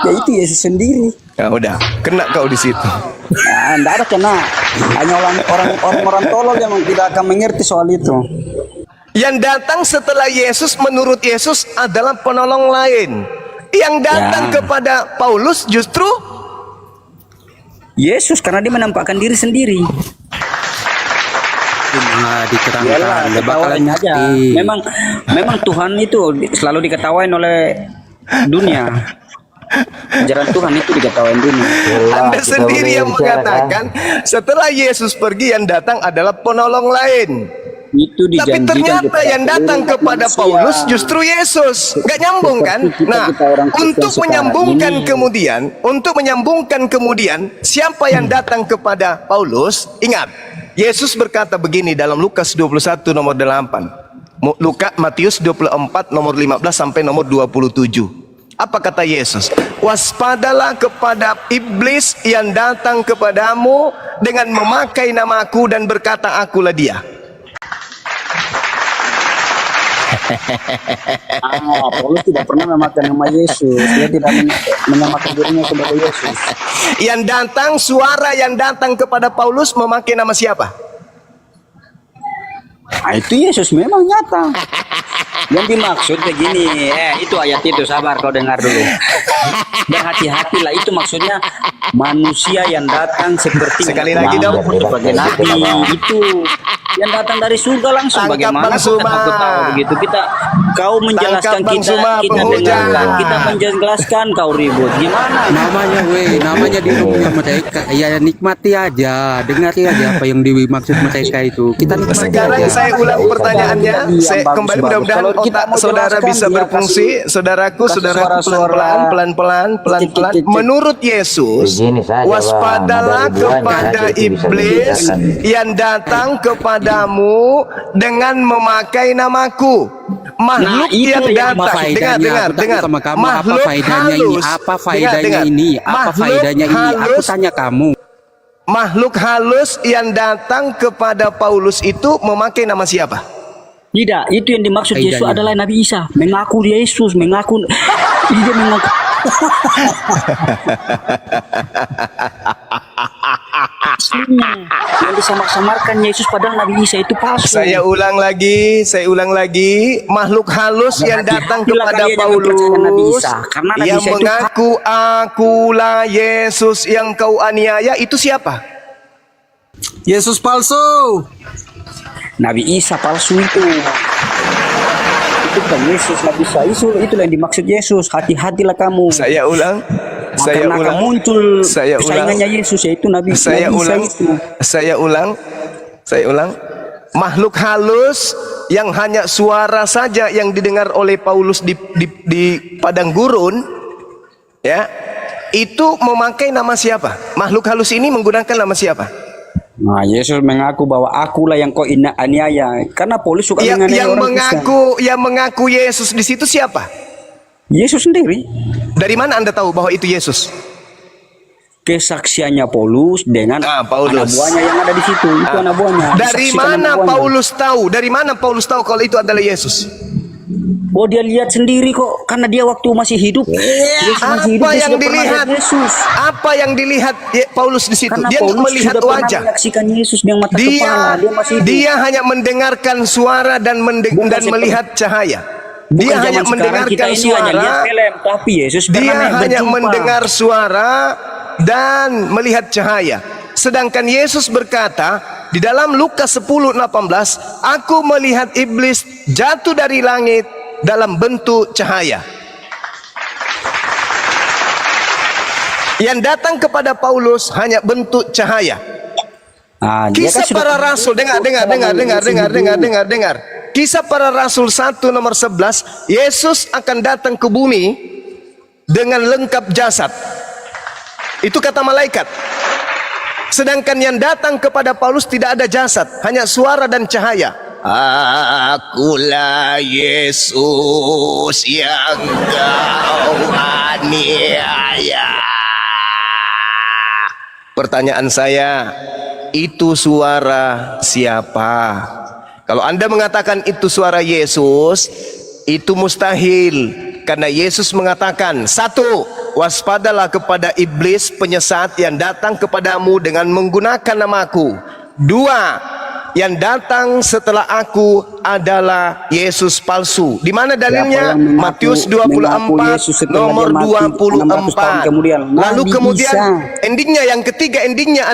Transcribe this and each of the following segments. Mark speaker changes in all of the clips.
Speaker 1: Ya itu Yesus sendiri.
Speaker 2: Ya udah, kena kau di situ.
Speaker 1: Nah, enggak ada kena. Hanya orang-orang tolol yang tidak akan mengerti soal itu.
Speaker 2: Yang datang setelah Yesus menurut Yesus adalah penolong lain. Yang datang
Speaker 1: Ya.
Speaker 2: kepada Paulus justru
Speaker 1: Yesus karena dia menampakkan diri sendiri.
Speaker 3: Diterangkan,
Speaker 1: Iyalah,
Speaker 3: nggak bakalan
Speaker 1: ketawain aja.
Speaker 3: ngerti.
Speaker 1: Memang Tuhan itu selalu diketawain oleh dunia. Ajaran Tuhan itu diketawain dunia.
Speaker 2: Anda sendiri yang mengatakan setelah Yesus pergi yang datang adalah penolong lain.
Speaker 1: Itu
Speaker 2: Tapi
Speaker 1: dijanjikan
Speaker 2: ternyata
Speaker 1: kepada
Speaker 2: yang datang
Speaker 1: seluruh
Speaker 2: kepada
Speaker 1: manusia.
Speaker 2: Paulus justru Yesus. Gak nyambung kan?
Speaker 1: Seperti kita-
Speaker 2: Nah,
Speaker 1: kita orang Kristen
Speaker 2: untuk
Speaker 1: sekarang
Speaker 2: menyambungkan kemudian siapa yang datang kepada Paulus? Ingat, Yesus berkata begini dalam Lukas 21 nomor 8. Matius 24 nomor 15 sampai nomor 27. Apa kata Yesus? Waspadalah kepada iblis yang datang kepadamu dengan memakai namaku dan berkata akulah dia.
Speaker 1: Paulus tidak pernah memakai nama Yesus. Dia tidak menyamakan dirinya kepada Yesus.
Speaker 2: Yang datang, suara yang datang kepada Paulus memakai nama siapa?
Speaker 1: Nah, itu Yesus memang nyata. Yang dimaksud begini, itu ayat itu, sabar kau dengar dulu. Berhati-hatilah, itu maksudnya manusia yang datang seperti
Speaker 2: Sekali lagi dong.
Speaker 1: sebagai nabi itu yang datang dari surga langsung.
Speaker 2: Tangkap
Speaker 1: Bagaimana
Speaker 2: Bang Suma.
Speaker 1: aku tahu begitu kau menjelaskan
Speaker 2: Tangkap Bang
Speaker 1: kita
Speaker 2: Suma,
Speaker 1: kita
Speaker 2: penghujat.
Speaker 1: dengarkan, kita menjelaskan kau ribut gimana?
Speaker 3: Namanya di rumahnya mereka. Ya nikmati aja, dengar aja apa yang dimaksud mereka itu. Kita nikmati
Speaker 2: Sekarang
Speaker 3: aja.
Speaker 2: saya ulang pertanyaannya. Saya kembali, mudah-mudahan
Speaker 1: Kalau kita
Speaker 2: otak
Speaker 1: mau
Speaker 2: saudara
Speaker 1: jelaskan,
Speaker 2: bisa
Speaker 1: dia
Speaker 2: berfungsi. Saudaraku,
Speaker 1: kasih
Speaker 2: saudaraku,
Speaker 1: suara-suara.
Speaker 2: pelan-pelan.
Speaker 1: Cek.
Speaker 2: Menurut Yesus,
Speaker 4: Begini saja, Bang.
Speaker 2: waspadalah
Speaker 4: Ada ribuan
Speaker 2: kepada
Speaker 4: yang itu bisa
Speaker 2: iblis
Speaker 4: dibedakan.
Speaker 2: yang datang kepadamu dengan memakai namaku. Makhluk
Speaker 1: Nah, itu
Speaker 2: yang
Speaker 1: yang
Speaker 2: datang,
Speaker 3: faedahnya?
Speaker 2: dengar.
Speaker 3: Aku tanya sama kamu, apa
Speaker 2: Makhluk
Speaker 3: faedahnya ini?
Speaker 2: halus.
Speaker 3: Apa faedahnya
Speaker 2: Dengar.
Speaker 3: ini? Apa
Speaker 2: Makhluk
Speaker 3: faedahnya ini? Aku
Speaker 2: halus.
Speaker 3: tanya kamu.
Speaker 2: Makhluk halus yang datang kepada Paulus itu memakai nama siapa?
Speaker 1: Tidak, itu yang dimaksud Yesus
Speaker 3: Faedahnya.
Speaker 1: adalah Nabi Isa. Mengaku Yesus, mengaku dia mengaku. Aslinya, yang disamar-samarkan Yesus padahal Nabi Isa itu palsu.
Speaker 2: Saya ulang lagi, makhluk halus yang datang
Speaker 1: Hati-hatilah
Speaker 2: kepada
Speaker 1: kalian yang mempercayai Nabi
Speaker 2: Paulus
Speaker 1: Isa, karena Nabi
Speaker 2: yang
Speaker 1: Isa itu
Speaker 2: mengaku akulah Yesus yang kau aniaya itu siapa?
Speaker 3: Yesus palsu.
Speaker 1: Nabi Isa palsu itu. Itu bukan Yesus, Nabi Isa itulah yang dimaksud Yesus. Hati-hatilah kamu.
Speaker 2: Saya ulang.
Speaker 1: Karena akan muncul
Speaker 2: Saya ulang.
Speaker 1: persaingannya Yesus, yaitu Nabi
Speaker 2: Saya
Speaker 1: Nabi Isa
Speaker 2: ulang.
Speaker 1: itu.
Speaker 2: Saya ulang. Makhluk halus yang hanya suara saja yang didengar oleh Paulus di padang gurun, ya, itu memakai nama siapa? Makhluk halus ini menggunakan nama siapa?
Speaker 1: Nah, Yesus mengaku bahwa akulah yang kau aniaya. Karena Paulus suka menganiaya orang Kristen.
Speaker 2: Yang mengaku Yesus di situ siapa?
Speaker 1: Yesus sendiri.
Speaker 2: Dari mana Anda tahu bahwa itu Yesus?
Speaker 1: Kesaksiannya Paulus dengan
Speaker 2: Paulus.
Speaker 1: anak buahnya yang ada di situ. Itu anak buahnya.
Speaker 2: Dari
Speaker 1: Disaksikan
Speaker 2: mana
Speaker 1: anak buahnya.
Speaker 2: Paulus tahu? Dari mana Paulus tahu kalau itu adalah Yesus?
Speaker 1: Oh, dia lihat sendiri kok. Karena dia waktu masih hidup. Yesus masih hidup,
Speaker 2: Apa
Speaker 1: dia
Speaker 2: yang
Speaker 1: sudah pernah
Speaker 2: dilihat?
Speaker 1: lihat Yesus.
Speaker 2: Apa yang dilihat Paulus di situ?
Speaker 1: Karena
Speaker 2: Dia
Speaker 1: Paulus
Speaker 2: melihat
Speaker 1: sudah pernah
Speaker 2: wajah.
Speaker 1: menyaksikan Yesus dengan mata kepala. Dia masih hidup.
Speaker 2: Dia hanya mendengarkan suara dan
Speaker 1: Bukan seperti-
Speaker 2: melihat cahaya.
Speaker 1: Bukan
Speaker 2: Dia
Speaker 1: zaman
Speaker 2: hanya
Speaker 1: sekarang, kita
Speaker 2: mendengarkan
Speaker 1: ini hanya lihat
Speaker 2: suara.
Speaker 1: film, tapi Yesus
Speaker 2: Dia
Speaker 1: pernah
Speaker 2: hanya
Speaker 1: berjumpa.
Speaker 2: mendengar suara dan melihat cahaya. Sedangkan Yesus berkata di dalam Lukas 10:18, aku melihat iblis jatuh dari langit dalam bentuk cahaya. Yang datang kepada Paulus hanya bentuk cahaya.
Speaker 1: Ah, dia
Speaker 2: Kisah
Speaker 1: kan sudah
Speaker 2: para rasul, dengar. Kisah para rasul 1 nomor 11, Yesus akan datang ke bumi dengan lengkap jasad. Itu kata malaikat. Sedangkan yang datang kepada Paulus tidak ada jasad, hanya suara dan cahaya. Akulah Yesus yang kau aniaya. Pertanyaan saya, itu suara siapa? Kalau Anda mengatakan itu suara Yesus, itu mustahil. karena Yesus mengatakan, satu, waspadalah kepada iblis penyesat yang datang kepadamu dengan menggunakan namaku. Dua, yang datang setelah aku adalah Yesus palsu. Di mana dalilnya? Matius 24 nomor 24. Lalu kemudian endingnya yang ketiga endingnya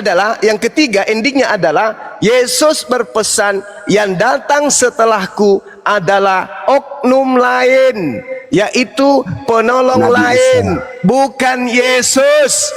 Speaker 2: adalah Yesus berpesan, yang datang setelahku adalah oknum lain, yaitu penolong lain, bukan Yesus.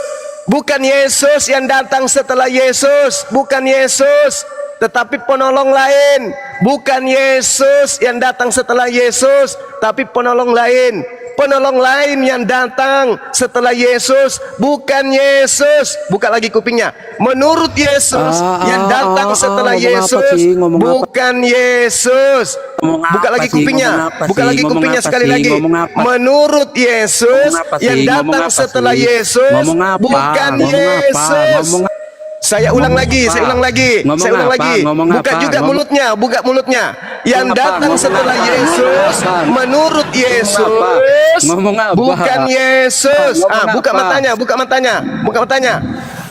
Speaker 2: Bukan Yesus yang datang setelah Yesus, bukan Yesus, tetapi penolong lain. Bukan Yesus yang datang setelah Yesus, tapi penolong lain. Penolong lain yang datang setelah Yesus, bukan Yesus. Buka lagi kupingnya. Menurut Yesus yang datang setelah Yesus, bukan Yesus. Buka lagi kupingnya. Buka lagi kupingnya sekali lagi. Menurut Yesus yang datang setelah Yesus, bukan Yesus. Saya ulang lagi. Buka juga mulutnya, buka mulutnya. Yang datang setelah Yesus, menurut Yesus, bukan Yesus. Buka matanya.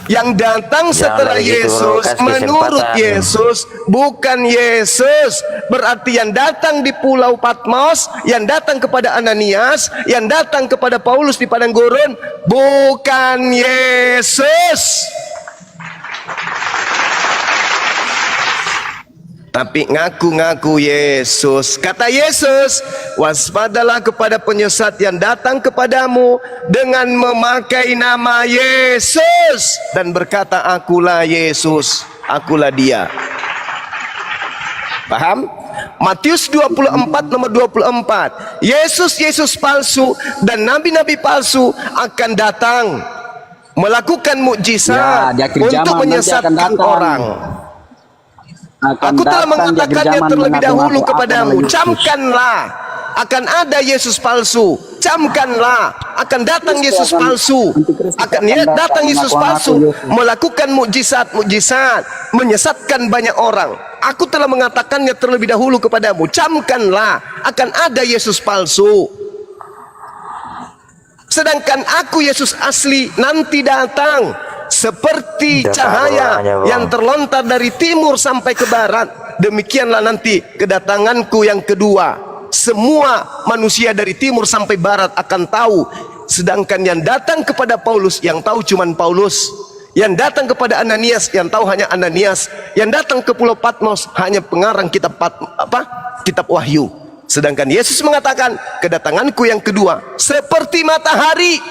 Speaker 2: Yang datang setelah Yesus, menurut Yesus, bukan Yesus. Berarti yang datang di Pulau Patmos, yang datang kepada Ananias, yang datang kepada Paulus di padang gurun, bukan Yesus, tapi ngaku-ngaku Yesus. Kata Yesus, waspadalah kepada penyesat yang datang kepadamu dengan memakai nama Yesus dan berkata, akulah Yesus, akulah dia. Paham? Matius 24 nomor 24. Yesus palsu dan nabi-nabi palsu akan datang melakukan mukjizat untuk menyesatkan orang. Aku telah mengatakannya terlebih dahulu kepadamu. Camkanlah, akan ada Yesus palsu. Camkanlah, akan datang Yesus palsu. Akan datang Yesus palsu, melakukan mukjizat, menyesatkan banyak orang. Aku telah mengatakannya terlebih dahulu kepadamu. Camkanlah, akan ada Yesus palsu. Sedangkan aku Yesus asli nanti datang seperti cahaya yang terlontar dari timur sampai ke barat. Demikianlah nanti kedatanganku yang kedua. Semua manusia dari timur sampai barat akan tahu. Sedangkan yang datang kepada Paulus, yang tahu cuman Paulus. Yang datang kepada Ananias, yang tahu hanya Ananias. Yang datang ke Pulau Patmos hanya pengarang kitab Kitab Wahyu. Sedangkan Yesus mengatakan, kedatanganku yang kedua seperti matahari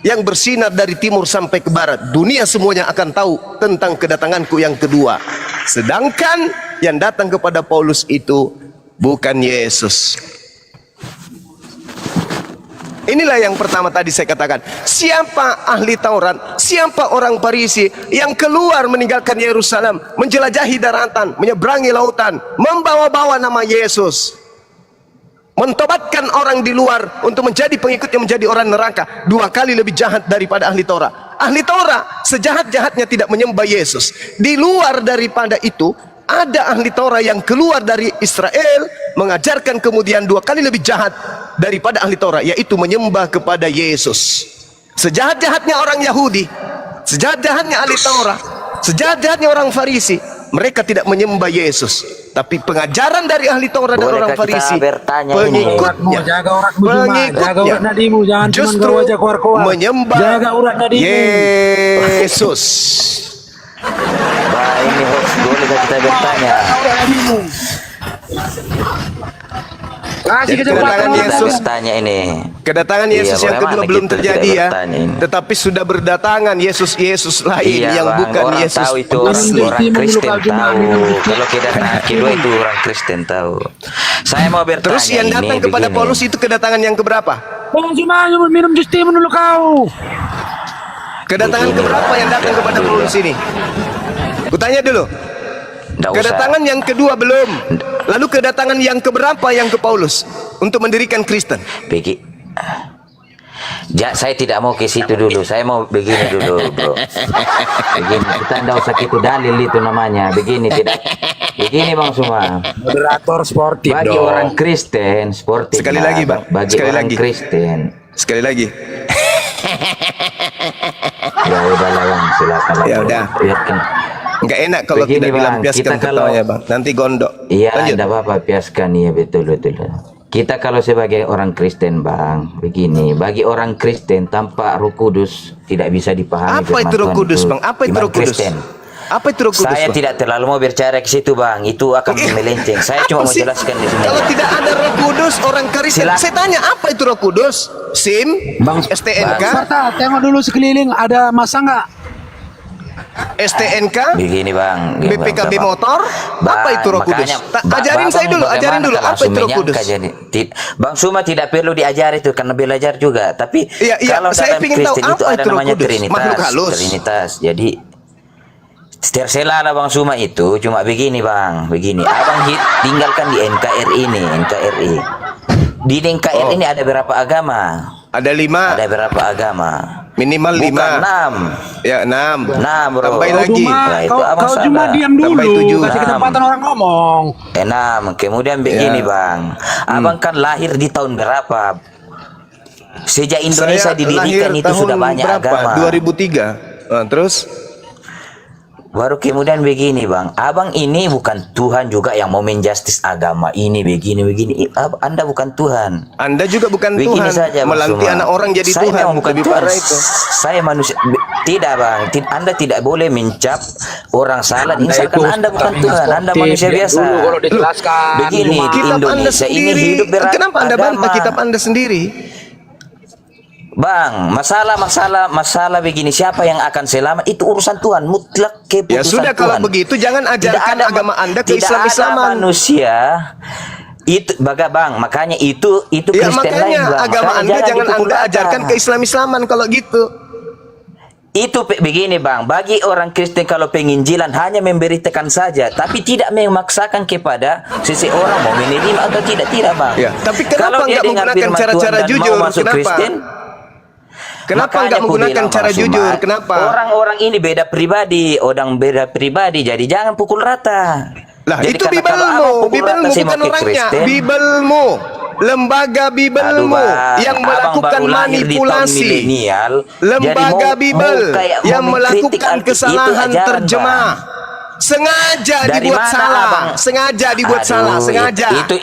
Speaker 2: yang bersinar dari timur sampai ke barat. Dunia semuanya akan tahu tentang kedatanganku yang kedua. Sedangkan yang datang kepada Paulus itu bukan Yesus. Inilah yang pertama tadi saya katakan. Siapa ahli Taurat, siapa orang Farisi yang keluar meninggalkan Yerusalem, menjelajahi daratan, menyeberangi lautan, membawa-bawa nama Yesus, mentobatkan orang di luar untuk menjadi pengikutnya, menjadi orang neraka, 2 kali lebih jahat daripada ahli Taurat. Ahli Taurat sejahat-jahatnya tidak menyembah Yesus. Di luar daripada itu, ada ahli Taurat yang keluar dari Israel, mengajarkan kemudian 2 kali lebih jahat daripada ahli Taurat, yaitu menyembah kepada Yesus. Sejahat-jahatnya orang Yahudi, sejahat-jahatnya ahli Taurat, sejahat-jahatnya orang Farisi, mereka tidak menyembah Yesus. Tapi pengajaran dari ahli Taurat dan orang Farisi, pengikutnya justru menyembah Yesus.
Speaker 4: Bah, ini hoax, boleh kita bertanya?
Speaker 2: Kedatangan Yesus yang kedua belum terjadi ya, tetapi sudah berdatangan Yesus lain yang bukan Yesus
Speaker 4: tahu itu orang Kristen tahu. Kalau kedatangan kedua itu orang Kristen tahu. Saya mau bertanya.
Speaker 2: Terus yang datang kepada Paulus itu kedatangan yang keberapa?
Speaker 5: Cuma minum jus timun dulu kau.
Speaker 2: Kedatangan keberapa yang datang kepada Paulus ini? Kutanya dulu. Kedatangan yang kedua belum. Lalu kedatangan yang keberapa yang ke Paulus untuk mendirikan Kristen?
Speaker 4: Begini. Saya tidak mau ke situ dulu. Saya mau begini dulu, bro. Begini, kita tidak usah itu dalil itu namanya. Begini tidak. Begini Bang Suma.
Speaker 5: Moderator sportif
Speaker 4: Bagi
Speaker 5: dong.
Speaker 4: orang Kristen sportif.
Speaker 2: Sekali
Speaker 4: lah,
Speaker 2: lagi, Bang.
Speaker 4: Bagi
Speaker 2: Sekali
Speaker 4: orang
Speaker 2: lagi.
Speaker 4: Kristen.
Speaker 2: Sekali lagi.
Speaker 4: Ya udahlah Bang, silakan.
Speaker 2: Ya udah.
Speaker 4: Biarkan.
Speaker 2: Enggak enak kalau
Speaker 4: Begini,
Speaker 2: tidak
Speaker 4: Bang,
Speaker 2: dilampiaskan
Speaker 4: kita
Speaker 2: ketawa
Speaker 4: kalau-
Speaker 2: ya, Bang. Nanti gondok.
Speaker 4: Iya,
Speaker 2: Lanjut.
Speaker 4: tidak apa-apa, piaskan ya betul. Kita kalau sebagai orang Kristen, Bang, begini, bagi orang Kristen tanpa Roh Kudus tidak bisa dipahami.
Speaker 2: Apa
Speaker 4: firman
Speaker 2: itu Roh
Speaker 4: Tuhan
Speaker 2: Kudus, Bang? Apa itu
Speaker 4: iman
Speaker 2: Roh Kudus?
Speaker 4: Kristen.
Speaker 2: Apa itu Roh Kudus,
Speaker 4: Saya
Speaker 2: Bang?
Speaker 4: tidak terlalu mau bicara ke situ, Bang. Itu akan melenceng. Saya cuma
Speaker 2: Apa
Speaker 4: mau
Speaker 2: sih?
Speaker 4: jelaskan di sini.
Speaker 2: Kalau tidak ada Roh Kudus, orang Kristen.
Speaker 4: Silakan.
Speaker 2: Saya tanya, apa itu Roh Kudus? SIM,
Speaker 5: Bang,
Speaker 2: STNK,
Speaker 5: Serta tengok dulu sekeliling ada masa nggak?
Speaker 2: STNK,
Speaker 4: Begini, Bang.
Speaker 2: BPKB
Speaker 4: Bang.
Speaker 2: motor. Apa itu Roh Kudus? Ajarin saya dulu, ajarin dulu. Apa itu Roh Kudus?
Speaker 4: Bang Suma tidak perlu diajari itu karena belajar juga. Tapi
Speaker 2: Iya, iya,
Speaker 4: kalau
Speaker 2: saya
Speaker 4: dalam
Speaker 2: ingin tahu
Speaker 4: Kristen itu
Speaker 2: apa
Speaker 4: ada
Speaker 2: itu Roh
Speaker 4: namanya
Speaker 2: Kudus? Makhluk halus.
Speaker 4: Trinitas. Jadi tercela lah Bang Suma itu cuma begini Bang, begini. Abang tinggalkan di NKRI ini, NKRI. Di NKRI ini ada berapa agama?
Speaker 2: Ada 5,
Speaker 4: Ada berapa agama?
Speaker 2: minimal 5.
Speaker 4: Bukan 6.
Speaker 2: Ya, 6.
Speaker 4: 6, bro.
Speaker 2: Tambahin
Speaker 5: Kau
Speaker 2: lagi.
Speaker 5: cuma,
Speaker 4: Nah, itu
Speaker 5: kau,
Speaker 4: abang
Speaker 5: kau
Speaker 4: salah.
Speaker 5: cuma diam dulu.
Speaker 2: Tambah 7.
Speaker 5: Kasih kesempatan orang ngomong.
Speaker 4: 6. Kemudian begini
Speaker 2: Ya.
Speaker 4: Bang, Abang kan lahir di tahun berapa? Sejak Indonesia
Speaker 2: Saya
Speaker 4: didirikan
Speaker 2: lahir
Speaker 4: itu
Speaker 2: tahun
Speaker 4: sudah banyak
Speaker 2: berapa?
Speaker 4: agama.
Speaker 2: 2003. Nah, terus
Speaker 4: Baru kemudian begini Bang, Abang ini bukan Tuhan juga yang mau menjustis agama ini begini. Anda bukan Tuhan.
Speaker 2: Anda juga bukan
Speaker 4: Begini
Speaker 2: Tuhan.
Speaker 4: saja, Bang
Speaker 2: Melantik
Speaker 4: Suma.
Speaker 2: anak orang jadi
Speaker 4: Saya
Speaker 2: Tuhan.
Speaker 4: memang bukan
Speaker 2: Lebih
Speaker 4: Tuhan.
Speaker 2: parah itu.
Speaker 4: Saya manusia. Tidak Bang, Anda tidak boleh mencap orang salah. Misalkan Anda bukan Tuhan, Anda manusia biasa.
Speaker 5: Dulu kalau dijelaskan.
Speaker 4: Begini,
Speaker 5: Cuma-
Speaker 4: di
Speaker 2: Kitab Anda
Speaker 4: Indonesia ini
Speaker 2: sendiri.
Speaker 4: hidup beragama.
Speaker 2: Kenapa Anda bantah kitab Anda sendiri?
Speaker 4: Bang, masalah begini, siapa yang akan selamat itu urusan Tuhan, mutlak keputusan
Speaker 2: Ya sudah,
Speaker 4: Tuhan.
Speaker 2: kalau begitu jangan
Speaker 4: Tidak
Speaker 2: ajarkan
Speaker 4: ada
Speaker 2: agama Anda ke
Speaker 4: tidak
Speaker 2: Islam-Islaman.
Speaker 4: ada manusia itu Bang, makanya itu
Speaker 2: Ya
Speaker 4: Kristen lain
Speaker 2: makanya
Speaker 4: Bang.
Speaker 2: agama
Speaker 4: Makanya
Speaker 2: Anda jangan
Speaker 4: dipukul
Speaker 2: Anda
Speaker 4: rata.
Speaker 2: ajarkan ke Islam-Islaman kalau gitu.
Speaker 4: Itu begini Bang, bagi orang Kristen kalau penginjilan hanya memberitakan saja, tapi tidak memaksakan kepada seseorang mau menerima atau tidak Bang.
Speaker 2: Ya, tapi kenapa
Speaker 4: Kalau dia
Speaker 2: nggak
Speaker 4: dengar
Speaker 2: menggunakan
Speaker 4: firman
Speaker 2: cara-cara
Speaker 4: Tuhan dan
Speaker 2: jujur?
Speaker 4: mau masuk
Speaker 2: Kenapa?
Speaker 4: Kristen,
Speaker 2: Kenapa
Speaker 4: makanya
Speaker 2: nggak
Speaker 4: aku
Speaker 2: menggunakan
Speaker 4: bilang,
Speaker 2: cara
Speaker 4: Bang
Speaker 2: jujur?
Speaker 4: Suma,
Speaker 2: Kenapa?
Speaker 4: Orang-orang ini beda pribadi, jadi jangan pukul rata.
Speaker 2: Lah
Speaker 4: Jadi
Speaker 2: itu
Speaker 4: karena kalau
Speaker 2: Bibelmu,
Speaker 4: abang pukul
Speaker 2: Bibelmu
Speaker 4: rata, saya
Speaker 2: bukan
Speaker 4: mau ke
Speaker 2: orangnya,
Speaker 4: Kristen.
Speaker 2: Bibelmu, lembaga
Speaker 4: Aduh,
Speaker 2: Bibelmu
Speaker 4: Bang,
Speaker 2: yang
Speaker 4: abang
Speaker 2: melakukan
Speaker 4: baru lahir di tahun
Speaker 2: manipulasi.
Speaker 4: milenial, jadi
Speaker 2: Lembaga
Speaker 4: mau
Speaker 2: Bibel
Speaker 4: kayak mau
Speaker 2: yang
Speaker 4: mengkritik
Speaker 2: melakukan
Speaker 4: Alkitab, itu
Speaker 2: kesalahan
Speaker 4: ajaran,
Speaker 2: terjemah.
Speaker 4: Bang.
Speaker 2: Sengaja
Speaker 4: Dari
Speaker 2: dibuat
Speaker 4: mana,
Speaker 2: salah,
Speaker 4: Abang?
Speaker 2: sengaja dibuat
Speaker 4: Aduh,
Speaker 2: salah, sengaja.
Speaker 4: Itu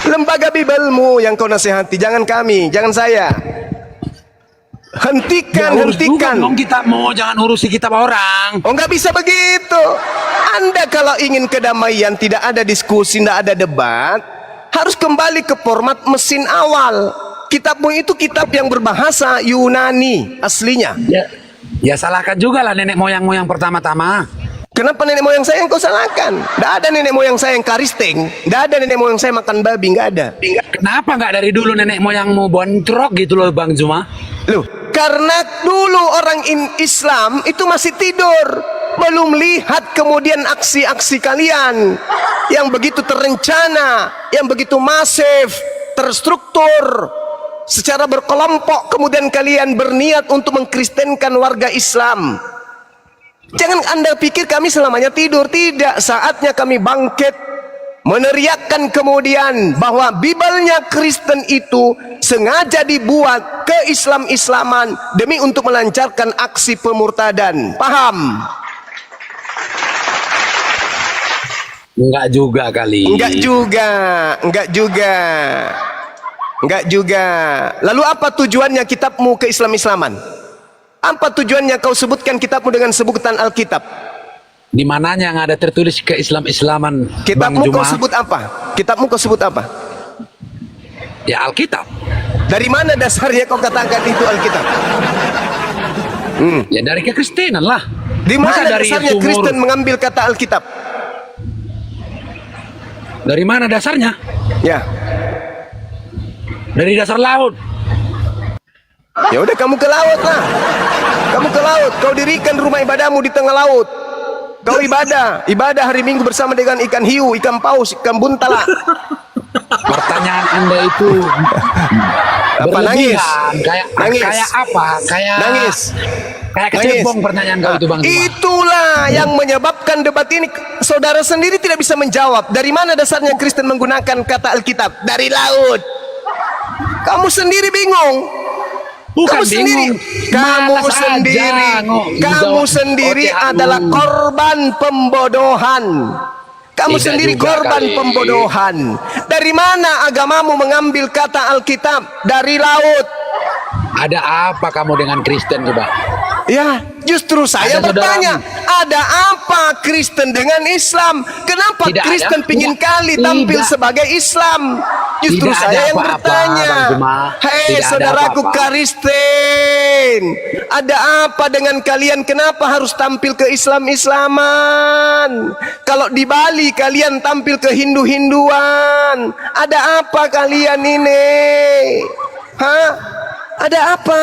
Speaker 2: Lembaga Bibelmu yang kau nasihati, jangan kami, jangan saya. Hentikan,
Speaker 5: Urus juga
Speaker 2: hentikan.
Speaker 5: dong kita mau, jangan urusi kitab orang.
Speaker 2: Oh, nggak bisa begitu. Anda kalau ingin kedamaian, tidak ada diskusi, tidak ada debat, harus kembali ke format mesin awal. Kitabmu itu kitab yang berbahasa Yunani aslinya.
Speaker 5: Ya salahkan juga lah nenek moyang pertama-tama.
Speaker 2: Kenapa nenek moyang saya yang kau salahkan? Tidak ada nenek moyang saya yang karisting, tidak ada nenek moyang saya makan babi, nggak ada.
Speaker 5: Kenapa nggak dari dulu nenek moyangmu bontrok gitu loh Bang Zuma?
Speaker 2: Loh, karena dulu orang Islam itu masih tidur, belum lihat kemudian aksi-aksi kalian yang begitu terencana, yang begitu masif, terstruktur, secara berkelompok, kemudian kalian berniat untuk mengkristenkan warga Islam. Jangan Anda pikir kami selamanya tidur, tidak. Saatnya kami bangkit, meneriakkan kemudian bahwa Bibelnya Kristen itu sengaja dibuat ke Islam-Islaman demi untuk melancarkan aksi pemurtadan. Paham?
Speaker 5: Enggak juga kali.
Speaker 2: Enggak juga, enggak juga, enggak juga. Lalu apa tujuannya kitabmu ke Islam-Islaman? Apa tujuannya kau sebutkan kitabmu dengan sebutan Alkitab?
Speaker 5: Di mananya yang ada tertulis ke Islam-Islaman Bang
Speaker 2: Kitabmu kau
Speaker 5: Zuma?
Speaker 2: sebut apa? Kitabmu kau sebut apa?
Speaker 5: Ya Alkitab.
Speaker 2: Dari mana dasarnya kau katakan itu Alkitab?
Speaker 5: Ya dari kekristenan lah.
Speaker 2: Di
Speaker 5: Masa
Speaker 2: mana
Speaker 5: dari
Speaker 2: dasarnya
Speaker 5: sumur?
Speaker 2: Kristen mengambil kata Alkitab?
Speaker 5: Dari mana dasarnya?
Speaker 2: Ya,
Speaker 5: Dari dasar laut.
Speaker 2: ya udah kamu ke laut lah. Kamu ke laut. Kau dirikan rumah ibadahmu di tengah laut. Kau ibadah hari Minggu bersama dengan ikan hiu, ikan paus, ikan buntala.
Speaker 5: Pertanyaan Anda itu
Speaker 2: Apa nangis?
Speaker 5: Berlebihan.
Speaker 2: Nangis.
Speaker 5: Kayak apa? Kayak
Speaker 2: Nangis.
Speaker 5: Kayak kecebong pertanyaan kau itu Bang Juma.
Speaker 2: Itulah yang menyebabkan debat ini. Saudara sendiri tidak bisa menjawab. Dari mana dasarnya Kristen menggunakan kata Alkitab? Dari laut. Kamu sendiri bingung.
Speaker 5: Bukan
Speaker 2: Kamu sendiri,
Speaker 5: bingung.
Speaker 2: kamu
Speaker 5: Malas
Speaker 2: sendiri,
Speaker 5: aja,
Speaker 2: kamu sendiri adalah korban pembodohan. Kamu
Speaker 5: Tidak
Speaker 2: sendiri
Speaker 5: juga
Speaker 2: korban
Speaker 5: kali.
Speaker 2: pembodohan. Dari mana agamamu mengambil kata Alkitab? Dari laut.
Speaker 5: Ada apa kamu dengan Kristen coba?
Speaker 2: Ya, justru saya
Speaker 5: Ada
Speaker 2: bertanya, ada apa Kristen dengan Islam? Kenapa
Speaker 5: Tidak
Speaker 2: Kristen
Speaker 5: ada.
Speaker 2: pingin kali tampil
Speaker 5: Tidak.
Speaker 2: sebagai Islam? Justru
Speaker 5: Tidak
Speaker 2: saya
Speaker 5: ada
Speaker 2: yang
Speaker 5: apa-apa,
Speaker 2: bertanya.
Speaker 5: Bang Juma.
Speaker 2: Hei
Speaker 5: Tidak ada
Speaker 2: saudaraku
Speaker 5: apa-apa.
Speaker 2: Kristen, ada apa dengan kalian? Kenapa harus tampil ke Islam-Islaman? Kalau di Bali kalian tampil ke Hindu-Hinduan, ada apa kalian ini? Hah? Ada apa?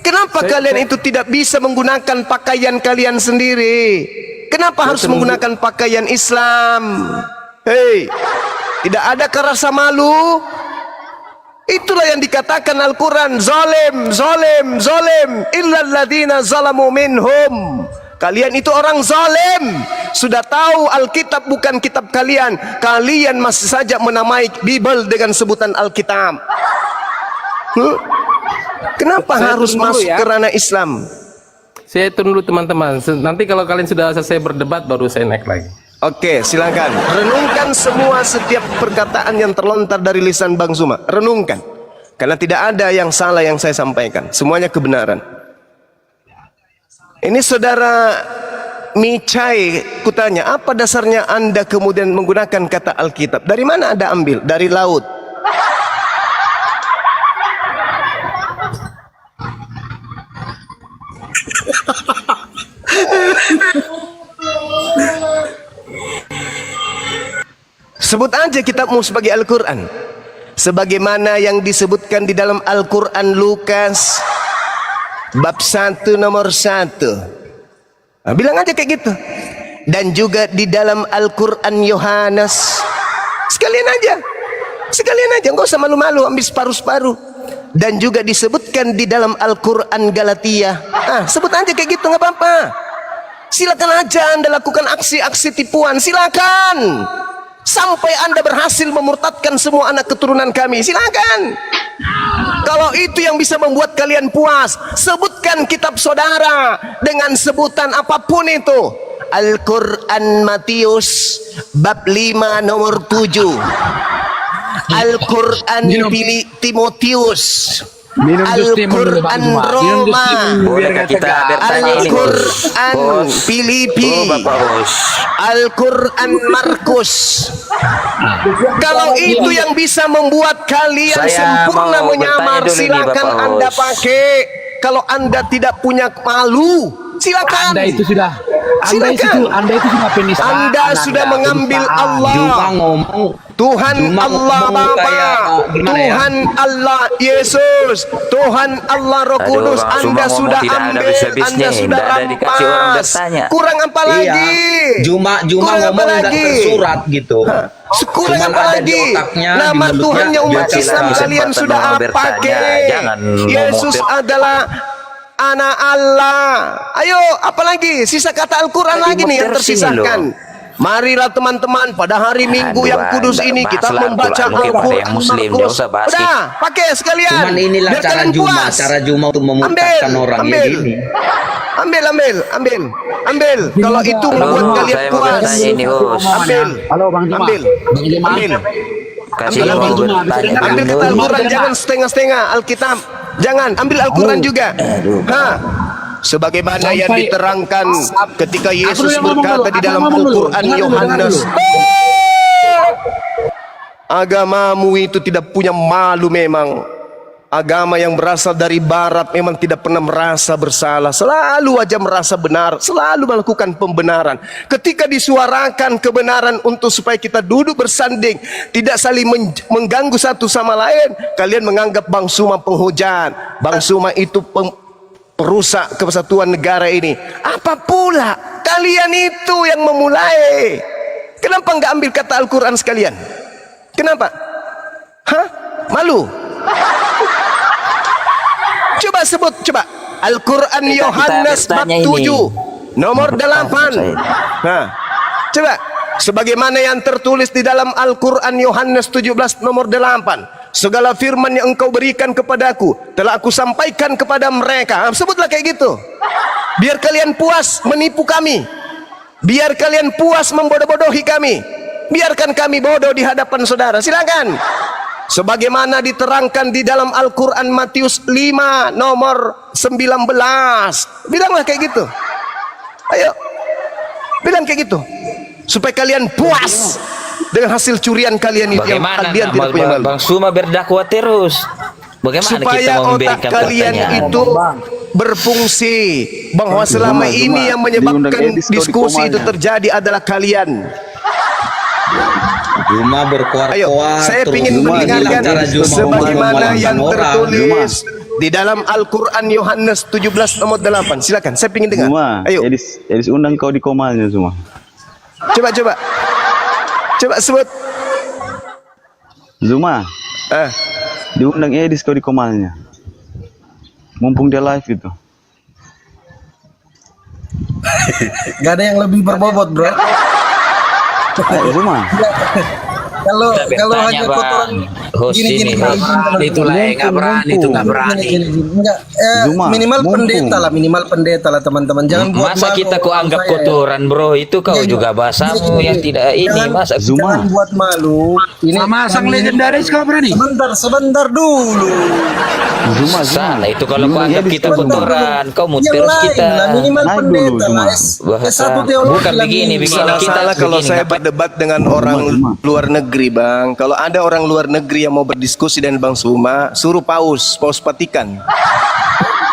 Speaker 2: Kenapa kalian itu tidak bisa menggunakan pakaian kalian sendiri? Kenapa harus menggunakan pakaian Islam? Hei, tidak adakah rasa malu? Itulah yang dikatakan Al-Quran, zalim, zalim, zalim, illal ladzina zalamu minhum. Kalian itu orang zalim. Sudah tahu Alkitab bukan kitab kalian. Kalian masih saja menamai Bible dengan sebutan Alkitab. Kenapa
Speaker 6: Saya
Speaker 2: harus
Speaker 6: tunggu
Speaker 2: masuk
Speaker 6: ya.
Speaker 2: ke ranah Islam?
Speaker 6: Saya hitung dulu teman-teman. Nanti kalau kalian sudah selesai berdebat baru saya naik lagi.
Speaker 2: Oke, silakan. Renungkan semua setiap perkataan yang terlontar dari lisan Bang Zuma. Renungkan. Karena tidak ada yang salah yang saya sampaikan. Semuanya kebenaran. Ini saudara Micai, kutanya, apa dasarnya Anda kemudian menggunakan kata Alkitab? Dari mana Anda ambil? Dari laut. Sebut aja kitabmu sebagai Al-Quran, sebagaimana yang disebutkan di dalam Al-Quran Lukas bab 1 nomor 1. Nah, bilang aja kayak gitu. Dan juga di dalam Al-Quran Yohanes. Sekalian aja, nggak usah malu-malu, ambil separuh-separuh. Dan juga disebutkan di dalam Al-Quran Galatia. Sebut aja kayak gitu, nggak apa-apa. Silakan aja Anda lakukan aksi-aksi tipuan, silakan. Sampai Anda berhasil memurtadkan semua anak keturunan kami, silakan. Kalau itu yang bisa membuat kalian puas, sebutkan kitab saudara dengan sebutan apapun itu. Al-Quran Matius bab 5 nomor 7, Al-Quran Timotius,
Speaker 5: Minum jus timun dulu, Bang
Speaker 2: Al-Quran
Speaker 5: Juma. Minum jus
Speaker 2: Roma,
Speaker 5: timun biar
Speaker 4: Boleh
Speaker 5: nggak
Speaker 4: kita
Speaker 5: tegang.
Speaker 4: bertanya ini, Bos?
Speaker 2: Al-Quran
Speaker 4: Bos.
Speaker 2: Filipi,
Speaker 4: Oh, Bapak Bos.
Speaker 2: Al-Quran Markus. Kalau itu yang bisa membuat kalian
Speaker 4: Saya
Speaker 2: sempurna
Speaker 4: mau
Speaker 2: menyamar,
Speaker 4: bertanya dulu nih,
Speaker 2: silakan
Speaker 4: Bapak
Speaker 2: Anda
Speaker 4: Bos.
Speaker 2: pakai. Kalau Anda tidak punya malu, silakan.
Speaker 5: Anda itu sudah
Speaker 2: Silakan.
Speaker 5: Anda itu sudah penistaan.
Speaker 2: Anda sudah mengambil Allah,
Speaker 3: Juma ngomong
Speaker 2: Tuhan
Speaker 3: Cuma
Speaker 2: Allah
Speaker 3: ngomong
Speaker 2: Bapa,
Speaker 3: kayak, gimana ya?
Speaker 2: Tuhan Allah Yesus, Tuhan Allah Roh
Speaker 4: Aduh,
Speaker 2: Kudus.
Speaker 4: Bang,
Speaker 2: Anda
Speaker 4: cuma
Speaker 2: sudah
Speaker 4: ngomong tidak ada
Speaker 2: ambil,
Speaker 4: habis-habisnya.
Speaker 2: Anda sudah
Speaker 4: Tidak ada dikasih orang
Speaker 2: rampas.
Speaker 4: bertanya.
Speaker 2: Kurang apa lagi?
Speaker 3: Juma
Speaker 2: Kurang apa
Speaker 3: ngomong nggak
Speaker 2: lagi?
Speaker 3: tersurat gitu.
Speaker 2: Kurang
Speaker 3: Cuman
Speaker 2: apa
Speaker 3: ada di
Speaker 2: lagi?
Speaker 3: otaknya, di
Speaker 2: Nama
Speaker 3: mulutnya,
Speaker 2: Tuhannya umat
Speaker 4: dia
Speaker 2: Islam
Speaker 4: kasih
Speaker 2: kalian
Speaker 4: kesempatan
Speaker 2: sudah
Speaker 4: orang bertanya.
Speaker 2: pakai.
Speaker 4: Jangan ngomong
Speaker 2: Yesus adalah anak Allah. Ayo, apalagi sisa kata Al-Quran
Speaker 4: Tadi
Speaker 2: lagi nih yang
Speaker 4: tersi
Speaker 2: tersisahkan. Marilah teman-teman pada hari Minggu
Speaker 4: Aduh,
Speaker 2: yang kudus
Speaker 4: Anda
Speaker 2: ini kita
Speaker 4: bahaslah
Speaker 2: membaca
Speaker 4: Al-Quran, mungkin pada
Speaker 2: Al-Quran
Speaker 4: yang Muslim,
Speaker 2: Markus.
Speaker 4: dia usah bahas
Speaker 2: Udah, pakai sekalian.
Speaker 3: Cuman inilah
Speaker 2: Biar
Speaker 3: cara
Speaker 2: kalian
Speaker 3: Juma,
Speaker 2: puas.
Speaker 3: cara Juma untuk memurtadkan orang ya gini.
Speaker 2: Ambil. Kalau itu membuat
Speaker 4: Halo,
Speaker 2: kalian
Speaker 4: saya mau
Speaker 2: puas.
Speaker 4: bertanya ini, Bos.
Speaker 2: Ambil.
Speaker 5: Halo Bang Juma.
Speaker 2: Ambil.
Speaker 5: Bang Juma.
Speaker 2: Ambil.
Speaker 4: Kasih
Speaker 2: Ambil,
Speaker 4: mau
Speaker 5: Bang Juma, bisa
Speaker 4: bertanya
Speaker 5: dengar?
Speaker 2: Ambil
Speaker 4: dulu.
Speaker 2: kata Al-Quran,
Speaker 5: Dengar.
Speaker 2: jangan setengah-setengah Alkitab. Jangan, ambil Al-Quran juga. Sebagaimana yang
Speaker 5: Sampai-
Speaker 2: diterangkan ketika Yesus
Speaker 5: yang ngomong
Speaker 2: berkata
Speaker 5: dulu,
Speaker 2: di dalam
Speaker 5: ngomong dulu.
Speaker 2: Al-Quran
Speaker 5: Dengar dulu,
Speaker 2: Yohanes,
Speaker 5: dengar dulu.
Speaker 2: agamamu itu tidak punya malu memang. Agama yang berasal dari barat memang tidak pernah merasa bersalah, selalu aja merasa benar, selalu melakukan pembenaran. Ketika disuarakan kebenaran untuk supaya kita duduk bersanding, tidak saling mengganggu satu sama lain, kalian menganggap Bang Suma penghujat, Bang Suma itu perusak kesatuan negara ini. Apa pula kalian itu yang memulai? Kenapa nggak ambil kata Al-Quran sekalian? Kenapa? Hah? Malu? Coba sebut, coba. Al-Quran Yohanes bab
Speaker 4: bertanya ini.
Speaker 2: 7 nomor 8. Nah, coba. Sebagaimana yang tertulis di dalam Al-Quran Yohanes 17 nomor 8. Segala firman yang engkau berikan kepadaku telah aku sampaikan kepada mereka. Sebutlah kayak gitu. Biar kalian puas menipu kami. Biar kalian puas membodoh-bodohi kami. Biarkan kami bodoh di hadapan saudara. Silakan. Sebagaimana diterangkan di dalam Al-Quran Matius 5 nomor 19. Bilanglah kayak gitu. Ayo. Bilang kayak gitu. Supaya kalian puas dengan hasil curian kalian itu yang
Speaker 4: Bagaimana
Speaker 2: kalian tidak punya malu.
Speaker 4: Bang Suma berdakwah terus? Bagaimana kita
Speaker 2: Supaya
Speaker 4: mau
Speaker 2: otak
Speaker 4: membenarkan
Speaker 2: kalian
Speaker 4: pertanyaan?
Speaker 2: itu berfungsi bahwa selama ini yang menyebabkan diskusi itu terjadi adalah kalian.
Speaker 1: Cuma berkuar-kuar.
Speaker 2: Ayo, saya ingin mendengarkan sebagaimana yang tertulis di dalam Al-Quran Yohanes 17 nomor 8. Silakan, saya ingin dengar.
Speaker 7: Zuma,
Speaker 2: Ayo,
Speaker 7: Edis undang kau di komalnya Zuma.
Speaker 2: coba sebut.
Speaker 7: Zuma, diundang Edis kau di komalnya. Mumpung dia live itu.
Speaker 8: Gak ada yang lebih berbobot, bro.
Speaker 7: Ayo Zuma.
Speaker 8: Kalau
Speaker 4: Bertanya,
Speaker 8: hanya
Speaker 4: Bang.
Speaker 8: kotoran
Speaker 4: Host ini,
Speaker 8: gini,
Speaker 5: Itulah yang nggak berani, itu nggak berani.
Speaker 8: Enggak,
Speaker 7: Zuma,
Speaker 8: minimal
Speaker 7: mumpung.
Speaker 8: minimal pendeta lah teman-teman. Jangan buat
Speaker 4: Masa
Speaker 8: malu
Speaker 4: kita kok
Speaker 8: orang
Speaker 4: anggap
Speaker 8: saya, ya.
Speaker 4: kotoran, bro? Itu kau
Speaker 8: Iya,
Speaker 4: juga bahasamu
Speaker 8: gini,
Speaker 4: yang tidak ini.
Speaker 8: jangan-
Speaker 4: Masa
Speaker 7: Zuma.
Speaker 8: Jangan buat malu. Ini
Speaker 5: Sama sang
Speaker 8: kami-
Speaker 5: legendaris kau berani.
Speaker 8: Sebentar dulu.
Speaker 7: Zuma.
Speaker 4: salah itu kalau kau
Speaker 7: Diundang
Speaker 4: anggap
Speaker 7: Edis
Speaker 4: kita
Speaker 7: kau, Zuma.
Speaker 4: kotoran, kau mau
Speaker 8: Yang
Speaker 4: terus
Speaker 8: lain
Speaker 4: kita
Speaker 8: lah, minimal
Speaker 7: Naik
Speaker 8: pendeta
Speaker 7: dulu,
Speaker 8: lah.
Speaker 7: Zuma.
Speaker 4: bahasa.
Speaker 8: Satu teologi
Speaker 4: Bukan
Speaker 8: lah
Speaker 4: begini,
Speaker 8: minimal.
Speaker 4: begini kita.
Speaker 2: Salah kalau
Speaker 4: begini,
Speaker 2: saya
Speaker 4: dapat-
Speaker 2: berdebat dengan orang luar negeri, Bang. Kalau ada orang luar negeri yang mau berdiskusi dengan Bang Suma, suruh Paus Vatikan.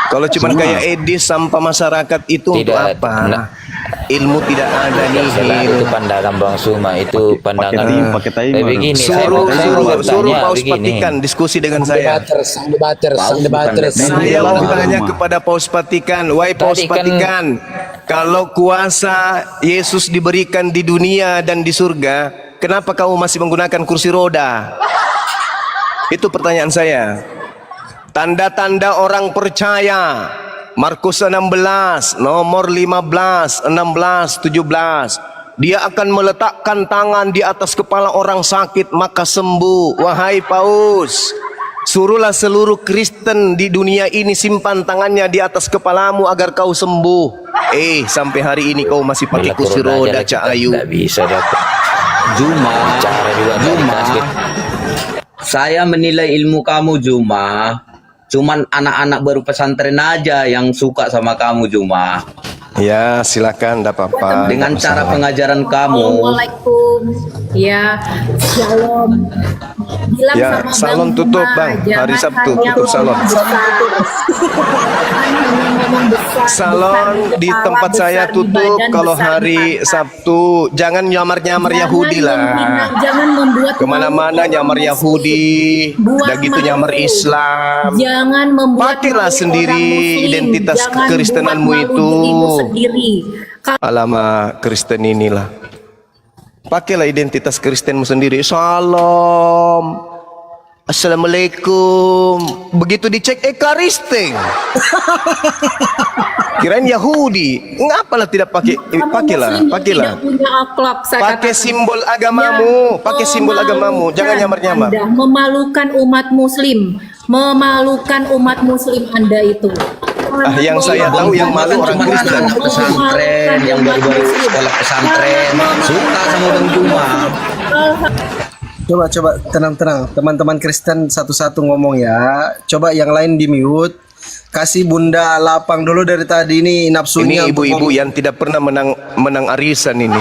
Speaker 2: Kalau cuma kayak Edis sampah masyarakat itu untuk
Speaker 4: Tidak,
Speaker 2: apa?
Speaker 4: nah.
Speaker 2: Ilmu tidak ada
Speaker 4: Salah,
Speaker 2: nih.
Speaker 4: itu pandangan Bang Suma, itu pandangan.
Speaker 7: pakai tai,
Speaker 4: Eh, begini, saya
Speaker 2: Suruh
Speaker 4: mau bertanya
Speaker 2: Paus
Speaker 4: begini.
Speaker 2: Vatikan diskusi dengan saya.
Speaker 5: Sang debaters.
Speaker 2: Saya mau
Speaker 7: Zuma.
Speaker 2: tanya kepada Paus Vatikan, wahai Paus
Speaker 4: Tadi kan-
Speaker 2: Vatikan, kalau kuasa Yesus diberikan di dunia dan di surga, kenapa kamu masih menggunakan kursi roda? Itu pertanyaan saya. Tanda-tanda orang percaya. Markus 16 nomor 15, 16, 17. Dia akan meletakkan tangan di atas kepala orang sakit maka sembuh. Wahai Paus, suruhlah seluruh Kristen di dunia ini simpan tangannya di atas kepalamu agar kau sembuh. Sampai hari ini kau masih pakai
Speaker 4: Bila
Speaker 2: kursi
Speaker 4: corona aja
Speaker 2: roda,
Speaker 4: lah
Speaker 2: Cak
Speaker 4: kita
Speaker 2: Ayu.
Speaker 4: tidak bisa dapat.
Speaker 1: Juma,
Speaker 4: Cara juga
Speaker 1: Juma.
Speaker 4: dari
Speaker 1: Saya menilai ilmu kamu Juma. Cuman anak-anak baru pesantren aja yang suka sama kamu Juma.
Speaker 2: Ya, silakan, tidak apa-apa.
Speaker 1: Dengan
Speaker 2: tidak
Speaker 1: cara
Speaker 2: masalah.
Speaker 1: pengajaran kamu.
Speaker 9: Assalamualaikum. Ya, shalom. Bilang
Speaker 2: Ya,
Speaker 9: sama
Speaker 2: salon
Speaker 9: Bang
Speaker 2: tutup,
Speaker 9: Juma,
Speaker 2: Bang.
Speaker 9: jangan
Speaker 2: Hari Sabtu
Speaker 9: hanya
Speaker 2: tutup salon.
Speaker 9: ngomong besar. Jangan hanya ngomong besar,
Speaker 2: Salon
Speaker 9: besar
Speaker 2: di
Speaker 9: kepala,
Speaker 2: tempat
Speaker 9: besar
Speaker 2: saya
Speaker 9: di
Speaker 2: tutup
Speaker 9: badan,
Speaker 2: kalau
Speaker 9: besar di
Speaker 2: hari
Speaker 9: harta.
Speaker 2: Sabtu. Jangan nyamar-nyamar
Speaker 9: Jangan
Speaker 2: Yahudi lah.
Speaker 9: menghina, jangan membuat
Speaker 2: Kemana-mana
Speaker 9: malu
Speaker 2: nyamar
Speaker 9: orang
Speaker 2: Yahudi,
Speaker 9: Buat
Speaker 2: udah gitu
Speaker 9: malu.
Speaker 2: nyamar Islam.
Speaker 9: Jangan membuat
Speaker 2: Pakailah
Speaker 9: malu
Speaker 2: sendiri
Speaker 9: orang Muslim.
Speaker 2: identitas
Speaker 9: Jangan
Speaker 2: kekristenanmu
Speaker 9: buat malu
Speaker 2: itu.
Speaker 9: dirimu sendiri.
Speaker 2: Alamak, Kristen inilah. Pakailah identitas Kristenmu sendiri. Salam. Assalamualaikum. Begitu dicek Kristen. Kirain Yahudi. Ngapalah tidak pakai?
Speaker 9: Kamu
Speaker 2: Pakailah,
Speaker 9: Muslim yang
Speaker 2: pakailah.
Speaker 9: tidak punya akhlak, saya
Speaker 2: Pakai
Speaker 9: katakan.
Speaker 2: simbol agamamu,
Speaker 9: Ya,
Speaker 2: pakai simbol agamamu. Jangan
Speaker 9: memalukan
Speaker 2: nyamar-nyamar.
Speaker 9: Anda, memalukan umat Muslim, memalukan umat Muslim Anda itu.
Speaker 2: Yang saya tahu yang malu orang
Speaker 1: Cuma
Speaker 2: Kristen.
Speaker 1: anak pesantren yang baru-baru sekolah pesantren suka sama Bang Juma.
Speaker 8: Coba tenang teman-teman Kristen satu-satu ngomong ya. Coba yang lain di mute. Kasih Bunda Lapang dulu dari tadi ini nafsunya.
Speaker 2: Ini
Speaker 8: untuk
Speaker 2: ibu-ibu
Speaker 8: ngomong.
Speaker 2: yang tidak pernah menang arisan ini.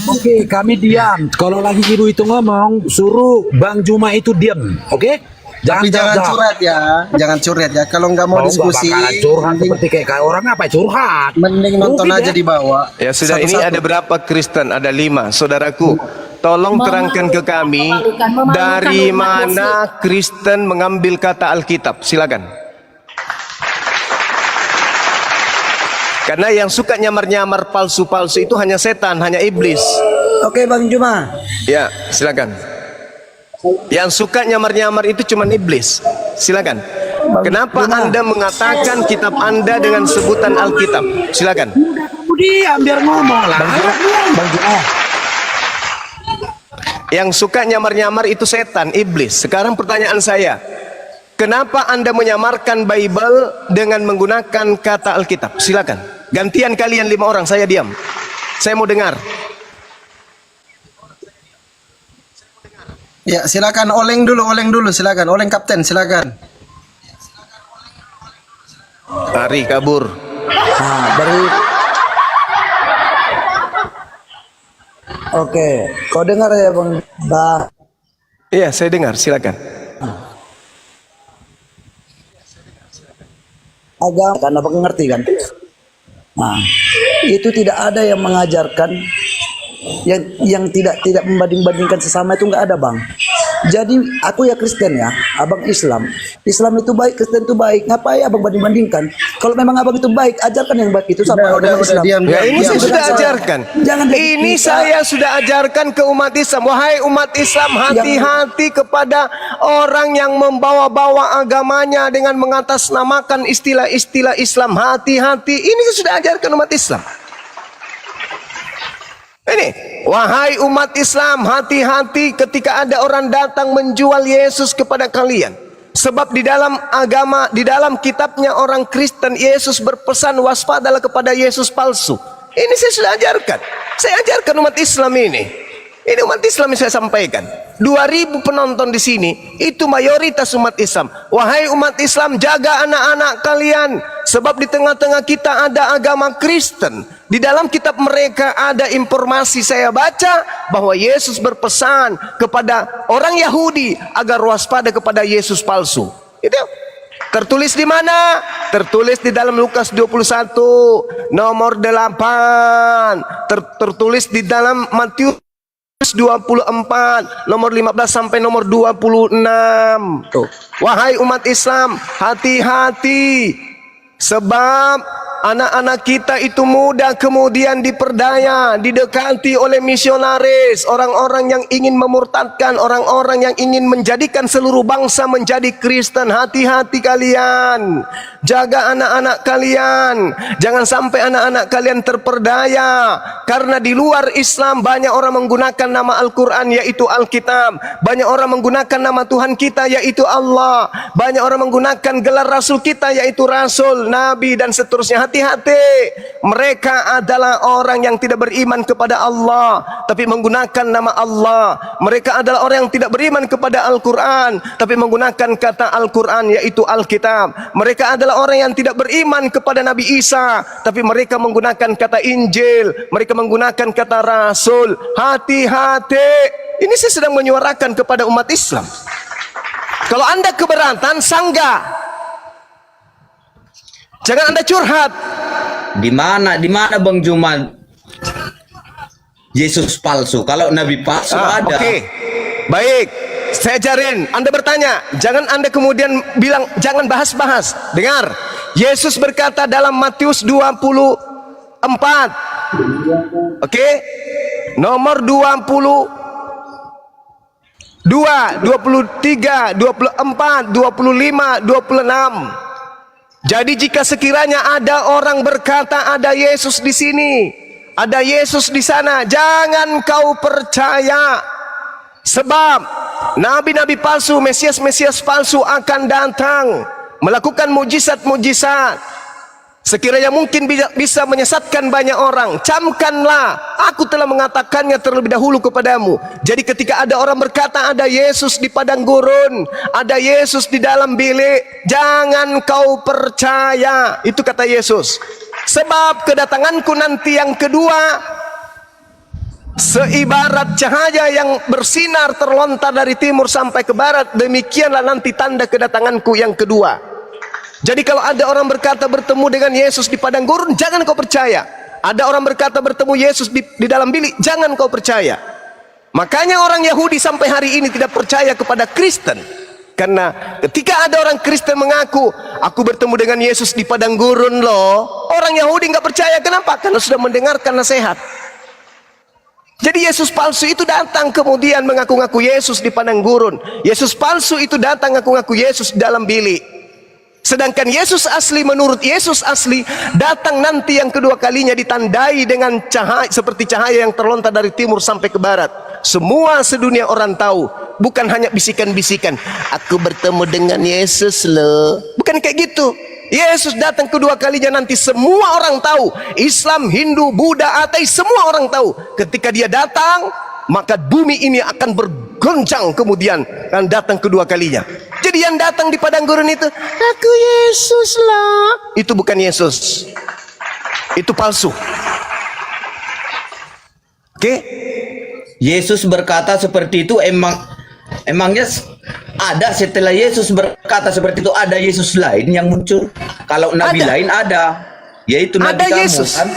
Speaker 5: Oke, kami diam. Kalau lagi ibu itu ngomong, suruh Bang Juma itu diam. Oke?
Speaker 8: Tapi jangan
Speaker 5: jawab.
Speaker 8: curhat ya. Jangan curhat ya. Kalau nggak mau
Speaker 5: Nggak
Speaker 8: diskusi,
Speaker 5: bakalan curhat
Speaker 8: mending,
Speaker 5: seperti kayak orang apa curhat.
Speaker 8: mending nonton
Speaker 5: Rugi
Speaker 8: aja
Speaker 5: ya.
Speaker 8: di bawah.
Speaker 2: Ya sudah, ini
Speaker 8: Satu-satu.
Speaker 2: ada berapa Kristen? Ada 5. Saudaraku, tolong terangkan ke kami
Speaker 9: Memalukan
Speaker 2: dari
Speaker 9: umat
Speaker 2: mana Kristen mengambil kata Alkitab. Silakan. Karena yang suka nyamar-nyamar palsu-palsu itu hanya setan, hanya iblis.
Speaker 10: Oke Bang Juma,
Speaker 2: Ya, silakan. Yang suka nyamar-nyamar itu cuma iblis. Silakan. Kenapa Anda mengatakan kitab Anda dengan sebutan Alkitab? Silakan.
Speaker 5: Kamu diam biar ngomong lah.
Speaker 1: Bang Juma.
Speaker 2: Yang suka nyamar-nyamar itu setan, iblis. Sekarang pertanyaan saya, kenapa Anda menyamarkan Bible dengan menggunakan kata Alkitab? Silakan. Gantian kalian 5 orang, saya diam. Saya mau dengar.
Speaker 8: Ya, silakan oleng dulu, silakan. Oleng kapten, silakan.
Speaker 2: Lari kabur.
Speaker 10: Nah, Oke, kau dengar ya Bang
Speaker 2: Iya, saya dengar. Silakan.
Speaker 10: agama kan Abang ngerti kan? Nah, itu tidak ada yang mengajarkan yang tidak membanding-bandingkan sesama itu nggak ada, Bang. Jadi aku ya Kristen ya, Abang Islam. Islam itu baik, Kristen itu baik. Ngapain Abang banding-bandingkan? Kalau memang Abang itu baik, ajarkan yang baik itu sama agama Islam.
Speaker 2: Ya, ini saya sudah ajarkan.
Speaker 10: Jangan
Speaker 2: Ini saya sudah ajarkan ke umat Islam. Wahai umat Islam, hati-hati kepada orang yang membawa-bawa agamanya dengan mengatasnamakan istilah-istilah Islam. Hati-hati. Ini saya sudah ajarkan umat Islam. Ini, wahai umat Islam, hati-hati ketika ada orang datang menjual Yesus kepada kalian. Sebab di dalam agama, di dalam kitabnya orang Kristen, Yesus berpesan waspadalah kepada Yesus palsu. Ini saya sudah ajarkan. Saya ajarkan umat Islam ini. Ini umat Islam yang saya sampaikan. 2000 penonton di sini, itu mayoritas umat Islam. Wahai umat Islam, jaga anak-anak kalian. Sebab di tengah-tengah kita ada agama Kristen. Di dalam kitab mereka ada informasi saya baca bahwa Yesus berpesan kepada orang Yahudi agar waspada kepada Yesus palsu. Itu tertulis di mana? Tertulis di dalam Lukas 21 nomor 8. Tertulis di dalam Matius 24 nomor 15 sampai nomor 26. Tuh. Wahai umat Islam, hati-hati. Sebab anak-anak kita itu mudah kemudian diperdaya, didekati oleh misionaris, orang-orang yang ingin memurtadkan, orang-orang yang ingin menjadikan seluruh bangsa menjadi Kristen. Hati-hati kalian, jaga anak-anak kalian, jangan sampai anak-anak kalian terperdaya. Karena di luar Islam banyak orang menggunakan nama Al-Quran yaitu Alkitab, banyak orang menggunakan nama Tuhan kita yaitu Allah, banyak orang menggunakan gelar Rasul kita yaitu Rasul, Nabi dan seterusnya. Hati-hati, mereka adalah orang yang tidak beriman kepada Allah tapi menggunakan nama Allah. Mereka adalah orang yang tidak beriman kepada Al-Quran tapi menggunakan kata Al-Quran yaitu Alkitab. Mereka adalah orang yang tidak beriman kepada Nabi Isa tapi mereka menggunakan kata Injil, mereka menggunakan kata Rasul. Hati-hati. Ini saya sedang menyuarakan kepada umat Islam. Kalau Anda keberatan, sanggah. Jangan Anda curhat.
Speaker 11: Di mana Bang Juma Yesus palsu? Kalau Nabi palsu ada.
Speaker 2: Oke. Baik. Saya ajarin. Anda bertanya. Jangan Anda kemudian bilang jangan bahas-bahas. Dengar. Yesus berkata dalam Matius 24. Oke. Nomor 22, 23, 24, 25, 26. Jadi jika sekiranya ada orang berkata ada Yesus di sini, ada Yesus di sana, jangan kau percaya. Sebab nabi-nabi palsu, mesias-mesias palsu akan datang melakukan mujizat-mujizat. Sekiranya mungkin bisa menyesatkan banyak orang, camkanlah, aku telah mengatakannya terlebih dahulu kepadamu. Jadi ketika ada orang berkata ada Yesus di padang gurun, ada Yesus di dalam bilik, jangan kau percaya. Itu kata Yesus. Sebab kedatanganku nanti yang kedua seibarat cahaya yang bersinar terlontar dari timur sampai ke barat, demikianlah nanti tanda kedatanganku yang kedua. Jadi kalau ada orang berkata bertemu dengan Yesus di padang gurun, jangan kau percaya. Ada orang berkata bertemu Yesus di dalam bilik, jangan kau percaya. Makanya orang Yahudi sampai hari ini tidak percaya kepada Kristen. Karena ketika ada orang Kristen mengaku, aku bertemu dengan Yesus di padang gurun loh, orang Yahudi nggak percaya. Kenapa? Karena sudah mendengarkan nasihat. Jadi Yesus palsu itu datang kemudian mengaku-ngaku Yesus di padang gurun. Yesus palsu itu datang ngaku-ngaku Yesus dalam bilik. Sedangkan Yesus asli, menurut Yesus asli, datang nanti yang kedua kalinya ditandai dengan cahaya, seperti cahaya yang terlontar dari timur sampai ke barat. Semua sedunia orang tahu, bukan hanya bisikan-bisikan, aku bertemu dengan Yesus loh. Bukan kayak gitu. Yesus datang kedua kalinya nanti semua orang tahu. Islam, Hindu, Buddha, ateis, semua orang tahu. Ketika dia datang, maka bumi ini akan bergoncang kemudian dan datang kedua kalinya. Jadi yang datang di padang gurun itu, aku Yesus lah. Itu bukan Yesus. Itu palsu. Oke?
Speaker 11: Yesus berkata seperti itu, emangnya ada setelah Yesus berkata seperti itu, ada Yesus lain yang muncul? Kalau nabi lain ada, yaitu nabi
Speaker 2: ada
Speaker 11: kamu
Speaker 2: Yesus.
Speaker 11: kan?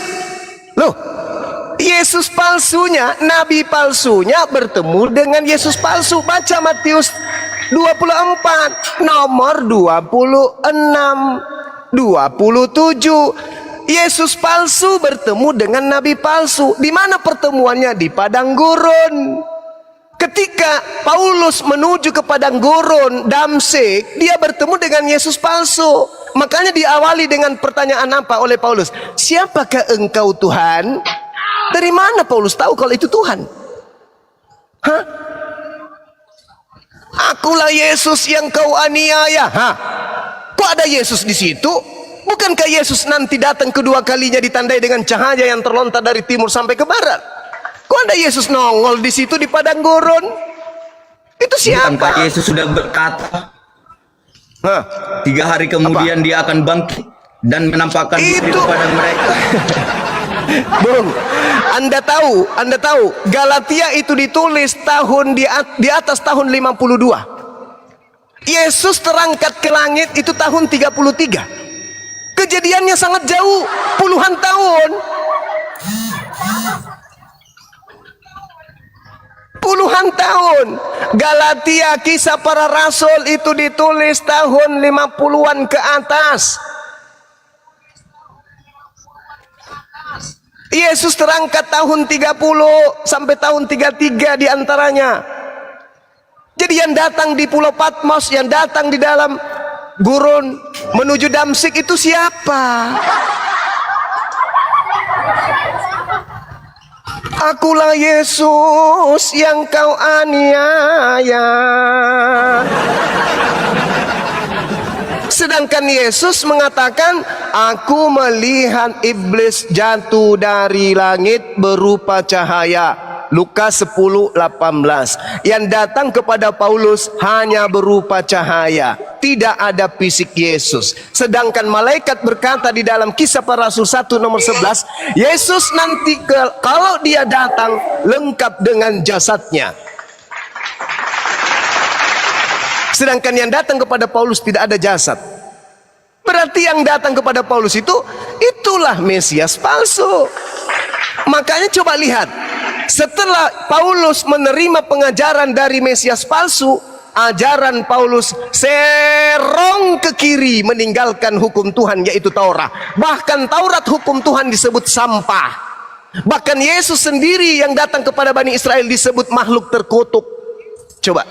Speaker 2: Loh, Yesus palsunya, nabi palsunya bertemu dengan Yesus palsu. Baca Matius 24 nomor 26 27. Yesus palsu bertemu dengan nabi palsu. Di mana pertemuannya? Di padang gurun. Ketika Paulus menuju ke padang gurun Damsik, dia bertemu dengan Yesus palsu. Makanya diawali dengan pertanyaan apa oleh Paulus? Siapakah engkau Tuhan? Dari mana Paulus tahu kalau itu Tuhan? Hah? Akulah Yesus yang kau aniaya. Hah? Kok ada Yesus di situ? Bukankah Yesus nanti datang kedua kalinya ditandai dengan cahaya yang terlontar dari timur sampai ke barat? Kok ada Yesus nongol di situ di padang gurun? Itu siapa?
Speaker 11: Bukankah Yesus sudah berkata, 3 hari kemudian dia akan bangkit dan menampakkan diri kepada mereka?
Speaker 2: Bung, Anda tahu Galatia itu ditulis tahun di atas tahun 52. Yesus terangkat ke langit itu tahun 33. Kejadiannya sangat jauh, puluhan tahun. Puluhan tahun. Galatia, Kisah Para Rasul itu ditulis tahun 50-an ke atas. Yesus terangkat tahun 30 sampai tahun 33 diantaranya. Jadi yang datang di Pulau Patmos, yang datang di dalam gurun menuju Damsik itu siapa? Akulah Yesus yang kau aniaya. Sedangkan Yesus mengatakan, aku melihat iblis jatuh dari langit berupa cahaya. Lukas 10:18. Yang datang kepada Paulus hanya berupa cahaya, tidak ada fisik Yesus. Sedangkan malaikat berkata di dalam Kisah Para Rasul 1 nomor 11, Yesus nanti kalau dia datang lengkap dengan jasadnya. Sedangkan yang datang kepada Paulus tidak ada jasad. Berarti yang datang kepada Paulus itulah Mesias palsu. Makanya coba lihat, setelah Paulus menerima pengajaran dari Mesias palsu, ajaran Paulus serong ke kiri meninggalkan hukum Tuhan, yaitu Taurat. Bahkan Taurat hukum Tuhan disebut sampah. Bahkan Yesus sendiri yang datang kepada Bani Israel disebut makhluk terkutuk. Coba.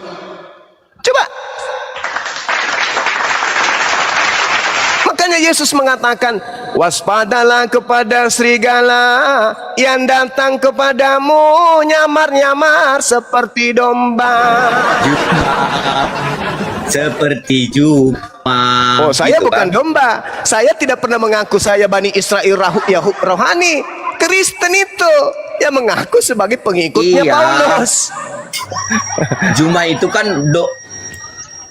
Speaker 2: Makanya Yesus mengatakan, waspadalah kepada serigala yang datang kepadamu nyamar-nyamar seperti domba.
Speaker 11: Seperti juma.
Speaker 2: Oh, saya
Speaker 11: gitu
Speaker 2: bukan
Speaker 11: kan?
Speaker 2: domba. Saya tidak pernah mengaku saya Bani Israel Yahud rohani. Kristen itu yang mengaku sebagai pengikutnya
Speaker 11: Iya.
Speaker 2: Paulus.
Speaker 11: Juma itu kan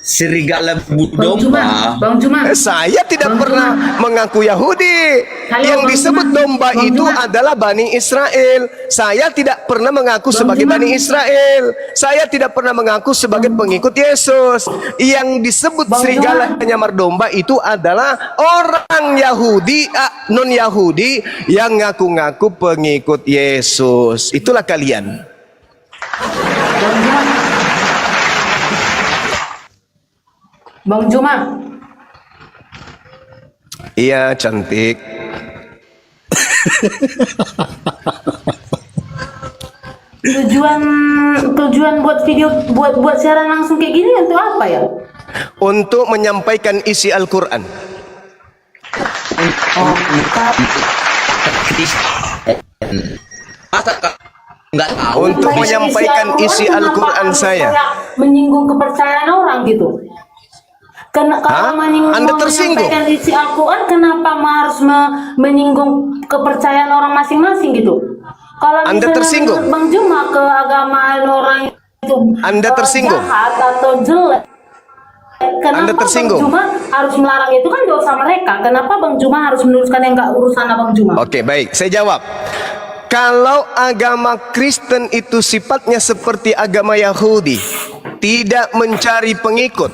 Speaker 11: serigala domba.
Speaker 9: Bang Juma.
Speaker 2: Saya tidak pernah mengaku Yahudi.
Speaker 9: Halo,
Speaker 2: Yang
Speaker 9: Bang
Speaker 2: disebut
Speaker 9: Juma.
Speaker 2: domba
Speaker 9: Bang
Speaker 2: itu
Speaker 9: Juma.
Speaker 2: adalah Bani Israel. Saya tidak pernah mengaku
Speaker 9: Bang
Speaker 2: sebagai
Speaker 9: Juma.
Speaker 2: Bani Israel. Saya tidak pernah mengaku sebagai pengikut Yesus. Yang disebut
Speaker 9: Bang
Speaker 2: serigala
Speaker 9: Juma.
Speaker 2: nyamar domba itu adalah orang Yahudi, non Yahudi yang ngaku-ngaku pengikut Yesus. Itulah kalian.
Speaker 9: Bang Juma.
Speaker 2: Iya, cantik.
Speaker 9: tujuan buat video buat siaran langsung kayak gini untuk apa ya?
Speaker 2: Untuk menyampaikan isi Al-Quran.
Speaker 11: Nggak tahu.
Speaker 2: Untuk menyampaikan isi Al-Quran saya.
Speaker 9: Menyinggung kepercayaan orang gitu. Kalau
Speaker 2: Anda tersinggung?
Speaker 9: menyampaikan isi Al-Quran, kenapa harus menyinggung kepercayaan orang masing-masing gitu? Kalau
Speaker 2: Anda
Speaker 9: misalnya
Speaker 2: tersinggung?
Speaker 9: menurut Bang Juma keagamaan orang itu
Speaker 2: Anda tersinggung?
Speaker 9: jahat atau jelek, kenapa
Speaker 2: Anda tersinggung?
Speaker 9: Bang Juma harus melarang itu? Kan dosa mereka. Kenapa Bang Juma harus menuliskan yang nggak urusan Bang Juma?
Speaker 2: Oke, baik, saya jawab. Kalau agama Kristen itu sifatnya seperti agama Yahudi, tidak mencari pengikut,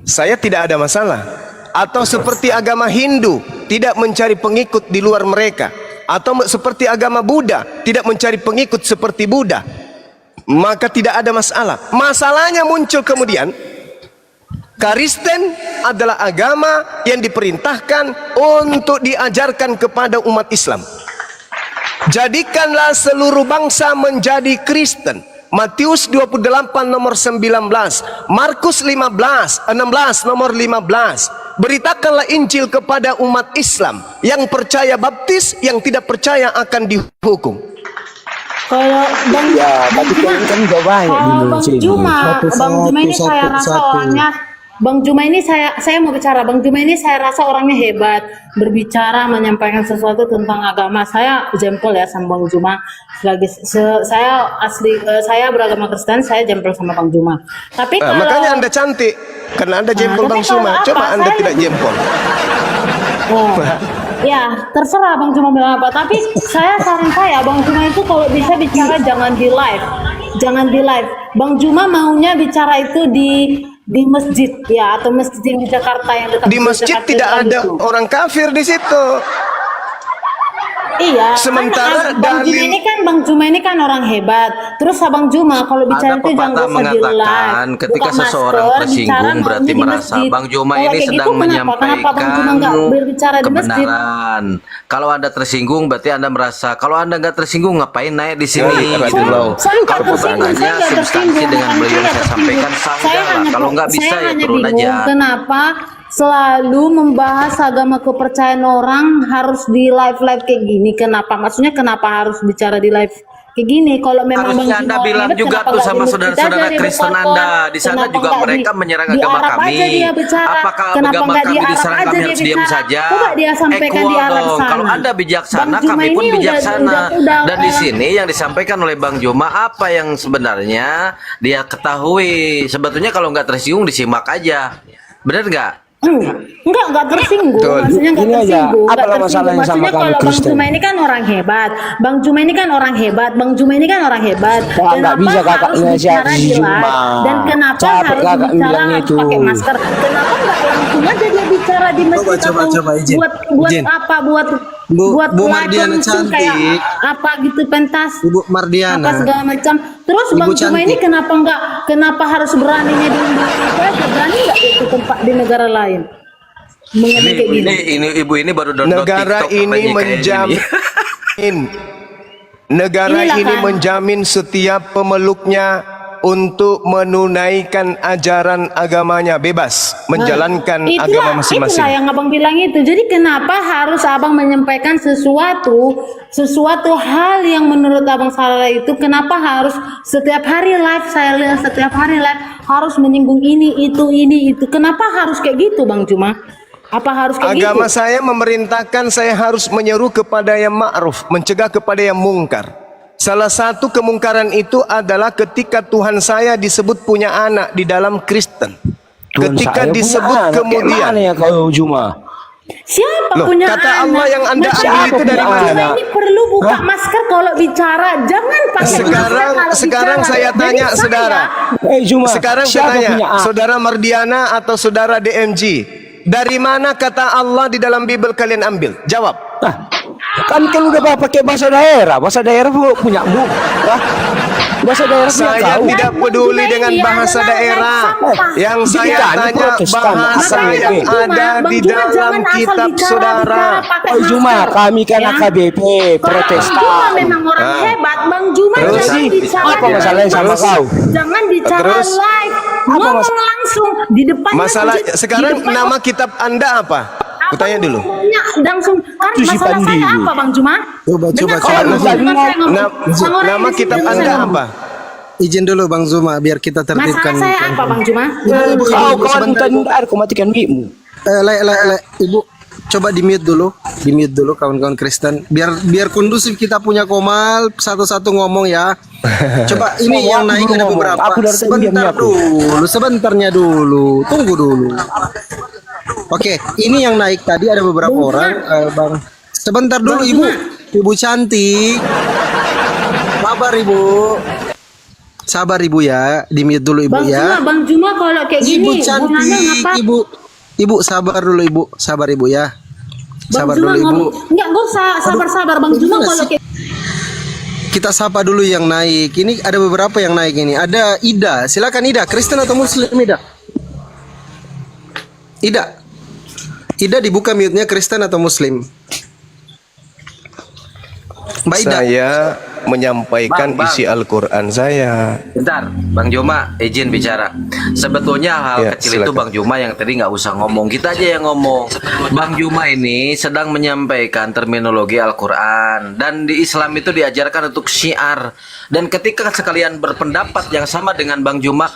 Speaker 2: saya tidak ada masalah. Atau seperti agama Hindu, tidak mencari pengikut di luar mereka. Atau seperti agama Buddha, tidak mencari pengikut seperti Buddha, maka tidak ada masalah. Masalahnya muncul kemudian, Kristen adalah agama yang diperintahkan untuk diajarkan kepada umat Islam. Jadikanlah seluruh bangsa menjadi Kristen. Matius 28 nomor 19, Markus 16 nomor 15. Beritakanlah Injil kepada umat Islam. Yang percaya baptis, yang tidak percaya akan dihukum.
Speaker 9: Kalau Bang Bang Juma ini saya rasa orangnya Bang Juma ini saya mau bicara. Bang Juma ini saya rasa orangnya hebat, berbicara, menyampaikan sesuatu tentang agama. Saya jempol ya sama Bang Juma. Saya beragama Kristen, saya jempol sama Bang Juma. Tapi kalau
Speaker 2: Makanya Anda cantik, karena Anda jempol Bang Juma. Coba Anda tidak jempol.
Speaker 9: Ya, terserah Bang Juma bilang apa. Tapi saran saya, Bang Juma itu kalau bisa bicara jangan di live. Jangan di live. Bang Juma maunya bicara itu di masjid ya, atau masjid yang di Jakarta yang dekat
Speaker 2: di masjid
Speaker 9: Jakarta
Speaker 2: tidak ada
Speaker 9: itu.
Speaker 2: orang kafir di situ.
Speaker 9: Iya.
Speaker 2: Sementara
Speaker 9: kan Bang Juma ini kan orang hebat. Terus Abang Juma kalau bicara
Speaker 6: Ada
Speaker 9: itu jangan
Speaker 6: pepatah
Speaker 9: usah di
Speaker 6: mengatakan
Speaker 9: live.
Speaker 6: ketika
Speaker 9: Buka
Speaker 6: seseorang
Speaker 9: masker,
Speaker 6: tersinggung
Speaker 9: bicara
Speaker 6: berarti
Speaker 9: maunya di
Speaker 6: merasa
Speaker 9: masjid.
Speaker 6: Bang Juma
Speaker 9: Kalau
Speaker 6: ini
Speaker 9: kayak
Speaker 6: sedang
Speaker 9: gitu, kenapa Bang Juma nggak berbicara di masjid?
Speaker 6: kebenaran. Kalau Anda tersinggung berarti Anda merasa kalau Anda nggak tersinggung ngapain naik di sini
Speaker 2: Ya,
Speaker 6: gitu loh.
Speaker 9: Saya nggak
Speaker 6: Kalau
Speaker 9: tersinggung,
Speaker 6: pertanyaannya
Speaker 9: saya nggak
Speaker 6: substansi
Speaker 9: tersinggung,
Speaker 6: dengan
Speaker 9: bukan
Speaker 6: beliau yang
Speaker 9: saya
Speaker 6: saya
Speaker 9: tersinggung.
Speaker 6: sampaikan
Speaker 9: Saya
Speaker 6: saja.
Speaker 9: hanya
Speaker 6: Kalau nggak bisa
Speaker 9: saya
Speaker 6: ya
Speaker 9: hanya
Speaker 6: turun
Speaker 9: bingung
Speaker 6: aja.
Speaker 9: kenapa selalu membahas agama kepercayaan orang harus di live kayak gini. Kenapa? Maksudnya kenapa harus bicara di live kayak gini? Kalau memang
Speaker 6: Harusnya
Speaker 9: Bang
Speaker 6: Anda
Speaker 9: Juma
Speaker 6: bilang
Speaker 9: hebat,
Speaker 6: juga
Speaker 9: kenapa
Speaker 6: tuh
Speaker 9: nggak
Speaker 6: sama
Speaker 9: di masjid
Speaker 6: saudara-saudara
Speaker 9: aja, di
Speaker 6: Kristen
Speaker 9: Bogor?
Speaker 6: Anda. Di sana
Speaker 9: Kenapa
Speaker 6: juga
Speaker 9: nggak
Speaker 6: mereka menyerang agama
Speaker 9: Arab
Speaker 6: kami.
Speaker 9: aja dia bicara?
Speaker 6: Apakah
Speaker 9: Kenapa
Speaker 6: agama
Speaker 9: nggak di
Speaker 6: kami
Speaker 9: Arab
Speaker 6: diserang
Speaker 9: aja
Speaker 6: kami
Speaker 9: dia
Speaker 6: harus diam
Speaker 9: bicara?
Speaker 6: saja?
Speaker 9: Coba dia sampaikan di Arab
Speaker 6: dong.
Speaker 9: sana.
Speaker 6: Kalau Anda bijaksana,
Speaker 9: Bang Juma
Speaker 6: kami pun
Speaker 9: ini
Speaker 6: bijaksana.
Speaker 9: udah
Speaker 6: Dan di sini yang disampaikan oleh Bang Juma apa yang sebenarnya dia ketahui. Sebetulnya kalau nggak tersinggung disimak aja. Benar nggak?
Speaker 9: Enggak tersinggung.
Speaker 2: Betul.
Speaker 9: Maksudnya enggak
Speaker 10: Ini aja,
Speaker 9: tersinggung.
Speaker 10: apa
Speaker 9: Enggak
Speaker 10: masalahnya
Speaker 9: tersinggung.
Speaker 10: sama
Speaker 9: Maksudnya
Speaker 10: kamu
Speaker 9: kalau Bang
Speaker 10: Kristen?
Speaker 9: Juma ini kan orang hebat. Bang Juma ini kan orang hebat. Bang Juma ini kan orang hebat.
Speaker 10: Wah, nggak bisa kakak
Speaker 9: harus
Speaker 10: ngajak
Speaker 9: bicara
Speaker 10: si
Speaker 9: di
Speaker 10: Juma.
Speaker 9: live? Dan kenapa
Speaker 10: Capek
Speaker 9: harus
Speaker 10: kakak
Speaker 9: bicara
Speaker 10: bilang
Speaker 9: harus
Speaker 10: itu.
Speaker 9: pakai masker? Kenapa enggak langsung aja dia bicara di masjid
Speaker 8: Coba, izin.
Speaker 9: buat
Speaker 8: Izin.
Speaker 9: apa? Buat
Speaker 8: Bu
Speaker 9: live
Speaker 8: Mardiana
Speaker 9: langsung
Speaker 8: cantik.
Speaker 9: kayak apa gitu pentas.
Speaker 8: Ibu Mardiana.
Speaker 9: Apa segala macam. Terus
Speaker 8: Ibu
Speaker 9: Bang Juma ini
Speaker 8: cantik.
Speaker 9: kenapa harus beraninya di Indonesia aja? Berani enggak di tempat di negara lain? Mengenai kayak gini.
Speaker 6: Ini ibu ini baru download
Speaker 2: Negara
Speaker 6: TikTok
Speaker 2: ini
Speaker 6: katanya kayak gini.
Speaker 2: menjamin negara
Speaker 9: Inilah
Speaker 2: ini
Speaker 9: kan.
Speaker 2: menjamin setiap pemeluknya untuk menunaikan ajaran agamanya bebas, menjalankan agama masing-masing.
Speaker 9: Itulah yang abang bilang itu. Jadi kenapa harus abang menyampaikan sesuatu hal yang menurut abang salah itu? Kenapa harus setiap hari live, saya lihat setiap hari live harus menyinggung ini itu? Kenapa harus kayak gitu, Bang Juma? Apa harus kayak
Speaker 2: Agama
Speaker 9: gitu?
Speaker 2: saya memerintahkan saya harus menyeru kepada yang ma'ruf, mencegah kepada yang mungkar. Salah satu kemungkaran itu adalah ketika Tuhan saya disebut punya anak di dalam Kristen.
Speaker 10: Tuhan
Speaker 2: Ketika
Speaker 10: saya punya
Speaker 2: disebut
Speaker 10: anak.
Speaker 2: kemudian,
Speaker 10: Gimana ya kau Juma?
Speaker 9: Siapa
Speaker 2: Loh,
Speaker 9: punya
Speaker 2: kata
Speaker 9: anak?
Speaker 2: Allah yang Anda
Speaker 9: Macam
Speaker 2: ambil itu dari
Speaker 9: Bang
Speaker 2: mana?
Speaker 9: Juma ini perlu buka masker kalau bicara. Jangan pakai
Speaker 2: Sekarang-
Speaker 9: masker kalau
Speaker 2: sekarang
Speaker 9: bicara.
Speaker 2: saya
Speaker 9: Jadi
Speaker 2: tanya, saudara.
Speaker 10: Juma,
Speaker 2: sekarang saya
Speaker 10: siapa
Speaker 2: tanya,
Speaker 10: punya anak?
Speaker 2: saudara Mardiana atau saudara DMG, dari mana kata Allah di dalam Bible kalian ambil? Jawab.
Speaker 10: Kan udah pakai bahasa daerah punya mu.
Speaker 5: Bahasa daerah
Speaker 2: Saya
Speaker 5: tahu.
Speaker 2: tidak peduli dengan bahasa daerah. Yang saya tanya bahasa yang ada di dalam kitab saudara.
Speaker 5: Oh, Juma, kami kan AKBP
Speaker 9: Bang Juma
Speaker 5: Protestan.
Speaker 9: memang orang hebat. Bang Juma
Speaker 2: Terus?
Speaker 9: jangan bicara
Speaker 5: Apa masalahnya sama
Speaker 2: Terus?
Speaker 5: kau?
Speaker 9: Jangan bicara
Speaker 2: Terus?
Speaker 9: live. Ngomong langsung di depan
Speaker 2: Masalah
Speaker 9: masjid,
Speaker 2: sekarang
Speaker 9: di depan
Speaker 2: nama kitab Anda apa? Kutanya dulu.
Speaker 9: ngomongnya langsung. Kan
Speaker 5: Itu si
Speaker 9: masalah
Speaker 5: Pandi.
Speaker 9: saya apa Bang Juma?
Speaker 8: Coba,
Speaker 9: Dengar
Speaker 8: coba,
Speaker 9: saya
Speaker 8: coba.
Speaker 9: ngomong, dengar saya ngomong. Sama orang
Speaker 2: Nama
Speaker 9: yang di
Speaker 2: kitab
Speaker 9: sini
Speaker 2: Anda
Speaker 9: saya ngomong.
Speaker 2: apa?
Speaker 8: Izin dulu Bang Zuma biar kita tertibkan.
Speaker 9: Masalah saya apa Bang Juma?
Speaker 5: Kau kawan tandar, kau matikan mikmu.
Speaker 8: Ibu, coba di mute dulu kawan-kawan Kristen. Biar kondusif kita punya Komal satu-satu ngomong ya. Coba ini yang naik ada beberapa.
Speaker 5: Aku dari tadi diam-diam aku.
Speaker 8: Sebentarnya dulu, tunggu dulu. Oke, ini yang naik tadi ada beberapa orang, Bang. Sebentar dulu Ibu cantik. Sabar Ibu ya, di mute dulu Ibu ya.
Speaker 9: Bang Juma kalau kayak
Speaker 8: Ibu
Speaker 9: gini, gunanya
Speaker 8: cantik,
Speaker 9: ngapa?
Speaker 8: Ibu sabar dulu Ibu, sabar Ibu ya. Sabar
Speaker 9: Bang Juma
Speaker 8: dulu Ibu.
Speaker 9: enggak usah sabar-sabar Bang Juma kalau kayak
Speaker 8: Kita sapa dulu yang naik. Ini ada beberapa yang naik ini. Ada Ida, silakan Ida, Kristen atau Muslim Ida? Ida dibuka mute-nya, Kristen atau Muslim? Mbak Ida.
Speaker 2: Saya menyampaikan
Speaker 6: Bang.
Speaker 2: isi Al-Quran saya.
Speaker 6: Bentar, Bang Juma, izin bicara. Sebetulnya hal
Speaker 2: Ya,
Speaker 6: kecil itu
Speaker 2: silakan.
Speaker 6: Bang Juma yang tadi nggak usah ngomong, kita aja yang ngomong. Bang Juma ini sedang menyampaikan terminologi Al-Quran, dan di Islam itu diajarkan untuk syiar. Dan ketika sekalian berpendapat yang sama dengan Bang Juma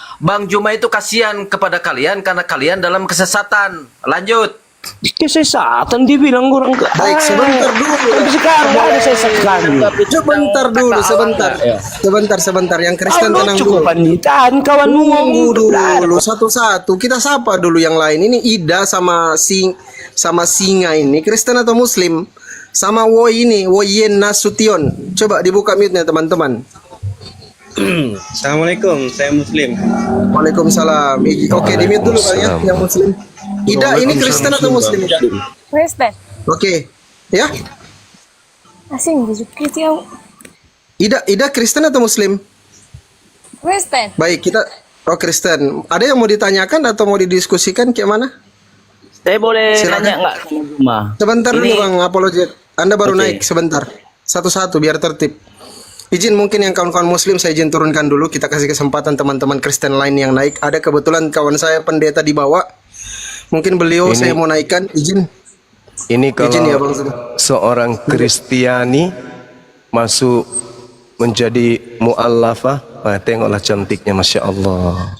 Speaker 6: itu kasihan kepada kalian karena kalian dalam kesesatan. Lanjut.
Speaker 5: Kesesatan dibilang kurang ke.
Speaker 8: Baik, sebentar dulu.
Speaker 5: Tapi sekarang ada sesat kami.
Speaker 8: Sebentar dulu, sebentar. Yang Kristen tenang dulu.
Speaker 5: Cukup panitan kawanmu ngomong
Speaker 8: Tunggu dulu satu-satu. Kita sapa dulu yang lain. Ini Ida sama Singa ini Kristen atau Muslim? Sama Woyen Nasution. Coba dibuka mute-nya teman-teman.
Speaker 12: Assalamualaikum, saya Muslim.
Speaker 8: Waalaikumsalam. Oke, di mute dulu kalian yang Muslim. Ida, ini Kristen atau Muslim Ida?
Speaker 13: Kristen.
Speaker 8: Oke, ya.
Speaker 13: Asing disukai tiaw.
Speaker 8: Ida Kristen atau Muslim?
Speaker 13: Kristen.
Speaker 8: Baik, kita Kristen. Ada yang mau ditanyakan atau mau didiskusikan kayak mana?
Speaker 12: Saya boleh
Speaker 8: Silakan.
Speaker 12: nanya nggak ke rumah?
Speaker 8: Sebentar dulu
Speaker 12: Ini-
Speaker 8: Bang Apologet. Anda baru
Speaker 12: Oke.
Speaker 8: naik sebentar. Satu-satu biar tertib. Izin mungkin yang kawan-kawan Muslim saya izin turunkan dulu. Kita kasih kesempatan teman-teman Kristen lain yang naik. Ada kebetulan kawan saya pendeta di bawah. Mungkin beliau
Speaker 2: Ini-
Speaker 8: saya mau naikkan. Izin.
Speaker 2: Ini
Speaker 8: Izin ya,
Speaker 2: kalau
Speaker 8: Bang Zuma.
Speaker 2: seorang Kristiani masuk menjadi mu'allafah, tengoklah cantiknya, Masya Allah.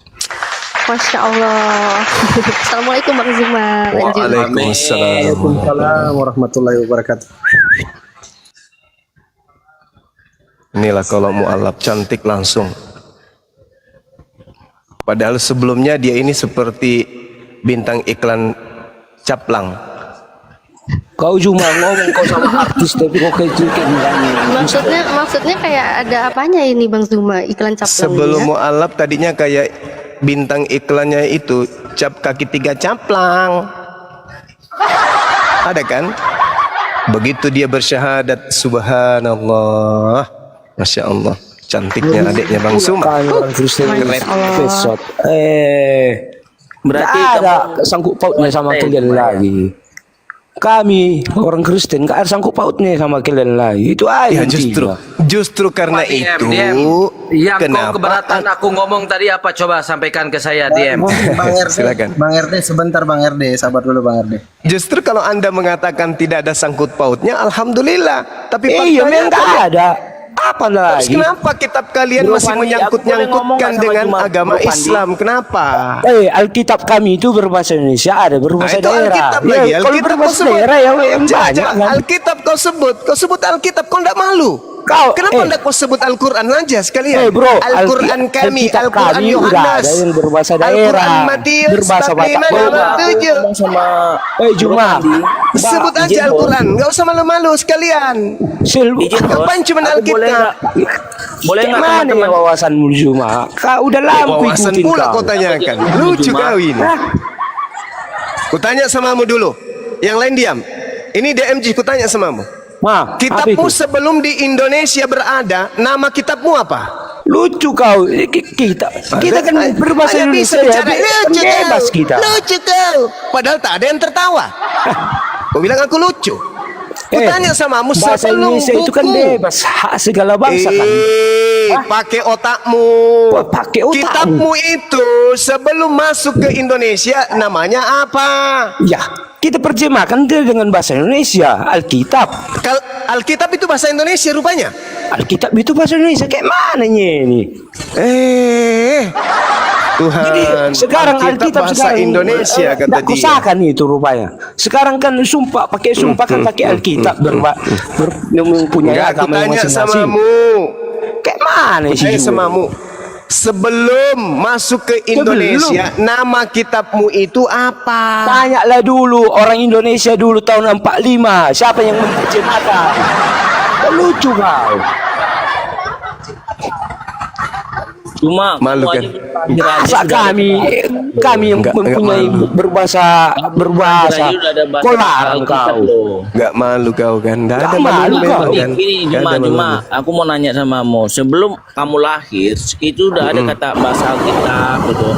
Speaker 13: Masya Allah. Assalamualaikum Bang Zuma. Lanjut.
Speaker 2: Waalaikumsalam.
Speaker 8: Waalaikumsalam warahmatullahi wabarakatuh.
Speaker 2: Inilah kalau mu'allaf cantik langsung. Padahal sebelumnya dia ini seperti bintang iklan caplang.
Speaker 5: Kau cuma ngomong kau sama artis tapi kau kayak cikin
Speaker 13: Maksudnya kayak ada apanya ini Bang Zuma iklan caplang
Speaker 2: Sebelum
Speaker 13: ya?
Speaker 2: mu'allaf tadinya kayak bintang iklannya itu cap kaki 3 caplang. Ada kan? Begitu dia bersyahadat, subhanallah, Masya Allah, cantiknya adiknya Bang Suma.
Speaker 5: orang Kristen kesot.
Speaker 12: Berarti
Speaker 5: Nggak ada sangkut pautnya sama kalian lagi. Kami orang Kristen nggak ada sangkut pautnya sama kalian lagi. Itu aja
Speaker 2: Ya justru karena itu
Speaker 6: Yang
Speaker 2: kenapa
Speaker 6: kau keberatan aku ngomong tadi apa? Coba sampaikan ke saya, DM.
Speaker 8: Bang RD,
Speaker 2: Silakan.
Speaker 8: Bang RD sebentar Bang RD, sabar dulu Bang RD.
Speaker 2: justru kalau Anda mengatakan tidak ada sangkut pautnya, alhamdulillah. Tapi
Speaker 5: Iya,
Speaker 2: faktanya
Speaker 5: memang nggak ada. Apa
Speaker 2: terus
Speaker 5: lagi?
Speaker 2: kenapa kitab kalian
Speaker 5: Bro,
Speaker 2: masih
Speaker 5: Fandi, aku boleh ngomong
Speaker 2: menyangkut-nyangkutkan
Speaker 5: nggak sama
Speaker 2: dengan
Speaker 5: Bro
Speaker 2: agama
Speaker 5: Fandi?
Speaker 2: Islam? Kenapa?
Speaker 5: Alkitab kami itu berbahasa Indonesia, ada berbahasa
Speaker 2: itu
Speaker 5: daerah.
Speaker 2: Alkitab
Speaker 5: Ya,
Speaker 2: lagi.
Speaker 5: kalau
Speaker 2: Alkitab
Speaker 5: berbahasa
Speaker 2: kau sebut.
Speaker 5: daerah yang banyak
Speaker 2: Jangan,
Speaker 5: kan.
Speaker 2: Alkitab kau sebut Alkitab, kau tidak malu. Kenapa tidak kau sebut Al-Quran aja sekalian?
Speaker 5: Bro,
Speaker 2: Al-Quran kami,
Speaker 5: Alkitab
Speaker 2: Al-Quran
Speaker 5: kami udah
Speaker 2: Yohanes,
Speaker 5: ada yang berbahasa
Speaker 2: Al-Quran
Speaker 5: daerah,
Speaker 2: Matius,
Speaker 5: berbahasa Batak.
Speaker 2: 45:7.
Speaker 12: sama
Speaker 5: Juma,
Speaker 2: Sebut aja Al-Quran, nggak usah malu-malu sekalian. Ngapain cuma Alkitab?
Speaker 12: Boleh nggak
Speaker 5: Mana
Speaker 12: teman-teman?
Speaker 5: ya wawasanmu Juma? Kau udah lampu
Speaker 2: Wawasan
Speaker 5: ikutin
Speaker 2: pula
Speaker 5: kau.
Speaker 2: kau tanyakan. Lucu kau ini. Kutanya samamu dulu. Yang lain diam. Ini DMG kutanya samamu.
Speaker 5: Ma,
Speaker 2: Kitabmu
Speaker 5: apa itu?
Speaker 2: sebelum di Indonesia berada, nama kitabmu apa?
Speaker 5: Lucu kau. Kita kan berbahasa
Speaker 2: Ayo
Speaker 5: Indonesia
Speaker 2: bisa
Speaker 5: ya.
Speaker 2: bicara lucu
Speaker 5: Bebas
Speaker 2: kau.
Speaker 5: kita.
Speaker 2: Lucu kau. Padahal tak ada yang tertawa. Kau bilang aku lucu. Kutanya samamu
Speaker 5: bahasa
Speaker 2: sebelum
Speaker 5: Indonesia itu kan
Speaker 2: buku.
Speaker 5: bebas, hak segala bangsa kan.
Speaker 2: Pakai otakmu.
Speaker 5: Pakai otakmu.
Speaker 2: Kitabmu itu sebelum masuk ke Indonesia namanya apa?
Speaker 5: Ya, kita terjemahkan dia dengan bahasa Indonesia, Alkitab.
Speaker 2: Alkitab itu bahasa Indonesia rupanya.
Speaker 5: Alkitab itu bahasa Indonesia kayak mananya ini?
Speaker 2: Tuhan.
Speaker 5: Jadi sekarang Alkitab
Speaker 2: bahasa
Speaker 5: sekarang
Speaker 2: Indonesia kata
Speaker 5: tak
Speaker 2: dia.
Speaker 5: kusahkan itu rupanya. Sekarang kan pakai sumpah kan pakai Alkitab mempunyai
Speaker 2: Enggak, aku
Speaker 5: agama
Speaker 2: tanya
Speaker 5: masing-masing.
Speaker 2: samamu.
Speaker 5: Kayak mana sih?
Speaker 2: Saya samamu. Sebelum masuk ke Indonesia, nama kitabmu itu apa?
Speaker 5: Tanyalah dulu orang Indonesia dulu tahun 45, siapa yang menerjemahkan? Lucu kau.
Speaker 12: Cuma
Speaker 2: malu kan?
Speaker 5: Masa kami yang mempunyai berbahasa kolar kau.
Speaker 2: Enggak malu kau kan? Enggak ada
Speaker 5: malu kau.
Speaker 2: kan?
Speaker 12: Gini Juma, aku mau nanya samamu. Sebelum kamu lahir itu udah ada kata bahasa Alkitab gitu.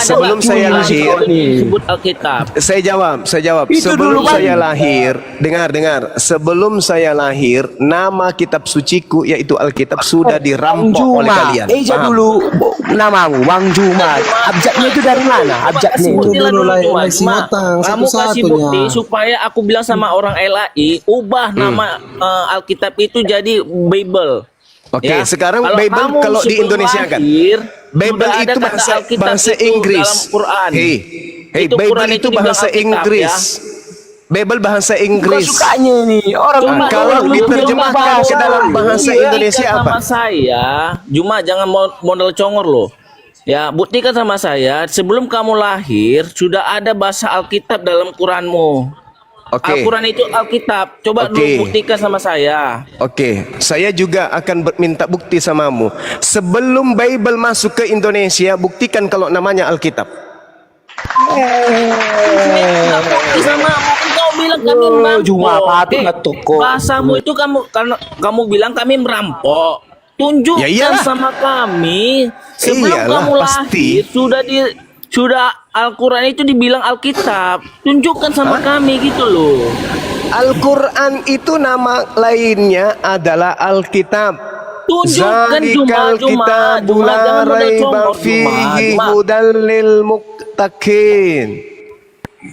Speaker 2: Sebelum saya lahir,
Speaker 12: sebut Alkitab.
Speaker 2: Saya jawab.
Speaker 5: Itu
Speaker 2: Sebelum
Speaker 5: dulu,
Speaker 2: saya lahir, dengar. Sebelum saya lahir, nama kitab suciku yaitu Alkitab sudah dirampok oleh kalian.
Speaker 5: Dulu namamu Bang Juma. Abjadnya itu dari mana? Abjadnya itu.
Speaker 12: Kamu kasih bukti supaya aku bilang sama orang LAI ubah nama Alkitab itu jadi Bible.
Speaker 2: Oke, sekarang Bible kalau di Indonesia kan Bible itu bahasa Inggris.
Speaker 12: Dalam Quran.
Speaker 2: Hey, Bible itu bahasa Inggris. Bible bahasa Inggris.
Speaker 5: Sukanya nih orang
Speaker 2: kalau diterjemahkan ke dalam bahasa Indonesia apa?
Speaker 12: Sama saya, Juma jangan modal congor loh. Ya, buktikan sama saya sebelum kamu lahir sudah ada bahasa Alkitab dalam Quranmu. Al-Quran itu Alkitab. Coba dulu buktikan sama saya.
Speaker 2: Saya juga akan minta bukti samamu. Sebelum Bible masuk ke Indonesia, buktikan kalau namanya Alkitab.
Speaker 12: Sama kau bilang kami merampok. Bahasamu itu kamu bilang kami merampok. Tunjukkan sama kami sebelum kamu lahir sudah Al-Quran itu dibilang Alkitab. Tunjukkan sama kami gitu loh.
Speaker 2: Al-Quran itu nama lainnya adalah Alkitab.
Speaker 12: Tunjukkan Juma jangan modal congor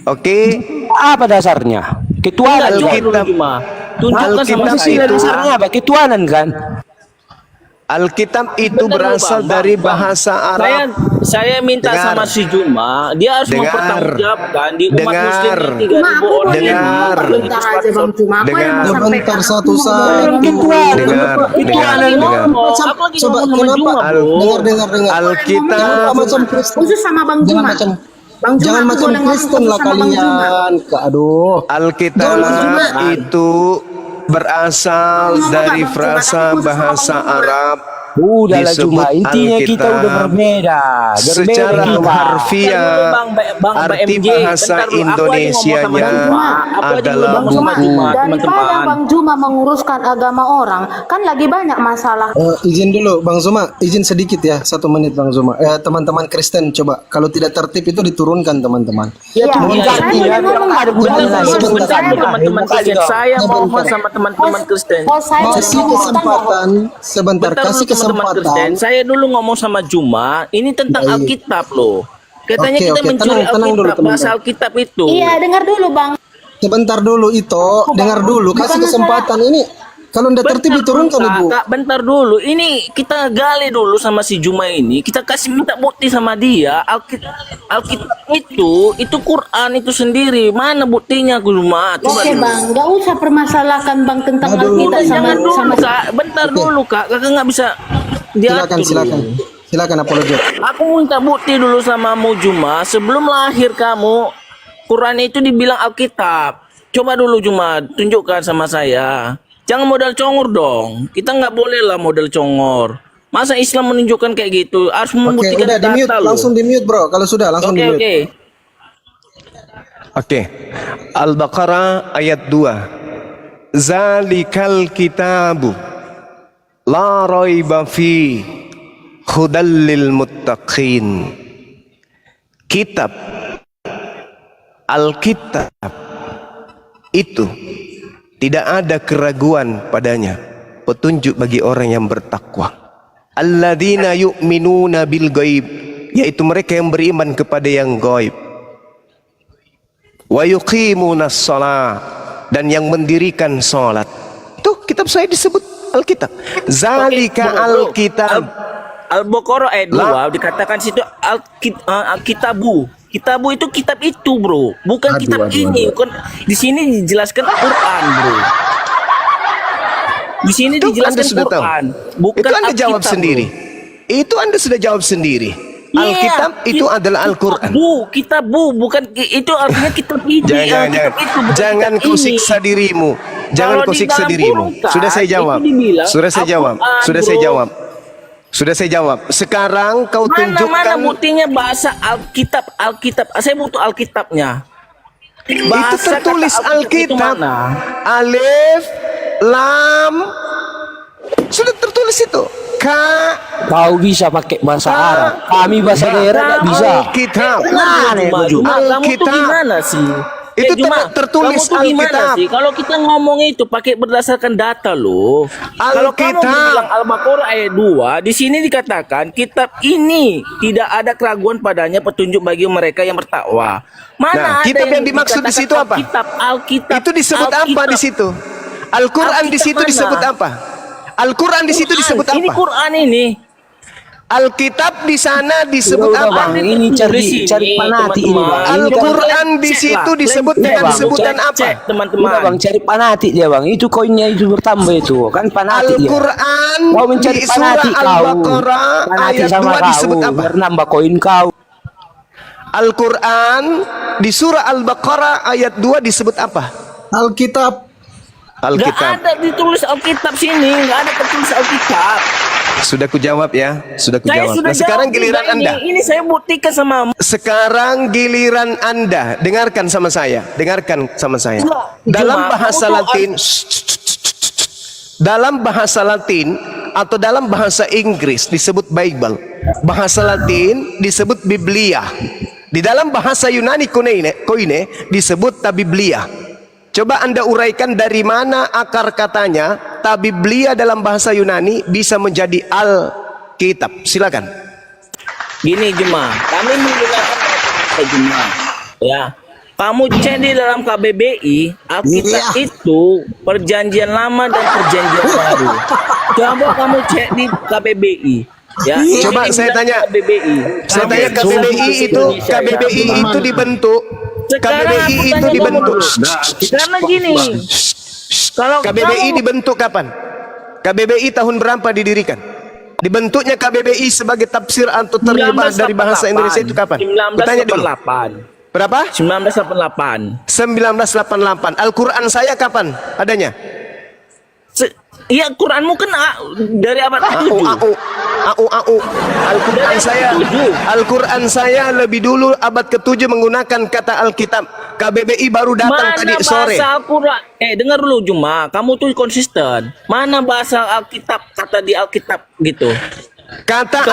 Speaker 2: Oke.
Speaker 5: Apa dasarnya? Ketuanan.
Speaker 2: Alkitab.
Speaker 12: Tunjukkan sama saya
Speaker 5: dasarnya apa? Ketuanan kan?
Speaker 2: Alkitab itu berasal dari bahasa Arab.
Speaker 12: Saya minta sama si Juma, dia harus mempertanggungjawabkan di umat muslim 3.000 orang.
Speaker 2: Dengar.
Speaker 8: Sebentar satu saat.
Speaker 2: Dengar.
Speaker 8: Coba kenapa? Dengar.
Speaker 2: Alkitab
Speaker 8: macam Kristen.
Speaker 9: Khusus sama Bang Juma.
Speaker 8: Jangan macam Kristen lah kalian. Aduh.
Speaker 2: Alkitab itu berasal dari frasa bahasa Arab.
Speaker 5: Udahlah Juma, intinya kita udah berbeda.
Speaker 2: Secara harfiah arti bahasa Indonesianya adalah buku.
Speaker 9: Daripada Bang Juma menguruskan agama orang, kan lagi banyak masalah.
Speaker 8: Izin dulu Bang Zuma, izin sedikit ya, 1 menit Bang Zuma. Teman-teman Kristen coba, kalau tidak tertib itu diturunkan teman-teman.
Speaker 12: Teman-teman Kristen, saya mohon sama teman-teman Kristen.
Speaker 8: Kasih kesempatan sebentar, kasih kesempatan.
Speaker 12: Saya dulu ngomong sama Juma, ini tentang Alkitab loh. Katanya kita mencuri Alkitab, bahasa Alkitab itu.
Speaker 9: Iya, dengar dulu Bang.
Speaker 8: Sebentar dulu dengar dulu, kasih kesempatan ini. Kalau tidak tertib diturunkan Ibu.
Speaker 12: Kak, bentar dulu. Ini kita gali dulu sama si Juma ini. Kita kasih minta bukti sama dia. Alkitab itu Quran itu sendiri. Mana buktinya Juma?
Speaker 9: Oke Bang, nggak usah permasalahkan Bang tentang Alkitab sama
Speaker 12: bentar dulu Kak. Kakak nggak bisa diatur.
Speaker 8: Silakan apologet.
Speaker 12: Aku minta bukti dulu sama Juma. Sebelum lahir kamu, Quran itu dibilang Alkitab. Coba dulu Juma, tunjukkan sama saya. Jangan modal congor dong. Kita nggak boleh lah modal congor. Masa Islam menunjukkan kayak gitu? Harus membuktikan
Speaker 8: udah di-mute,
Speaker 12: data loh.
Speaker 8: langsung di-mute bro. Kalau sudah langsung di-mute.
Speaker 2: Oke. Al-Baqarah ayat 2. Zalikal kitabu la raiba fi hudal lil muttaqin. Kitab Alkitab itu tidak ada keraguan padanya, petunjuk bagi orang yang bertakwa. Alladzina yu'minuna bil ghaib, yaitu mereka yang beriman kepada yang gaib. Wa yuqimunas shalah, dan yang mendirikan salat. Tuh kitab saya disebut Alkitab. Zalika Alkitab.
Speaker 12: Al-Baqarah ayat 2 dikatakan situ Alkitabu. Kitabu itu kitab itu, bro. Bukan kitab ini. Bukan, di sini dijelaskan Quran, bro. Di sini dijelaskan
Speaker 2: sudah
Speaker 12: Quran.
Speaker 2: Tahu.
Speaker 12: Bukan
Speaker 2: itu Anda jawab
Speaker 12: Alkitab,
Speaker 2: sendiri.
Speaker 12: bro.
Speaker 2: Itu Anda sudah jawab sendiri. Alkitab itu adalah Al-Quran.
Speaker 12: Kitabu bukan itu artinya kitab ini.
Speaker 2: Jangan kau siksa dirimu. Jangan kau siksa dirimu. Sudah saya jawab. Sudah saya jawab. Sudah saya jawab. Sudah saya jawab. Sekarang kau tunjukkan.
Speaker 12: Mana buktinya bahasa Alkitab. Saya butuh Alkitabnya.
Speaker 2: Itu tertulis Alkitab. Alif, Lam. Sudah tertulis itu.
Speaker 5: Kau bisa pakai bahasa Arab, kami bahasa daerah nggak bisa.
Speaker 2: Alkitab.
Speaker 12: Kamu tuh gimana sih?
Speaker 2: Itu tertulis
Speaker 12: Alkitab. Kalau kita ngomong itu pakai berdasarkan data loh. Kalau kamu bilang Al-Baqarah ayat 2, di sini dikatakan kitab ini tidak ada keraguan padanya, petunjuk bagi mereka yang bertakwa. Mana ada
Speaker 2: kitab yang dimaksud di situ apa?
Speaker 12: Alkitab.
Speaker 2: Itu disebut apa di situ? Al-Quran di situ disebut apa? Al-Quran di situ disebut apa?
Speaker 12: Ini Quran ini.
Speaker 2: Alkitab di sana disebut apa?
Speaker 5: Bang, ini cari panati ini, Bang.
Speaker 2: Al-Quran di situ disebut dengan sebutan apa?
Speaker 5: Teman-teman. Bang, cari panati dia, Bang. Itu koinnya itu bertambah itu. Kan panati dia.
Speaker 2: Al-Quran
Speaker 5: mau mencari
Speaker 2: di surah Al-Baqarah ayat 2 disebut apa?
Speaker 5: Bernambah koin kau.
Speaker 2: Al-Quran di surah Al-Baqarah ayat 2 disebut apa?
Speaker 8: Alkitab.
Speaker 2: Alkitab.
Speaker 12: Gak ada ditulis Alkitab sini, gak ada tertulis Alkitab.
Speaker 2: Sudah kujawab ya, sudah kujawab. Nah, sekarang giliran Anda.
Speaker 12: Ini saya buktikan sama.
Speaker 2: Sekarang giliran Anda. Dengarkan sama saya. Dengarkan sama saya. Dalam bahasa Latin, dalam bahasa Latin atau dalam bahasa Inggris disebut Bible. Bahasa Latin disebut Biblia. Di dalam bahasa Yunani koine disebut Tabiblia. Coba Anda uraikan dari mana akar katanya Tabiblia dalam bahasa Yunani bisa menjadi Alkitab. Silakan.
Speaker 12: Gini Juma, kami menggunakan bahasa Juma. Ya, kamu cek di dalam KBBI, Alkitab itu perjanjian lama dan perjanjian baru. Coba kamu cek di KBBI. Ya,
Speaker 2: coba saya tanya.
Speaker 12: KBBI.
Speaker 2: Saya tanya KBBI itu dibentuk. KBBI itu dibentuk.
Speaker 12: Karena gini, kalau
Speaker 2: KBBI dibentuk kapan? KBBI tahun berapa didirikan? Dibentuknya KBBI sebagai tafsir atau terjemah dari bahasa Indonesia itu kapan? Bertanya dulu.
Speaker 12: 1988.
Speaker 2: Berapa?
Speaker 12: 1988.
Speaker 2: 1988. Al-Quran saya kapan adanya?
Speaker 12: Iya, Quranmu kan dari abad ke-7.
Speaker 2: Al-Quran saya lebih dulu abad ke-7 menggunakan kata Alkitab. KBBI baru datang tadi sore.
Speaker 12: Mana bahasa Al-Quran? Dengar dulu Juma, kamu tuh konsisten. Mana bahasa Alkitab, kata di Alkitab gitu?
Speaker 2: Kata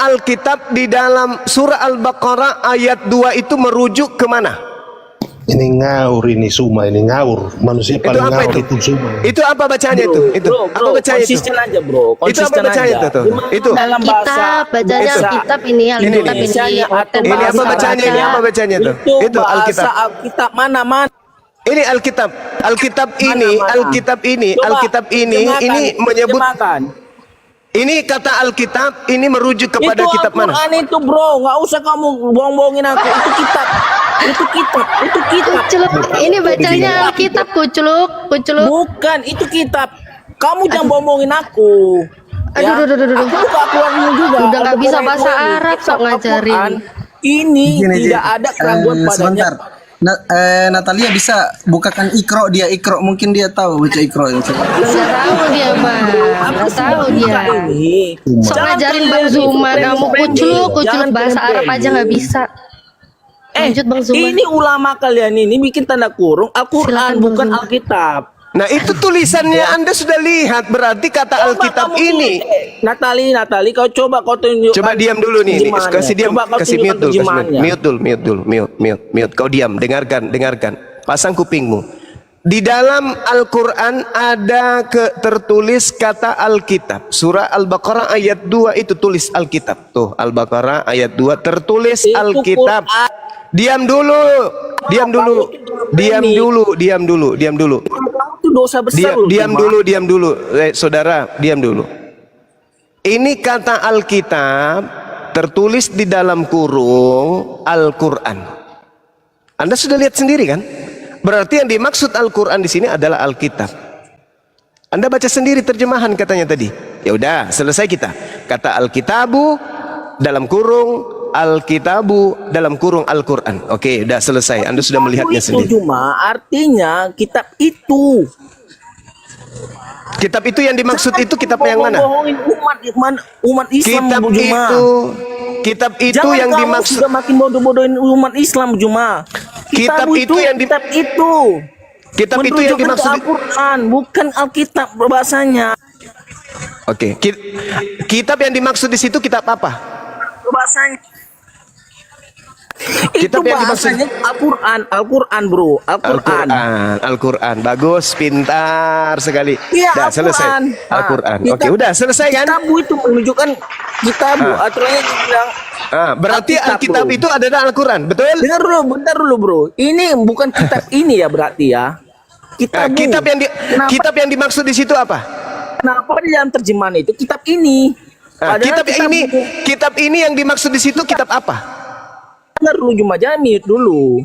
Speaker 2: Alkitab di dalam surah Al-Baqarah ayat 2 itu merujuk ke mana?
Speaker 14: Ini ngawur, ini Suma, ini ngawur. Manusia paling ngawur itu Suma.
Speaker 2: Itu apa bacanya itu?
Speaker 12: Bro,
Speaker 2: apa bacanya itu?
Speaker 12: Konsisten aja, bro.
Speaker 2: Itu apa bacanya itu? Itu
Speaker 13: dalam bahasa bacanya Alkitab ini Alkitab ini.
Speaker 2: Ini apa bacanya ini? Apa bacanya itu? Itu Alkitab.
Speaker 12: Alkitab mana?
Speaker 2: Ini Alkitab. Alkitab ini menyebut. Ini kata Alkitab ini merujuk kepada kitab mana?
Speaker 12: Itu Al-Quran itu, bro. Nggak usah kamu bohong-bohongin aku. Itu kitab.
Speaker 13: Kuculuk. Ini bacanya Alkitab, kuculuk.
Speaker 12: Bukan, itu kitab. Kamu jangan bohong-bohongin aku.
Speaker 13: Aduh.
Speaker 12: Aku keluarmu juga.
Speaker 13: Udah nggak bisa bahasa Arab, sok ngajarin.
Speaker 12: Ini tidak ada keraguan padanya.
Speaker 8: Natalia bisa bukakan Iqra, dia Iqra, mungkin dia tahu baca Iqra.
Speaker 13: Nggak tahu dia, Bang. Nggak tahu dia. Sok ngajarin Bang Zuma, kamu kuculuk bahasa Arab aja nggak bisa. Lanjut Bang Zuma.
Speaker 12: Ini ulama kalian ini bikin tanda kurung Al-Quran bukan Alkitab.
Speaker 2: Nah itu tulisannya Anda sudah lihat, berarti kata Alkitab ini.
Speaker 12: Natali, kau coba kau tunjukkan.
Speaker 2: Coba diam dulu nih, kasih diam,
Speaker 12: Coba kau
Speaker 2: kasih mute
Speaker 12: tunjukkan
Speaker 2: dulu,
Speaker 12: terjemahannya.
Speaker 2: mute. Kau diam, dengarkan. Pasang kupingmu. Di dalam Al-Quran ada tertulis kata Alkitab. Surah Al-Baqarah ayat 2 itu tulis Alkitab. Tuh, Al-Baqarah ayat 2 tertulis Alkitab. Diam dulu.
Speaker 12: Itu dosa besar.
Speaker 2: Diam dulu. Saudara, diam dulu. Ini kata Alkitab tertulis di dalam kurung Al-Quran. Anda sudah lihat sendiri kan? Berarti yang dimaksud Al-Quran di sini adalah Alkitab. Anda baca sendiri terjemahan katanya tadi. Ya udah, selesai kita. Kata Alkitabu dalam kurung Alkitabu dalam kurung Al-Quran. Oke, udah selesai. Anda sudah melihatnya sendiri.
Speaker 12: Itu cuma artinya kitab itu.
Speaker 2: Kitab itu yang dimaksud itu kitab yang mana?
Speaker 12: Bohongin umat Islam.
Speaker 2: Kitab itu
Speaker 12: Jangan
Speaker 2: yang
Speaker 12: kamu
Speaker 2: dimaksud.
Speaker 12: sudah makin bodoh-bodohin umat Islam Juma.
Speaker 2: Kitab itu yang
Speaker 12: kitab itu.
Speaker 2: Kitab itu yang dimaksud
Speaker 12: Al-Quran, bukan Alkitab bahasanya.
Speaker 2: Oke. Kitab yang dimaksud di situ kitab apa?
Speaker 12: Bahasanya.
Speaker 2: Kitab
Speaker 12: itu
Speaker 2: yang dimaksud
Speaker 12: bahasanya Al-Quran bro.
Speaker 2: Al-Quran. Bagus, pintar sekali.
Speaker 12: Iya,
Speaker 2: Dah selesai. Al-Quran. Oke, udah selesai kan?
Speaker 12: Kitabu itu menunjukkan kitabu. Aturannya dibilang.
Speaker 2: Berarti Alkitab itu adalah Al-Quran, betul?
Speaker 12: Bentar dulu bro. Ini bukan kitab ini ya berarti ya.
Speaker 2: Kitab yang dimaksud di situ apa?
Speaker 12: Kenapa di dalam terjemahan itu kitab ini?
Speaker 2: Kitab ini yang dimaksud di situ kitab apa?
Speaker 12: Dengar dulu Juma Jamil dulu.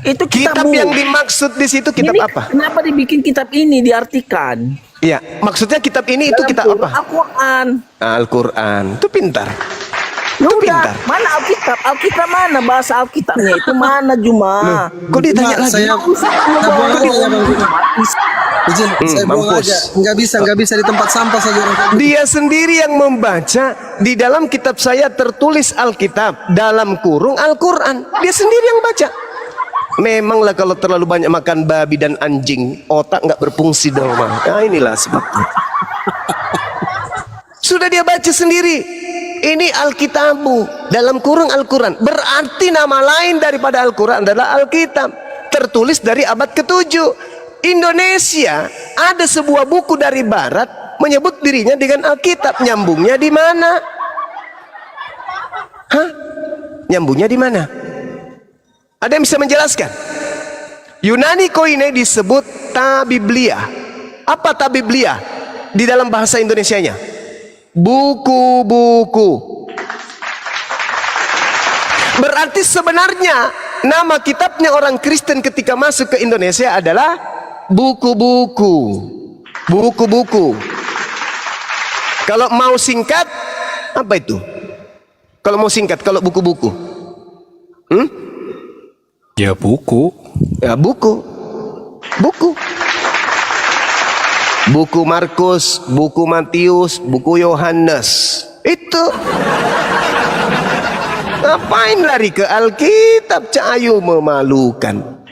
Speaker 12: Itu
Speaker 2: kitab yang dimaksud di situ kitab apa?
Speaker 12: Kenapa dibikin kitab ini diartikan?
Speaker 2: Iya, maksudnya kitab ini itu kitab apa?
Speaker 12: Al-Quran.
Speaker 2: Al-Quran. Itu pintar.
Speaker 12: Udah, mana Alkitab? Alkitab mana? Bahasa Alkitabnya itu mana Juma?
Speaker 2: Kok ditanya lagi?
Speaker 8: Saya buang aja. Nggak bisa di tempat sampah saja.
Speaker 2: Dia sendiri yang membaca. Di dalam kitab saya tertulis Alkitab, dalam kurung Al-Quran. Dia sendiri yang baca. Memanglah kalau terlalu banyak makan babi dan anjing, otak nggak berfungsi dong, Bang. Nah, inilah sebabnya. Sudah dia baca sendiri. Ini Alkitabu dalam kurung Al-Quran. Berarti nama lain daripada Al-Quran adalah Alkitab. Tertulis dari abad ke-7. Indonesia ada sebuah buku dari Barat menyebut dirinya dengan Alkitab. Nyambungnya di mana? Nyambungnya di mana? Ada yang bisa menjelaskan? Yunani Koine disebut Tabiblia. Apa Tabiblia di dalam bahasa Indonesianya? Buku-buku. Berarti sebenarnya nama kitabnya orang Kristen ketika masuk ke Indonesia adalah buku-buku. Buku-buku. Kalau mau singkat, apa itu? Kalau mau singkat, kalau buku-buku.
Speaker 15: Ya buku.
Speaker 2: Ya buku. Buku. Buku Markus, buku Matius, buku Yohanes. Itu. Ngapain lari ke Alkitab? Cahayu memalukan.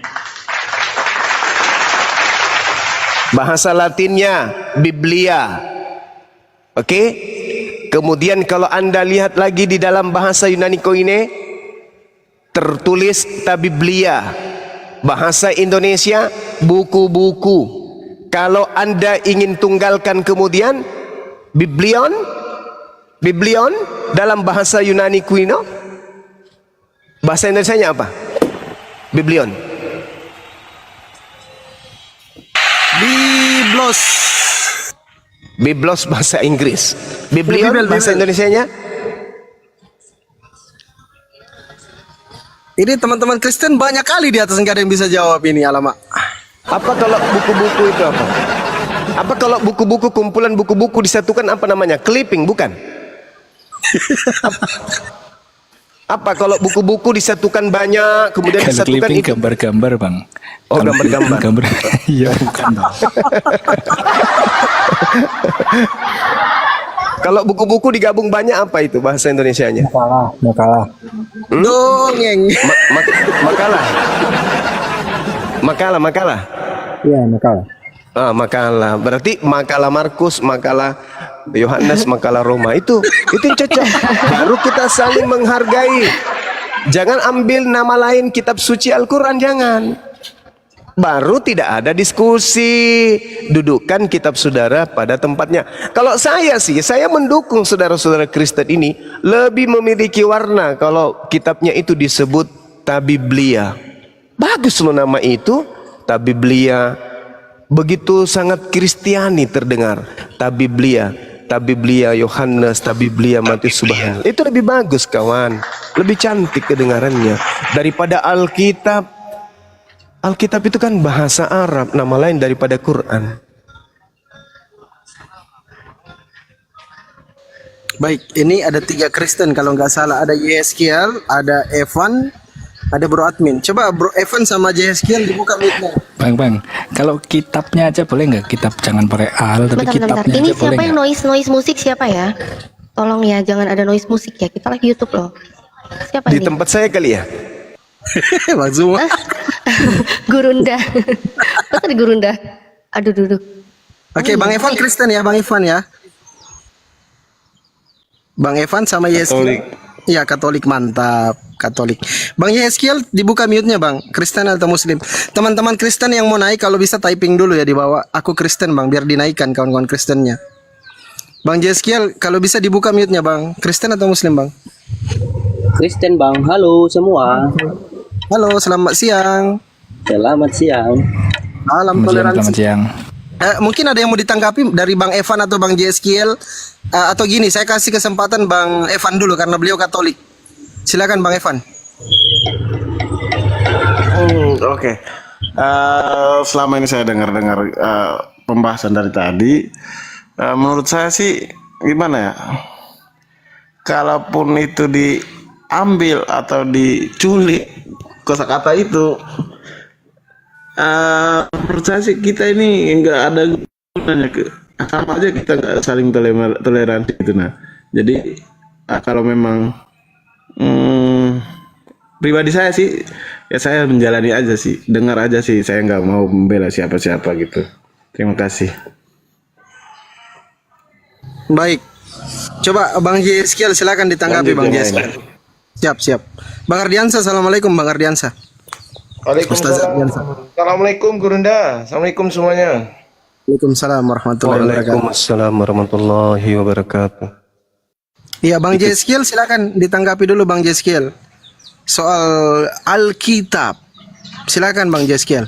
Speaker 2: Bahasa Latinnya Biblia. Oke? Kemudian kalau Anda lihat lagi di dalam bahasa Yunani Koine tertulis Tabiblia. Bahasa Indonesia buku-buku. Kalau Anda ingin tunggalkan kemudian Biblion dalam bahasa Yunani kuno, bahasa Indonesianya apa? Biblion. Biblos bahasa Inggris. Biblion bahasa Indonesianya.
Speaker 8: Ini teman-teman Kristen banyak kali di atas, nggak ada yang bisa jawab ini, alamak.
Speaker 2: Apa kalau buku-buku itu apa? Apa kalau buku-buku kumpulan buku-buku disatukan apa namanya? Clipping, bukan? Apa kalau buku-buku disatukan banyak kemudian disatukan itu?
Speaker 15: Gambar-gambar, Bang.
Speaker 2: Oh, gambar-gambar.
Speaker 15: Iya, bukan, Bang.
Speaker 2: Kalau buku-buku digabung banyak apa itu bahasa Indonesianya?
Speaker 15: Makalah.
Speaker 8: Dongeng.
Speaker 2: Makalah. Makalah.
Speaker 15: Iya, makalah.
Speaker 2: Makalah. Berarti makalah Markus, makalah Yohanes, makalah Roma itu yang cocok. Baru kita saling menghargai. Jangan ambil nama lain kitab suci Al-Quran, jangan. Baru tidak ada diskusi. Dudukkan kitab saudara pada tempatnya. Kalau saya sih, saya mendukung saudara-saudara Kristen ini lebih memiliki warna kalau kitabnya itu disebut Tabiblia. Bagus loh nama itu, Tabiblia. Begitu sangat Kristiani terdengar. Tabiblia Yohanes, Tabiblia Matius, Subhanallah. Itu lebih bagus kawan, lebih cantik kedengarannya daripada Alkitab. Alkitab itu kan bahasa Arab, nama lain daripada Quran.
Speaker 8: Baik, ini ada 3 Kristen kalau nggak salah. Ada Yeskiel, ada Evan, ada Bro Admin. Coba Bro Evan sama Yeskiel dibuka mic-nya.
Speaker 15: Bang, kalau kitabnya aja boleh nggak? Kitab jangan pakai al, tapi kitabnya
Speaker 13: Ini
Speaker 15: aja boleh
Speaker 13: siapa yang
Speaker 15: nggak?
Speaker 13: noise musik siapa ya? Tolong ya, jangan ada noise musik ya. Kita lagi YouTube loh. Siapa
Speaker 2: Di
Speaker 13: nih?
Speaker 2: tempat saya kali ya.
Speaker 8: Bang Zuma.
Speaker 13: Gurunda. Masa di Gurunda? Aduh, duduk.
Speaker 8: Oke, Bang Evan Kristen ya, Bang Evan ya. Bang Evan sama Yeskiel. Iya, Katolik, mantap. Katolik. Bang Yeskiel dibuka mute-nya, Bang. Kristen atau Muslim? Teman-teman Kristen yang mau naik kalau bisa typing dulu ya di bawah. Aku Kristen, Bang, biar dinaikkan kawan-kawan Kristennya. Bang Yeskiel kalau bisa dibuka mute-nya, Bang. Kristen atau Muslim, Bang?
Speaker 16: Kristen, Bang. Halo semua.
Speaker 8: Halo, selamat siang.
Speaker 16: Selamat siang.
Speaker 8: Salam toleransi.
Speaker 15: Selamat siang.
Speaker 8: Mungkin ada yang mau ditanggapi dari Bang Evan atau Bang Yeskiel, atau gini, saya kasih kesempatan Bang Evan dulu karena beliau Katolik. Silakan Bang Evan.
Speaker 17: Oke. Selama ini saya dengar pembahasan dari tadi, menurut saya sih gimana ya? Kalaupun itu diambil atau diculik kosakata itu, menurut saya sih kita ini nggak ada gunanya, sama aja kita nggak saling toleransi gitu. Nah, jadi kalau memang pribadi saya sih, ya saya menjalani aja sih, dengar aja sih, saya nggak mau membela siapa-siapa gitu. Terima kasih.
Speaker 8: Baik. Coba Bang Yeskiel silakan ditanggapi. Bang Yeskiel. Siap. Bang Ardiansa, assalamualaikum Bang Ardiansa.
Speaker 2: Waalaikumsalam. Assalamualaikum Gurunda. Assalamualaikum semuanya.
Speaker 8: Waalaikumsalam warahmatullahi wabarakatuh.
Speaker 2: Waalaikumsalam warahmatullahi wabarakatuh.
Speaker 8: Iya, Bang Yeskiel silakan ditanggapi dulu Bang Yeskiel. Soal Alkitab. Silakan Bang Yeskiel.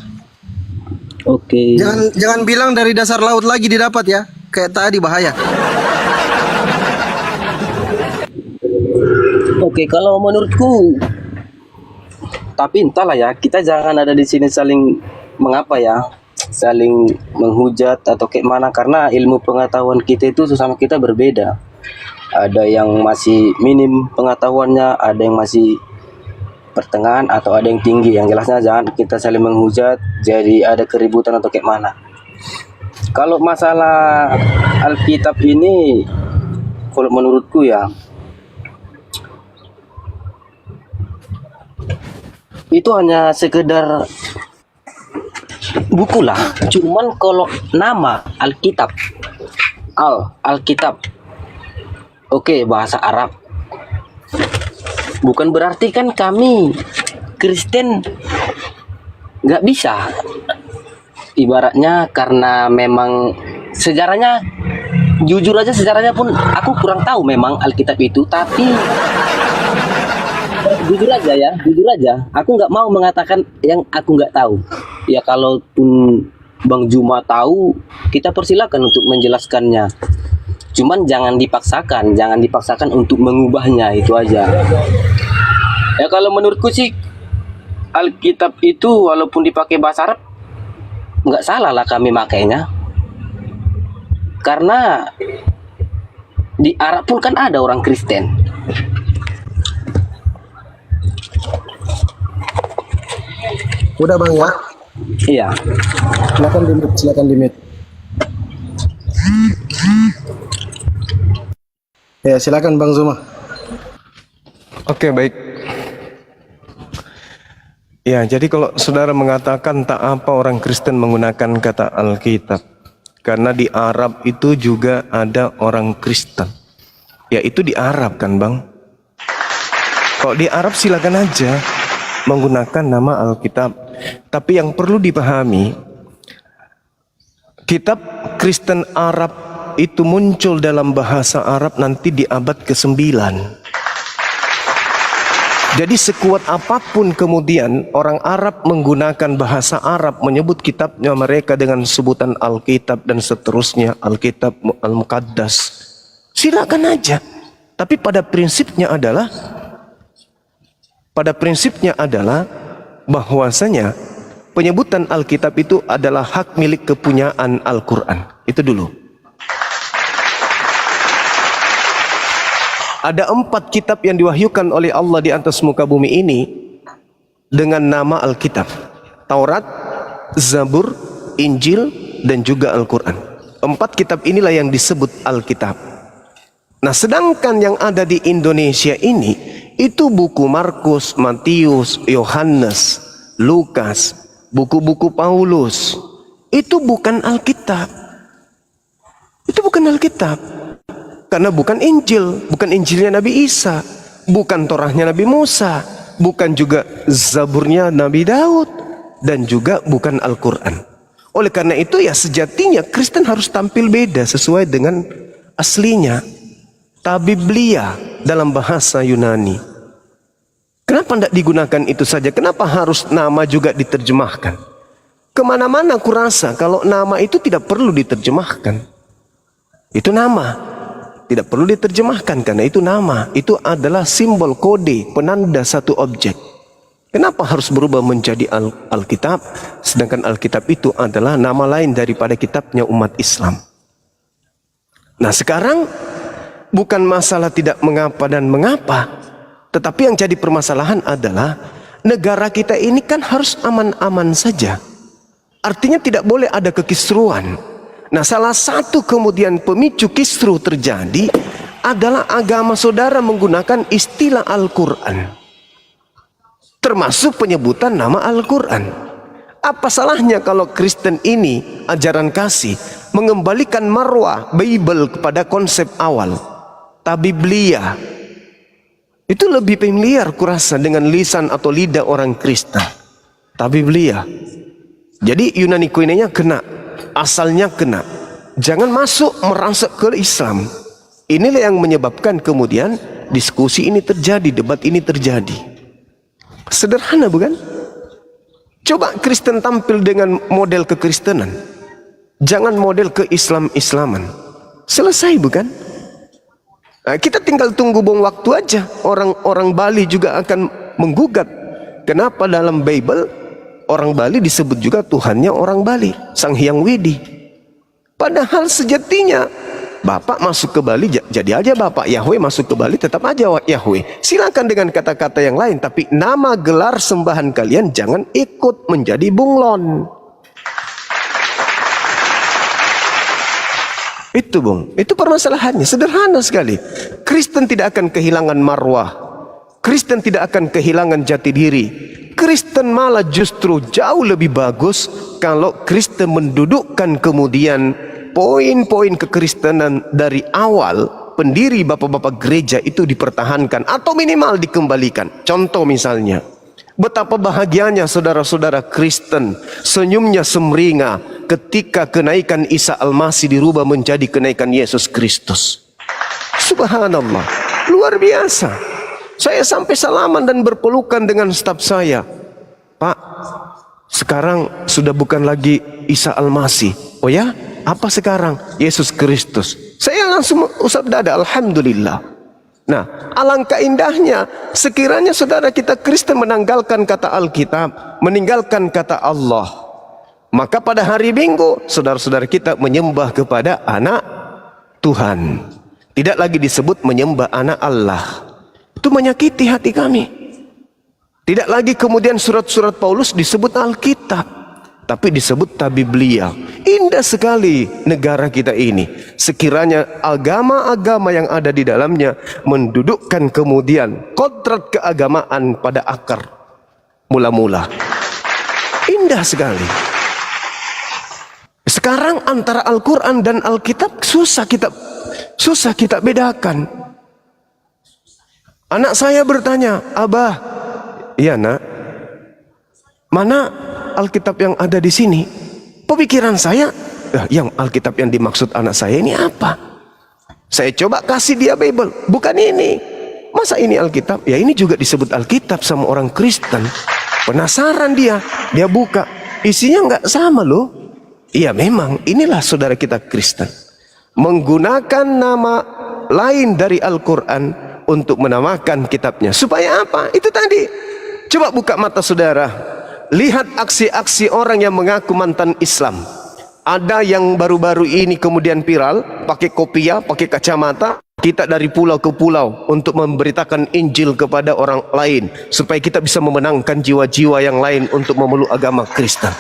Speaker 16: Oke.
Speaker 8: Jangan bilang dari dasar laut lagi didapat ya. Kayak tadi bahaya.
Speaker 16: Oke, kalau menurutku, tapi entahlah ya, kita jangan ada di sini saling mengapa ya, saling menghujat atau kayak mana, karena ilmu pengetahuan kita itu sesama kita berbeda. Ada yang masih minim pengetahuannya, ada yang masih pertengahan, atau ada yang tinggi. Yang jelasnya jangan kita saling menghujat, jadi ada keributan atau kayak mana. Kalau masalah Alkitab ini, kalau menurutku ya, itu hanya sekedar buku lah. Cuman kalau nama Alkitab, Alkitab, oke, bahasa Arab, bukan berarti kan kami Kristen nggak bisa. Ibaratnya karena memang sejarahnya, jujur aja sejarahnya pun aku kurang tahu memang Alkitab itu, tapi jujur aja, aku nggak mau mengatakan yang aku nggak tahu. Ya kalaupun Bang Juma tahu, kita persilakan untuk menjelaskannya. Cuman jangan dipaksakan untuk mengubahnya, itu aja. Ya kalau menurutku sih Alkitab itu walaupun dipakai bahasa Arab, nggak salah lah kami makainya. Karena di Arab pun kan ada orang Kristen.
Speaker 8: Udah Bang ya?
Speaker 16: Iya.
Speaker 8: Silakan di mute. Ya, silakan Bang Zuma.
Speaker 2: Oke, baik. Ya, jadi kalau saudara mengatakan tak apa orang Kristen menggunakan kata Alkitab, karena di Arab itu juga ada orang Kristen. Ya itu di Arab kan Bang. Kalau di Arab silakan aja menggunakan nama Alkitab. Tapi yang perlu dipahami, kitab Kristen Arab itu muncul dalam bahasa Arab nanti di abad ke-9. Jadi sekuat apapun kemudian orang Arab menggunakan bahasa Arab menyebut kitabnya mereka dengan sebutan Alkitab dan seterusnya, Alkitab Al-Muqaddas, silakan aja. Tapi pada prinsipnya adalah bahwasanya penyebutan Alkitab itu adalah hak milik kepunyaan Al-Quran. Itu dulu. Ada 4 kitab yang diwahyukan oleh Allah di atas muka bumi ini dengan nama Alkitab. Taurat, Zabur, Injil, dan juga Al-Quran. 4 kitab inilah yang disebut Alkitab. Nah, sedangkan yang ada di Indonesia ini, itu buku Markus, Matius, Yohanes, Lukas, buku-buku Paulus. Itu bukan Alkitab. Itu bukan Alkitab. Karena bukan Injil, bukan Injilnya Nabi Isa, bukan Torahnya Nabi Musa, bukan juga Zaburnya Nabi Daud, dan juga bukan Al-Quran. Oleh karena itu ya sejatinya Kristen harus tampil beda sesuai dengan aslinya. Tabiblia dalam bahasa Yunani. Kenapa tidak digunakan itu saja? Kenapa harus nama juga diterjemahkan? Kemana-mana kurasa kalau nama itu tidak perlu diterjemahkan. Itu nama. Tidak perlu diterjemahkan karena itu nama. Itu adalah simbol kode penanda satu objek. Kenapa harus berubah menjadi Alkitab? Sedangkan Alkitab itu adalah nama lain daripada kitabnya umat Islam. Nah sekarang bukan masalah tidak mengapa dan mengapa. Tetapi yang jadi permasalahan adalah negara kita ini kan harus aman-aman saja. Artinya tidak boleh ada kekisruan. Nah salah satu kemudian pemicu kisru terjadi adalah agama saudara menggunakan istilah Al-Quran. Termasuk penyebutan nama Al-Quran. Apa salahnya kalau Kristen ini ajaran kasih mengembalikan marwah Bible kepada konsep awal. Tabiblia. Itu lebih familiar kurasa dengan lisan atau lidah orang Kristen. Tabiblia. Jadi Yunani Koinenya kena. Asalnya kena. Jangan masuk merasuk ke Islam. Inilah yang menyebabkan kemudian diskusi ini terjadi, debat ini terjadi. Sederhana bukan? Coba Kristen tampil dengan model kekristenan. Jangan model ke-Islam-Islaman. Selesai bukan? Nah, kita tinggal tunggu bom waktu aja. Orang Bali juga akan menggugat. Kenapa dalam Bible orang Bali disebut juga Tuhannya orang Bali, Sang Hyang Widi. Padahal sejatinya Bapak masuk ke Bali, jadi aja Bapak. Yahweh masuk ke Bali, tetap aja Yahweh. Silakan dengan kata-kata yang lain, tapi nama gelar sembahan kalian jangan ikut menjadi bunglon. Itu Bung, itu permasalahannya, sederhana sekali. Kristen tidak akan kehilangan marwah. Kristen tidak akan kehilangan jati diri. Kristen malah justru jauh lebih bagus kalau Kristen mendudukkan kemudian poin-poin kekristenan dari awal, pendiri bapak-bapak gereja itu dipertahankan atau minimal dikembalikan. Contoh misalnya, betapa bahagianya saudara-saudara Kristen, senyumnya semeringa ketika kenaikan Isa Al-Masih dirubah menjadi kenaikan Yesus Kristus. Subhanallah, luar biasa. Saya sampai salaman dan berpelukan dengan staf saya. Pak, sekarang sudah bukan lagi Isa Al-Masih. Oh ya? Apa sekarang? Yesus Kristus. Saya langsung usap dada, Alhamdulillah. Nah, alangkah indahnya sekiranya saudara kita Kristen menanggalkan kata Alkitab, meninggalkan kata Allah. Maka pada hari Minggu, saudara-saudara kita menyembah kepada anak Tuhan. Tidak lagi disebut menyembah anak Allah. Itu menyakiti hati kami. Tidak lagi kemudian surat-surat Paulus disebut Alkitab, tapi disebut Tabiblia. Indah sekali negara kita ini. Sekiranya agama-agama yang ada di dalamnya mendudukkan kemudian kodrat keagamaan pada akar. mula-mula. Indah sekali. Sekarang antara Al-Quran dan Alkitab susah kita bedakan. Anak saya bertanya, Abah, iya nak, mana Alkitab yang ada di sini? Pemikiran saya, yang Alkitab yang dimaksud anak saya ini apa? Saya coba kasih dia Bible, bukan ini. Masa ini Alkitab? Ya ini juga disebut Alkitab sama orang Kristen. Penasaran dia buka, isinya nggak sama loh. Iya memang, inilah saudara kita Kristen, menggunakan nama lain dari Al-Quran untuk menamakan kitabnya. Supaya apa? Itu tadi. Coba buka mata saudara, lihat aksi-aksi orang yang mengaku mantan Islam. Ada yang baru-baru ini kemudian viral, pakai kopiah, pakai kacamata, kita dari pulau ke pulau untuk memberitakan Injil kepada orang lain, supaya kita bisa memenangkan jiwa-jiwa yang lain untuk memeluk agama Kristen.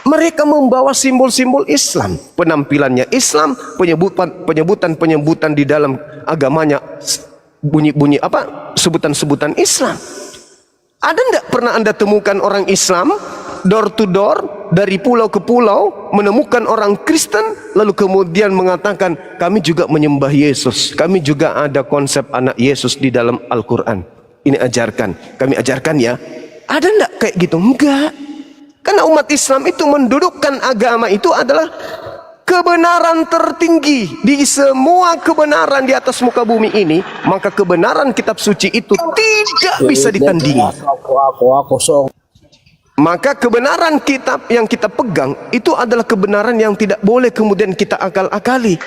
Speaker 2: Mereka membawa simbol-simbol Islam, penampilannya Islam, penyebutan di dalam agamanya bunyi-bunyi apa? Sebutan-sebutan Islam. Ada enggak pernah Anda temukan orang Islam door to door dari pulau ke pulau menemukan orang Kristen lalu kemudian mengatakan kami juga menyembah Yesus, kami juga ada konsep anak Yesus di dalam Al-Quran, ini ajarkan, kami ajarkan ya? Ada enggak kayak gitu? Enggak. Karena umat Islam itu mendudukkan agama itu adalah kebenaran tertinggi. Di semua kebenaran di atas muka bumi ini, maka kebenaran kitab suci itu tidak bisa ditandingi. Maka kebenaran kitab yang kita pegang itu adalah kebenaran yang tidak boleh kemudian kita akal-akali,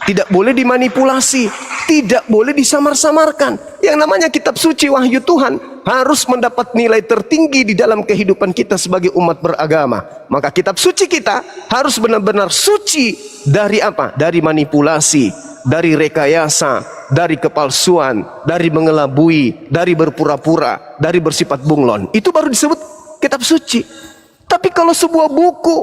Speaker 2: tidak boleh dimanipulasi, tidak boleh disamar-samarkan. Yang namanya kitab suci wahyu Tuhan harus mendapat nilai tertinggi di dalam kehidupan kita sebagai umat beragama. Maka kitab suci kita harus benar-benar suci dari apa? Dari manipulasi, dari rekayasa, dari kepalsuan, dari mengelabui, dari berpura-pura, dari bersifat bunglon. Itu baru disebut kitab suci. Tapi kalau sebuah buku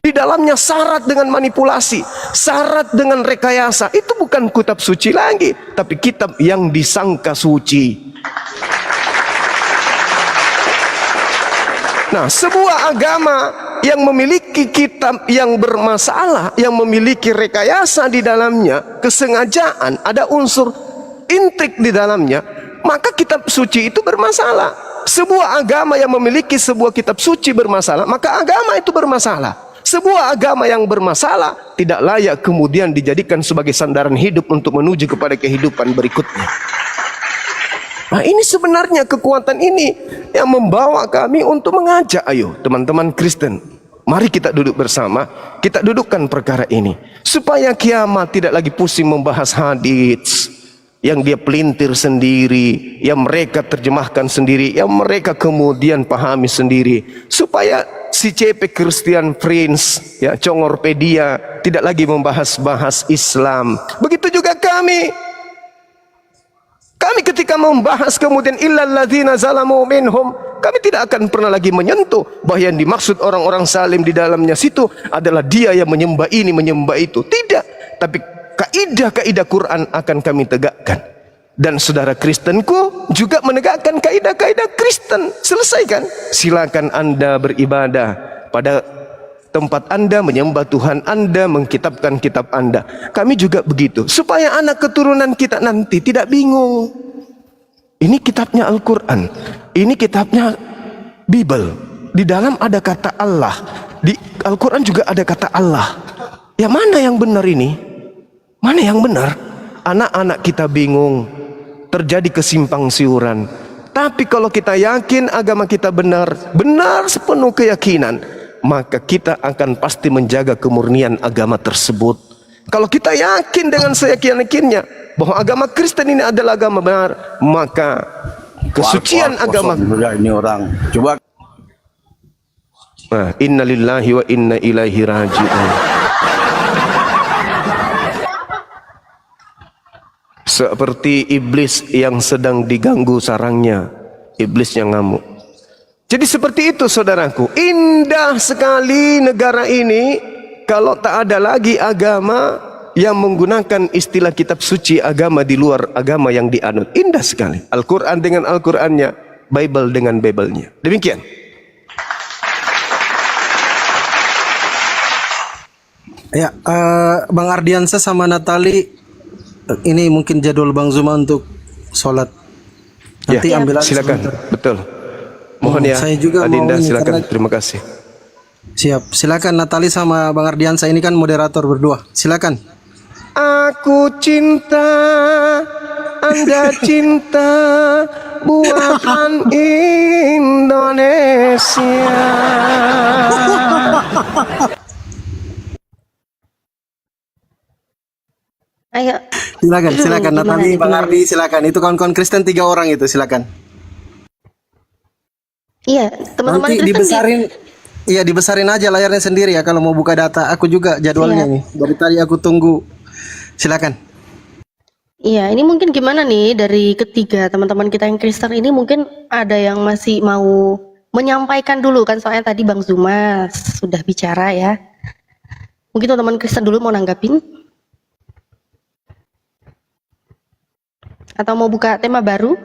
Speaker 2: di dalamnya syarat dengan manipulasi, syarat dengan rekayasa, itu bukan kitab suci lagi, tapi kitab yang disangka suci. Nah, sebuah agama yang memiliki kitab yang bermasalah, yang memiliki rekayasa di dalamnya, kesengajaan, ada unsur intrik di dalamnya, maka kitab suci itu bermasalah. Sebuah agama yang memiliki sebuah kitab suci bermasalah, maka agama itu bermasalah. Sebuah agama yang bermasalah tidak layak kemudian dijadikan sebagai sandaran hidup untuk menuju kepada kehidupan berikutnya. Nah, ini sebenarnya kekuatan ini yang membawa kami untuk mengajak, ayo teman-teman Kristen, mari kita duduk bersama, kita dudukkan perkara ini supaya kiamat tidak lagi pusing membahas hadits yang dia pelintir sendiri, yang mereka terjemahkan sendiri, yang mereka kemudian pahami sendiri, supaya si CP Christian Prince, ya Congorpedia tidak lagi membahas-bahas Islam. Begitu juga kami ketika membahas kemudian illalladzina zalamu minhum, kami tidak akan pernah lagi menyentuh bahwa yang dimaksud orang-orang salim di dalamnya situ adalah dia yang menyembah ini, menyembah itu. Tidak, tapi kaidah-kaidah Quran akan kami tegakkan. Dan saudara Kristenku juga menegakkan kaidah-kaidah Kristen. Selesaikan. Silakan Anda beribadah pada tempat Anda, menyembah Tuhan Anda, mengkitabkan kitab Anda. Kami juga begitu. Supaya anak keturunan kita nanti tidak bingung. Ini kitabnya Al-Quran, ini kitabnya Bible. Di dalam ada kata Allah, di Al-Quran juga ada kata Allah. Ya mana yang benar ini? Mana yang benar? Anak-anak kita bingung, terjadi kesimpang siuran. Tapi kalau kita yakin agama kita benar, benar sepenuh keyakinan, maka kita akan pasti menjaga kemurnian agama tersebut. Kalau kita yakin dengan seyakin-yakinnya bahwa agama Kristen ini adalah agama benar, maka kesucian agama
Speaker 18: ini orang coba.
Speaker 2: Nah, inna lillahi wa inna ilaihi raji'un. Seperti iblis yang sedang diganggu sarangnya, iblis yang ngamuk. Jadi seperti itu saudaraku, indah sekali negara ini kalau tak ada lagi agama yang menggunakan istilah kitab suci agama di luar agama yang dianut. Indah sekali. Al-Quran dengan Al-Qurannya, Bible dengan Bible-nya. Demikian.
Speaker 8: Ya, Bang Ardiansa sama Natali, ini mungkin jadwal Bang Zuma untuk sholat. Nanti
Speaker 2: Ya,
Speaker 8: ambil aja
Speaker 2: silakan.
Speaker 8: sebentar.
Speaker 2: Betul. Mohon ya,
Speaker 8: Saya juga mau
Speaker 2: Adinda,
Speaker 8: ini,
Speaker 2: silakan.
Speaker 8: karena-
Speaker 2: Terima kasih.
Speaker 8: Siap, silakan Natali sama Bang Ardiansa, ini kan moderator berdua. Silakan.
Speaker 2: Aku cinta, Anda cinta, buatan Indonesia.
Speaker 13: Ayo.
Speaker 8: Silakan, silakan
Speaker 13: Gimana
Speaker 8: Natali,
Speaker 13: nih,
Speaker 8: Bang
Speaker 13: gimana?
Speaker 8: Ardi, silakan. Itu kawan-kawan Kristen 3 orang itu, silakan.
Speaker 13: Iya, teman-teman
Speaker 8: Nanti
Speaker 13: Kristen
Speaker 8: dibesarin, iya dibesarin aja layarnya sendiri ya kalau mau buka data. Aku juga jadwalnya
Speaker 13: Siap.
Speaker 8: nih. Dari tadi aku tunggu. Silakan.
Speaker 13: Iya, ini mungkin gimana nih dari ketiga teman-teman kita yang Kristen ini, mungkin ada yang masih mau menyampaikan dulu kan, soalnya tadi Bang Zuma sudah bicara ya. Mungkin teman-teman Kristen dulu mau nanggapin? Atau mau buka tema baru?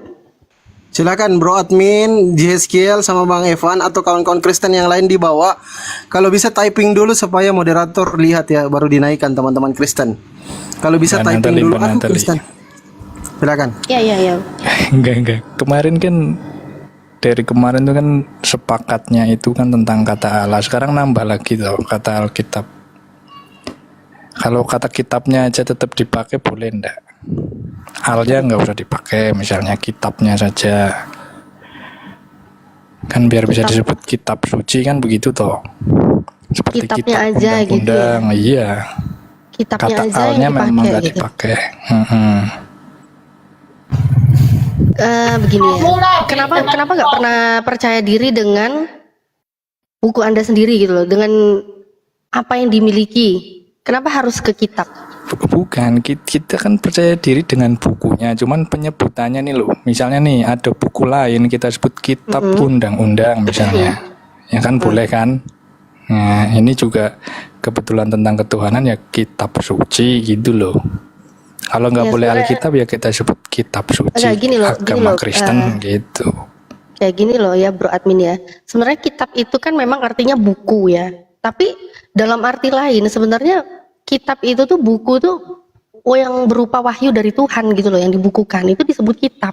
Speaker 8: Silakan Bro Admin, JSKL sama Bang Evan atau kawan-kawan Kristen yang lain di bawah. Kalau bisa typing dulu supaya moderator lihat ya, baru dinaikkan teman-teman Kristen. Kalau bisa
Speaker 15: Bang
Speaker 8: typing
Speaker 15: Natali,
Speaker 8: dulu.
Speaker 15: Bang
Speaker 8: Aku
Speaker 15: Natali.
Speaker 8: Kristen. Silakan.
Speaker 13: Iya, iya, iya.
Speaker 15: Enggak. Kemarin kan dari kemarin tuh kan sepakatnya itu kan tentang kata Allah. Sekarang nambah lagi tuh kata Alkitab. Kalau kata kitabnya aja tetap dipakai boleh ndak? Alnya nggak usah dipakai, misalnya kitabnya saja. Kan biar bisa disebut kitab suci kan begitu toh. Seperti
Speaker 13: Kitabnya
Speaker 15: kitab
Speaker 13: aja gitu ya.
Speaker 15: undang-undang, iya.
Speaker 13: Kitabnya
Speaker 15: Kata
Speaker 13: aja
Speaker 15: alnya
Speaker 13: yang
Speaker 15: memang
Speaker 13: dipakai
Speaker 15: nggak
Speaker 13: gitu.
Speaker 15: dipakai.
Speaker 13: Begini ya. Kenapa nggak pernah percaya diri dengan buku Anda sendiri gitu loh, dengan apa yang dimiliki? Kenapa harus ke kitab?
Speaker 15: Bukan, kita kan percaya diri dengan bukunya, cuman penyebutannya nih loh. Misalnya nih ada buku lain kita sebut kitab undang-undang misalnya. Ya kan boleh kan? Nah, ini juga kebetulan tentang ketuhanan ya kitab suci gitu loh. Kalau nggak
Speaker 13: Ya,
Speaker 15: boleh
Speaker 13: sebenarnya-
Speaker 15: Alkitab ya kita sebut kitab suci
Speaker 13: Enggak, gini loh,
Speaker 15: agama Kristen gitu.
Speaker 13: Kayak gini loh ya Bro Admin ya. Sebenarnya kitab itu kan memang artinya buku ya. Tapi dalam arti lain sebenarnya kitab itu tuh buku tuh yang berupa wahyu dari Tuhan gitu loh, yang dibukukan itu disebut kitab.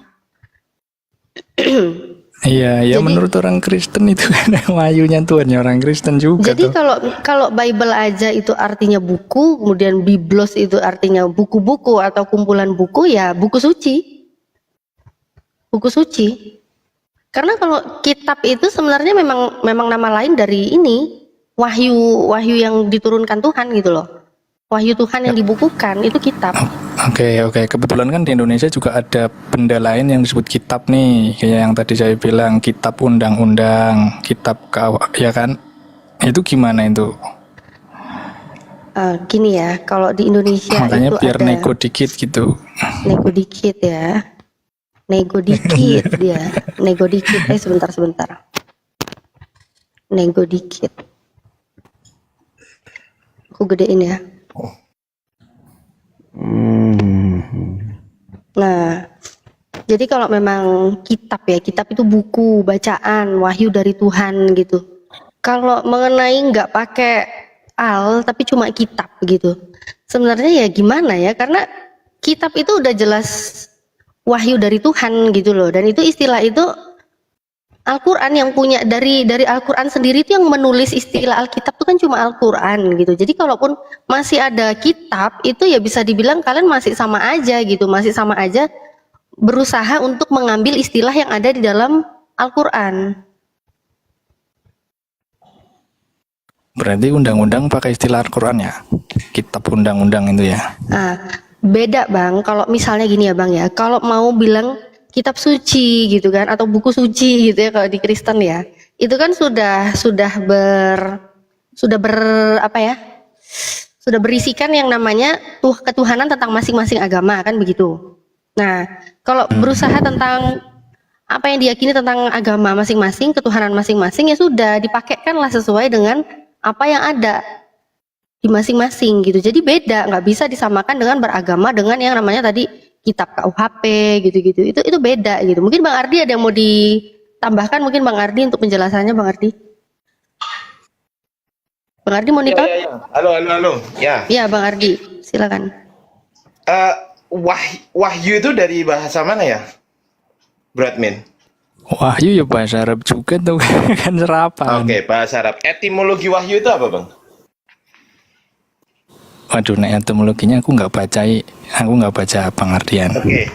Speaker 15: Iya, ya menurut orang Kristen itu kan wahyunya Tuhan ya orang Kristen juga
Speaker 13: Jadi
Speaker 15: tuh.
Speaker 13: kalau Bible aja itu artinya buku, kemudian Biblos itu artinya buku-buku atau kumpulan buku, ya buku suci. Buku suci. Karena kalau kitab itu sebenarnya memang nama lain dari ini, wahyu yang diturunkan Tuhan gitu loh. Wahyu Tuhan yang dibukukan itu kitab.
Speaker 15: Oke, kebetulan kan di Indonesia juga ada benda lain yang disebut kitab nih, kayak yang tadi saya bilang kitab undang-undang, kitab ya kan? Itu gimana itu?
Speaker 13: Gini ya, kalau di Indonesia
Speaker 15: Makanya
Speaker 13: itu
Speaker 15: biar
Speaker 13: ada
Speaker 15: nego dikit gitu.
Speaker 13: nego dikit ya. Nego dikit dia. Nego dikit. Sebentar. Nego dikit. Aku gedein ya. Nah, jadi kalau memang kitab ya, kitab itu buku, bacaan, wahyu dari Tuhan gitu. Kalau mengenai nggak pakai al, tapi cuma kitab gitu. Sebenarnya ya gimana ya, karena kitab itu udah jelas wahyu dari Tuhan gitu loh. Dan itu istilah itu Al-Quran yang punya, dari Al-Quran sendiri itu yang menulis istilah Alkitab itu kan cuma Al-Quran gitu. Jadi kalaupun masih ada kitab itu ya bisa dibilang kalian masih sama aja gitu, masih sama aja berusaha untuk mengambil istilah yang ada di dalam Al-Quran.
Speaker 15: Berarti undang-undang pakai istilah Al-Quran ya? Kitab undang-undang itu ya?
Speaker 13: Nah, beda Bang, kalau misalnya gini ya Bang ya, kalau mau bilang kitab suci gitu kan, atau buku suci gitu ya kalau di Kristen ya, itu kan sudah berisikan yang namanya ketuhanan tentang masing-masing agama kan begitu. Nah, kalau berusaha tentang apa yang diyakini tentang agama masing-masing, ketuhanan masing-masing, ya sudah dipakaikanlah sesuai dengan apa yang ada di masing-masing gitu. Jadi beda, nggak bisa disamakan dengan beragama dengan yang namanya tadi kitab KUHP gitu-gitu. Itu beda gitu. Mungkin Bang Ardi ada yang mau ditambahkan, mungkin Bang Ardi untuk penjelasannya Bang Ardi. Bang Ardi mau
Speaker 2: Ya,
Speaker 13: nitip?
Speaker 2: ya, ya. Halo. Ya.
Speaker 13: Iya, Bang Ardi, silakan.
Speaker 2: Wahyu itu dari bahasa mana ya? Bradman.
Speaker 15: Wahyu ya bahasa Arab juga tuh kan serapan.
Speaker 2: Oke, bahasa Arab. Etimologi wahyu itu apa, Bang?
Speaker 15: Waduh, nah etimologinya aku nggak baca pengertian.
Speaker 2: Oke.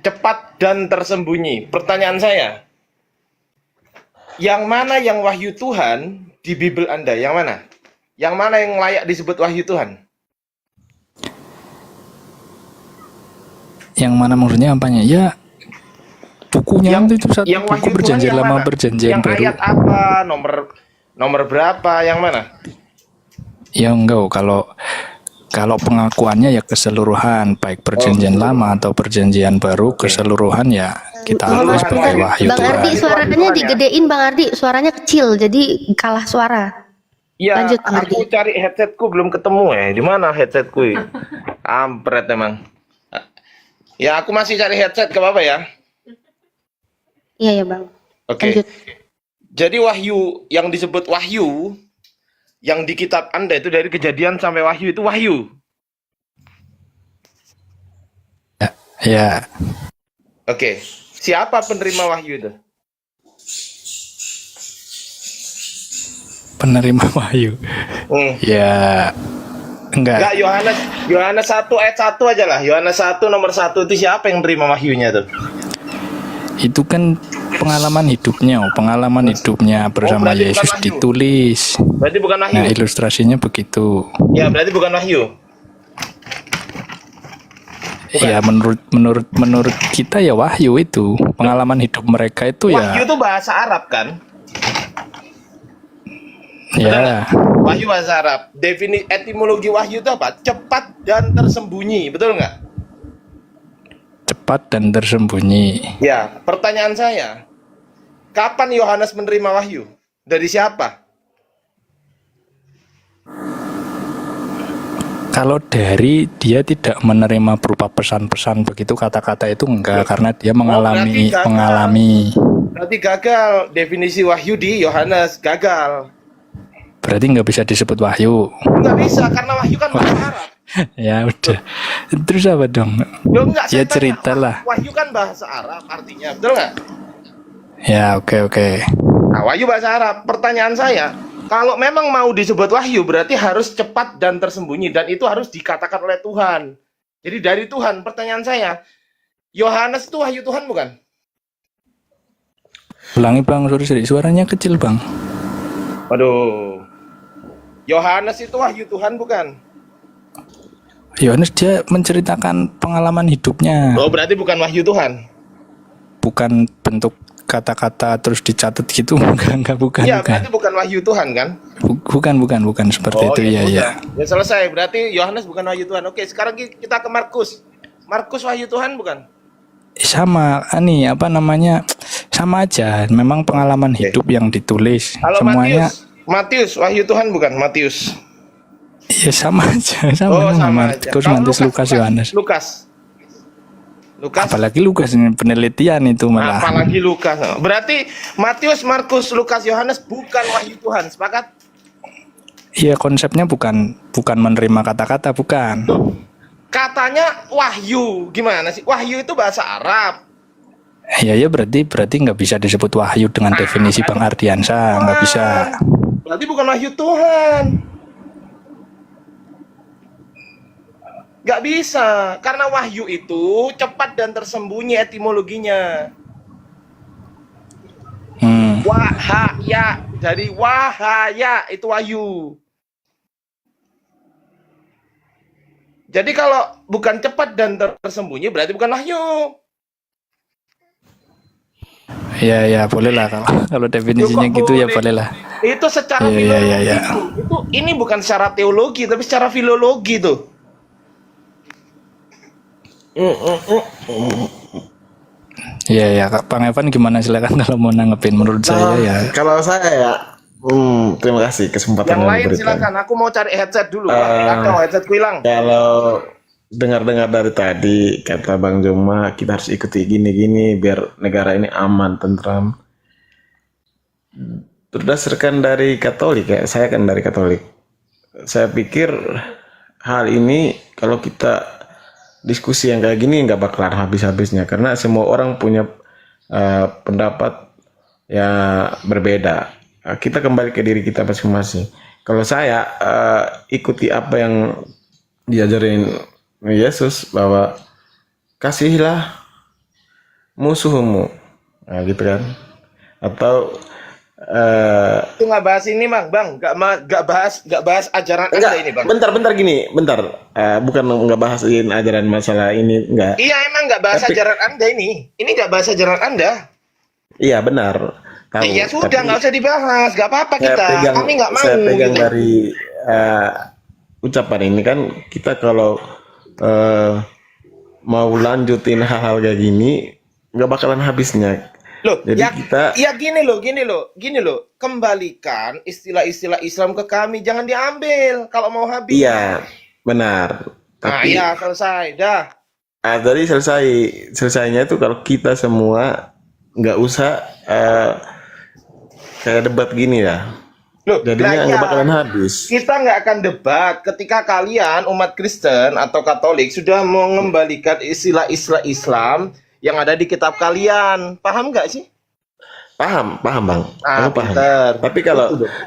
Speaker 2: Cepat dan tersembunyi. Pertanyaan saya, yang mana yang wahyu Tuhan di Bible Anda? Yang mana? Yang mana yang layak disebut wahyu Tuhan?
Speaker 15: Yang mana maksudnya apanya? Ya bukunya itu satu
Speaker 2: Yang
Speaker 15: buku
Speaker 2: wahyu Tuhan
Speaker 15: perjanjian
Speaker 2: yang
Speaker 15: lama,
Speaker 2: mana?
Speaker 15: perjanjian
Speaker 2: Yang
Speaker 15: baru.
Speaker 2: ayat apa? Nomor berapa? Yang mana?
Speaker 15: Ya enggak, kalau pengakuannya ya keseluruhan, baik perjanjian lama atau perjanjian baru, keseluruhan ya kita akui sebagai wahyu
Speaker 13: Bang
Speaker 15: Tuhan.
Speaker 13: Ardi, suaranya digedein, Bang Ardi, suaranya kecil, jadi kalah suara.
Speaker 2: Ya,
Speaker 13: Lanjut, Bang Ardi.
Speaker 2: aku cari headsetku belum ketemu Di mana headsetku? Kampret emang. Ya, aku masih cari headset, ke apa ya?
Speaker 13: Iya ya, Bang.
Speaker 2: Oke. Jadi wahyu yang disebut wahyu yang di kitab Anda itu dari Kejadian sampai Wahyu itu wahyu.
Speaker 15: Ya,
Speaker 2: Oke. Siapa penerima wahyu itu?
Speaker 15: penerima wahyu. Ya enggak.
Speaker 2: Enggak, Yohanes 1 ayat 1 aja lah. Yohanes 1 nomor 1 itu siapa yang terima wahyunya tuh?
Speaker 15: Itu kan pengalaman hidupnya bersama
Speaker 2: berarti
Speaker 15: Yesus
Speaker 2: bukan wahyu.
Speaker 15: ditulis.
Speaker 2: Berarti bukan wahyu.
Speaker 15: Nah, ilustrasinya begitu.
Speaker 2: Ya, berarti bukan wahyu.
Speaker 15: Ya menurut kita ya wahyu itu pengalaman hidup mereka itu
Speaker 2: Wahyu
Speaker 15: ya.
Speaker 2: itu bahasa Arab kan?
Speaker 15: Ya,
Speaker 2: Wahyu bahasa Arab. Etimologi wahyu itu apa? Cepat dan tersembunyi, betul nggak?
Speaker 15: cepat dan tersembunyi.
Speaker 2: Ya, pertanyaan saya, kapan Yohanes menerima wahyu? Dari siapa?
Speaker 15: Kalau dari dia tidak menerima berupa pesan-pesan begitu kata-kata itu enggak, karena dia mengalami.
Speaker 2: Berarti gagal definisi wahyu di Yohanes, gagal.
Speaker 15: Berarti nggak bisa disebut wahyu.
Speaker 2: Nggak bisa karena wahyu kan bahasa Arab.
Speaker 15: Ya udah. Terus apa dong?
Speaker 2: Loh, enggak,
Speaker 15: Ya
Speaker 2: saya tanya,
Speaker 15: ceritalah.
Speaker 2: Wahyu kan bahasa Arab artinya, betul nggak?
Speaker 15: Ya oke.
Speaker 2: Nah, wahyu bahasa Arab. Pertanyaan saya, kalau memang mau disebut wahyu berarti harus cepat dan tersembunyi dan itu harus dikatakan oleh Tuhan. Jadi dari Tuhan. Pertanyaan saya, Yohanes itu wahyu Tuhan bukan?
Speaker 15: Ulangi bang, sorry, suaranya kecil bang.
Speaker 2: Waduh. Yohanes itu wahyu Tuhan bukan?
Speaker 15: Yohanes dia menceritakan pengalaman hidupnya.
Speaker 2: Oh, berarti bukan wahyu Tuhan.
Speaker 15: Bukan bentuk kata-kata terus dicatat gitu, bukan.
Speaker 2: Iya, berarti bukan wahyu Tuhan kan?
Speaker 15: Bukan seperti itu ya.
Speaker 2: Ya selesai, berarti Yohanes bukan wahyu Tuhan. Oke, sekarang kita ke Markus. Markus wahyu Tuhan bukan?
Speaker 15: Sama, sama aja. Memang pengalaman hidup yang ditulis.
Speaker 2: Halo,
Speaker 15: semuanya.
Speaker 2: Matius wahyu Tuhan bukan? Matius.
Speaker 15: Ya sama aja, sama
Speaker 2: aja.
Speaker 15: Markus, Matius, Lukas, Yohanes.
Speaker 2: Lukas.
Speaker 15: Apalagi Lukas ini penelitian itu malah.
Speaker 2: Apalagi Lukas. Berarti Matius, Markus, Lukas, Yohanes bukan wahyu Tuhan. Sepakat?
Speaker 15: Iya, konsepnya bukan menerima kata-kata, bukan.
Speaker 2: Katanya wahyu. Gimana sih? Wahyu itu bahasa Arab.
Speaker 15: Ya berarti nggak bisa disebut wahyu dengan definisi Bang Ardiansa, nggak bisa.
Speaker 2: Berarti bukan wahyu Tuhan. Nggak bisa, karena wahyu itu cepat dan tersembunyi etimologinya. Wahaya, dari wahaya itu wahyu. Jadi kalau bukan cepat dan tersembunyi berarti bukan wahyu.
Speaker 15: Ya boleh lah kalau definisinya gitu ya boleh lah.
Speaker 2: Itu secara filologi. Itu ini bukan secara teologi tapi secara filologi tuh.
Speaker 15: Ya Bang Evan gimana, silakan kalau mau nanggepin. Menurut saya ya.
Speaker 17: Kalau saya ya, terima kasih kesempatan
Speaker 2: Yang lain
Speaker 17: diberikan.
Speaker 2: silakan. Aku mau cari headset dulu. Atau headsetku hilang.
Speaker 17: Kalau dengar-dengar dari tadi kata Bang Joma, kita harus ikuti gini-gini biar negara ini aman, tentram. berdasarkan dari Katolik ya, saya kan dari Katolik. Saya pikir hal ini kalau kita diskusi yang kayak gini nggak bakalan habis-habisnya karena semua orang punya pendapat ya berbeda. Kita kembali ke diri kita masing-masing. Kalau saya ikuti apa yang diajarin Yesus bahwa kasihilah musuhmu, nah gitu kan? Atau
Speaker 18: itu nggak bahas ini bang, nggak bahas ajaran Anda ini bang.
Speaker 17: Bentar gini, bukan nggak bahasin ajaran masalah ini, enggak.
Speaker 18: Iya emang nggak bahas ajaran Anda ini nggak bahas ajaran Anda.
Speaker 17: Iya benar. Tahu,
Speaker 18: ya sudah nggak usah dibahas, nggak apa-apa kita. Kami nggak mau.
Speaker 17: Saya pegang
Speaker 18: gitu.
Speaker 17: dari ucapan ini kan kita kalau mau lanjutin hal-hal kayak gini nggak bakalan habisnya.
Speaker 18: Loh,
Speaker 17: jadi
Speaker 18: gini loh, kembalikan istilah-istilah Islam ke kami, jangan diambil kalau mau habis.
Speaker 17: Iya, benar.
Speaker 18: Nah, iya selesai, dah.
Speaker 17: Tadi selesainya itu kalau kita semua nggak usah kayak debat gini ya.
Speaker 18: Loh,
Speaker 17: jadinya nggak bakalan habis.
Speaker 18: Kita nggak akan debat ketika kalian umat Kristen atau Katolik sudah mengembalikan istilah-istilah Islam yang ada di kitab kalian. Paham nggak sih?
Speaker 17: Paham bang. Aku paham.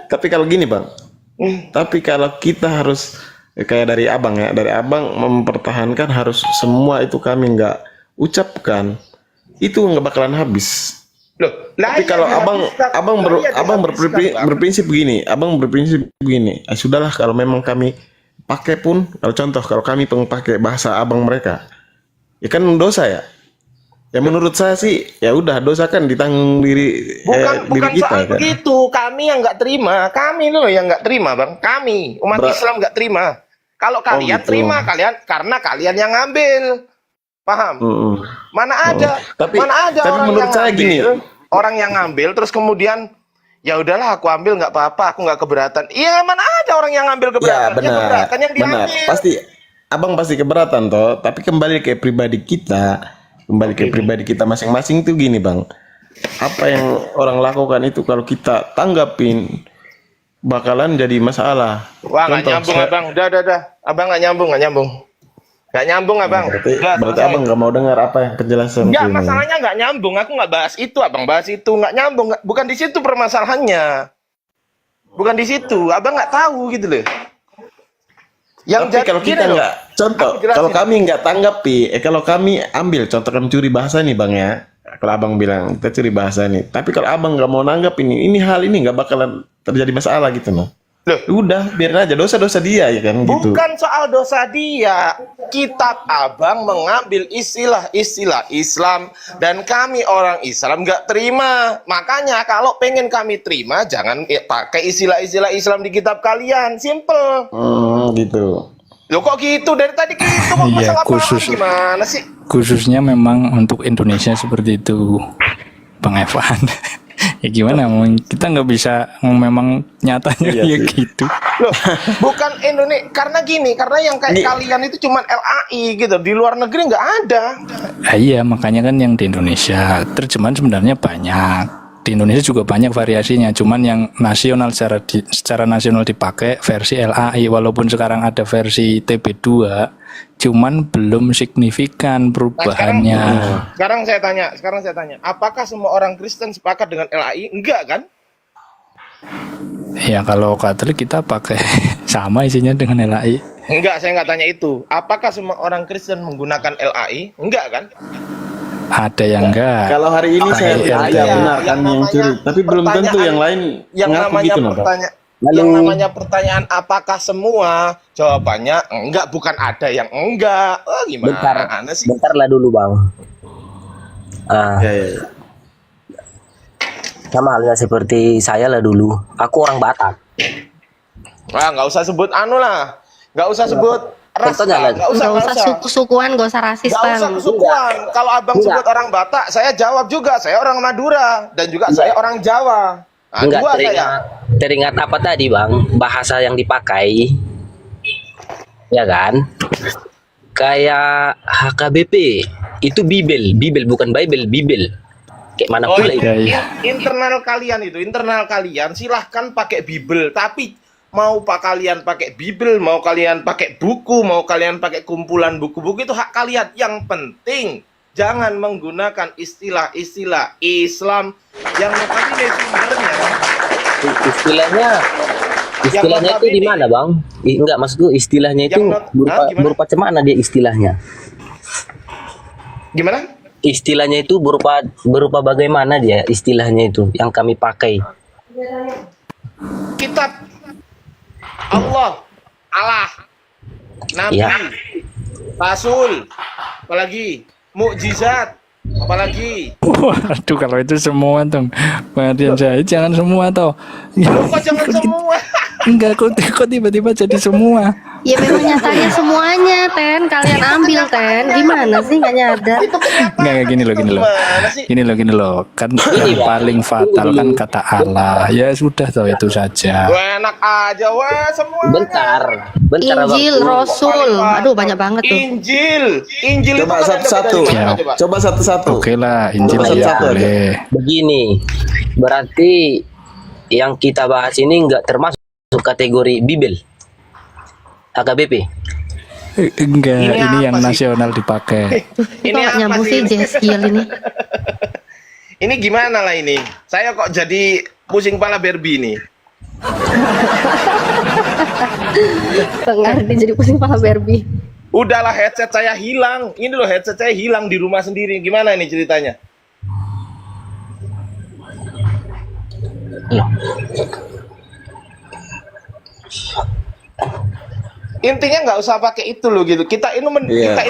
Speaker 17: Tapi kalau gini bang. Tapi kalau kita harus kayak dari abang mempertahankan harus semua itu kami nggak ucapkan, itu nggak bakalan habis.
Speaker 18: Loh,
Speaker 17: tapi kalau abang berprinsip begini, sudahlah kalau memang kami pakai pun, kalau kami pakai bahasa abang mereka, ya kan dosa ya. Ya menurut saya sih ya udah dosa kan ditanggung diri
Speaker 18: bukan
Speaker 17: kita
Speaker 18: soal
Speaker 17: kan.
Speaker 18: begitu, kami yang nggak terima, kami loh yang nggak terima bang, kami umat Islam nggak terima. Kalau kalian
Speaker 17: gitu.
Speaker 18: terima karena kalian yang ngambil, paham? Mana ada
Speaker 17: tapi menurut saya gini,
Speaker 18: orang yang ngambil terus kemudian ya udahlah aku ambil nggak apa-apa, aku nggak keberatan. Iya mana ada orang yang ngambil keberatan?
Speaker 17: Ya benar,
Speaker 18: keberatan yang diambil.
Speaker 17: Pasti abang pasti keberatan toh. Tapi kembali ke pribadi kita masing-masing tuh gini bang. Apa yang orang lakukan itu kalau kita tanggapin bakalan jadi masalah.
Speaker 18: Wah nggak nyambung abang, udah, abang nggak nyambung abang.
Speaker 17: Berarti abang nggak mau dengar apa yang penjelasan.
Speaker 18: Enggak, masalahnya nggak nyambung. Aku nggak bahas itu, abang bahas itu, nggak nyambung. Bukan di situ permasalahannya. Bukan di situ, abang nggak tahu gitu loh.
Speaker 17: Tapi kalau kita nggak, kalau kami nggak tanggapi, kalau kami ambil contoh kami curi bahasa nih bang ya. Kalau abang bilang kita curi bahasa nih, tapi kalau abang nggak mau nanggap ini hal ini nggak bakalan terjadi masalah gitu loh. Udah biarin aja, dosa dia ya kan gitu.
Speaker 18: Bukan soal dosa dia. Kitab abang mengambil istilah-istilah Islam dan kami orang Islam nggak terima. Makanya kalau pengen kami terima jangan pakai istilah-istilah Islam di kitab kalian. Simple.
Speaker 17: Gitu.
Speaker 18: Loh kok gitu? Dari tadi gitu kok masalah paham gimana sih?
Speaker 15: Khususnya memang untuk Indonesia seperti itu, Bang Evan. Ya gimana, kita nggak bisa memang nyatanya ya gitu.
Speaker 18: Loh, bukan Indonesia karena yang kayak kalian itu cuman LAI gitu, di luar negeri nggak ada.
Speaker 15: Iya makanya kan yang di Indonesia terjemahan sebenarnya banyak. Di Indonesia juga banyak variasinya, cuman yang nasional secara nasional dipakai versi LAI, walaupun sekarang ada versi TB2, cuman belum signifikan perubahannya.
Speaker 18: Sekarang saya tanya, apakah semua orang Kristen sepakat dengan LAI? Enggak kan?
Speaker 15: Ya kalau Katolik kita pakai sama isinya dengan LAI.
Speaker 18: Enggak, saya nggak tanya itu. Apakah semua orang Kristen menggunakan LAI? Enggak kan?
Speaker 15: Ada yang enggak.
Speaker 17: Kalau hari ini saya benar kan yang curi, tapi belum tentu yang lain ngaku gitu loh.
Speaker 18: Yang namanya pertanyaan apakah semua? Jawabannya enggak, bukan ada yang enggak. Oh, gimana sih?
Speaker 19: Bentar lah dulu bang. Sama halnya seperti saya lah dulu. Aku orang Batak.
Speaker 18: Wah, nggak usah sebut lah. Nggak usah sebut ras, nggak usah
Speaker 13: suku-sukuan, nggak usah rasis,
Speaker 18: nggak usah kesukuan. Kalau abang sebut orang Batak, saya jawab juga, saya orang Madura dan juga saya orang Jawa.
Speaker 19: Enggak, teringat apa tadi bang? Bahasa yang dipakai, ya kan? Kayak HKBP itu Bibel bukan Bible, Bibel. Kayak mana
Speaker 18: Oh,
Speaker 19: pula itu?
Speaker 18: internal kalian silahkan pakai Bible, tapi mau kalian pakai Bible, mau kalian pakai buku, mau kalian pakai kumpulan buku-buku, itu hak kalian. Yang penting jangan menggunakan istilah-istilah Islam yang notabene sumbernya.
Speaker 19: Istilahnya itu di mana, Bang? Enggak, maksudku istilahnya itu berupa mana dia istilahnya?
Speaker 18: Gimana?
Speaker 19: Istilahnya itu berupa bagaimana dia istilahnya itu yang kami pakai?
Speaker 18: Kitab Allah, Nabi,
Speaker 19: Ya.
Speaker 18: Rasul, apalagi mukjizat, apalagi.
Speaker 15: Waduh, kalau itu semua tuh, Mardian Syahid jangan semua toh.
Speaker 18: Kok jangan semua?
Speaker 15: Enggak, kok tiba-tiba jadi semua.
Speaker 13: Ya memang nyatanya semuanya, Ten. Kalian ambil, Ten. Gimana sih nggak nyadar?
Speaker 15: Enggak, gini loh. Kan yang paling fatal kan kata Allah. Ya sudah toh, itu saja.
Speaker 18: Wah, enak aja, wah semuanya.
Speaker 19: Bentar,
Speaker 13: Injil, Rasul. Aduh, banyak banget tuh.
Speaker 18: Injil
Speaker 17: Coba
Speaker 18: itu kan
Speaker 17: satu-satu.
Speaker 18: ada bedanya, coba.
Speaker 17: Coba satu-satu.
Speaker 15: Oke lah, Injil
Speaker 17: Coba
Speaker 15: ya
Speaker 17: satu-satu aja.
Speaker 15: boleh.
Speaker 19: Begini, berarti yang kita bahas ini enggak termasuk kategori Bible, AKBP.
Speaker 15: Enggak,
Speaker 18: Ini
Speaker 15: ini yang
Speaker 18: apa sih?
Speaker 15: nasional dipakai.
Speaker 13: Ini nggak nyambung sih, Jeskiel ini.
Speaker 18: Ini gimana lah ini? Saya kok jadi pusing kepala Barbie nih.
Speaker 13: Bang Ardi jadi pusing kepala Barbie.
Speaker 18: Udahlah, headset saya hilang. Ini loh, headset saya hilang di rumah sendiri. Gimana ini ceritanya? Intinya nggak usah pakai itu loh gitu. Kita itu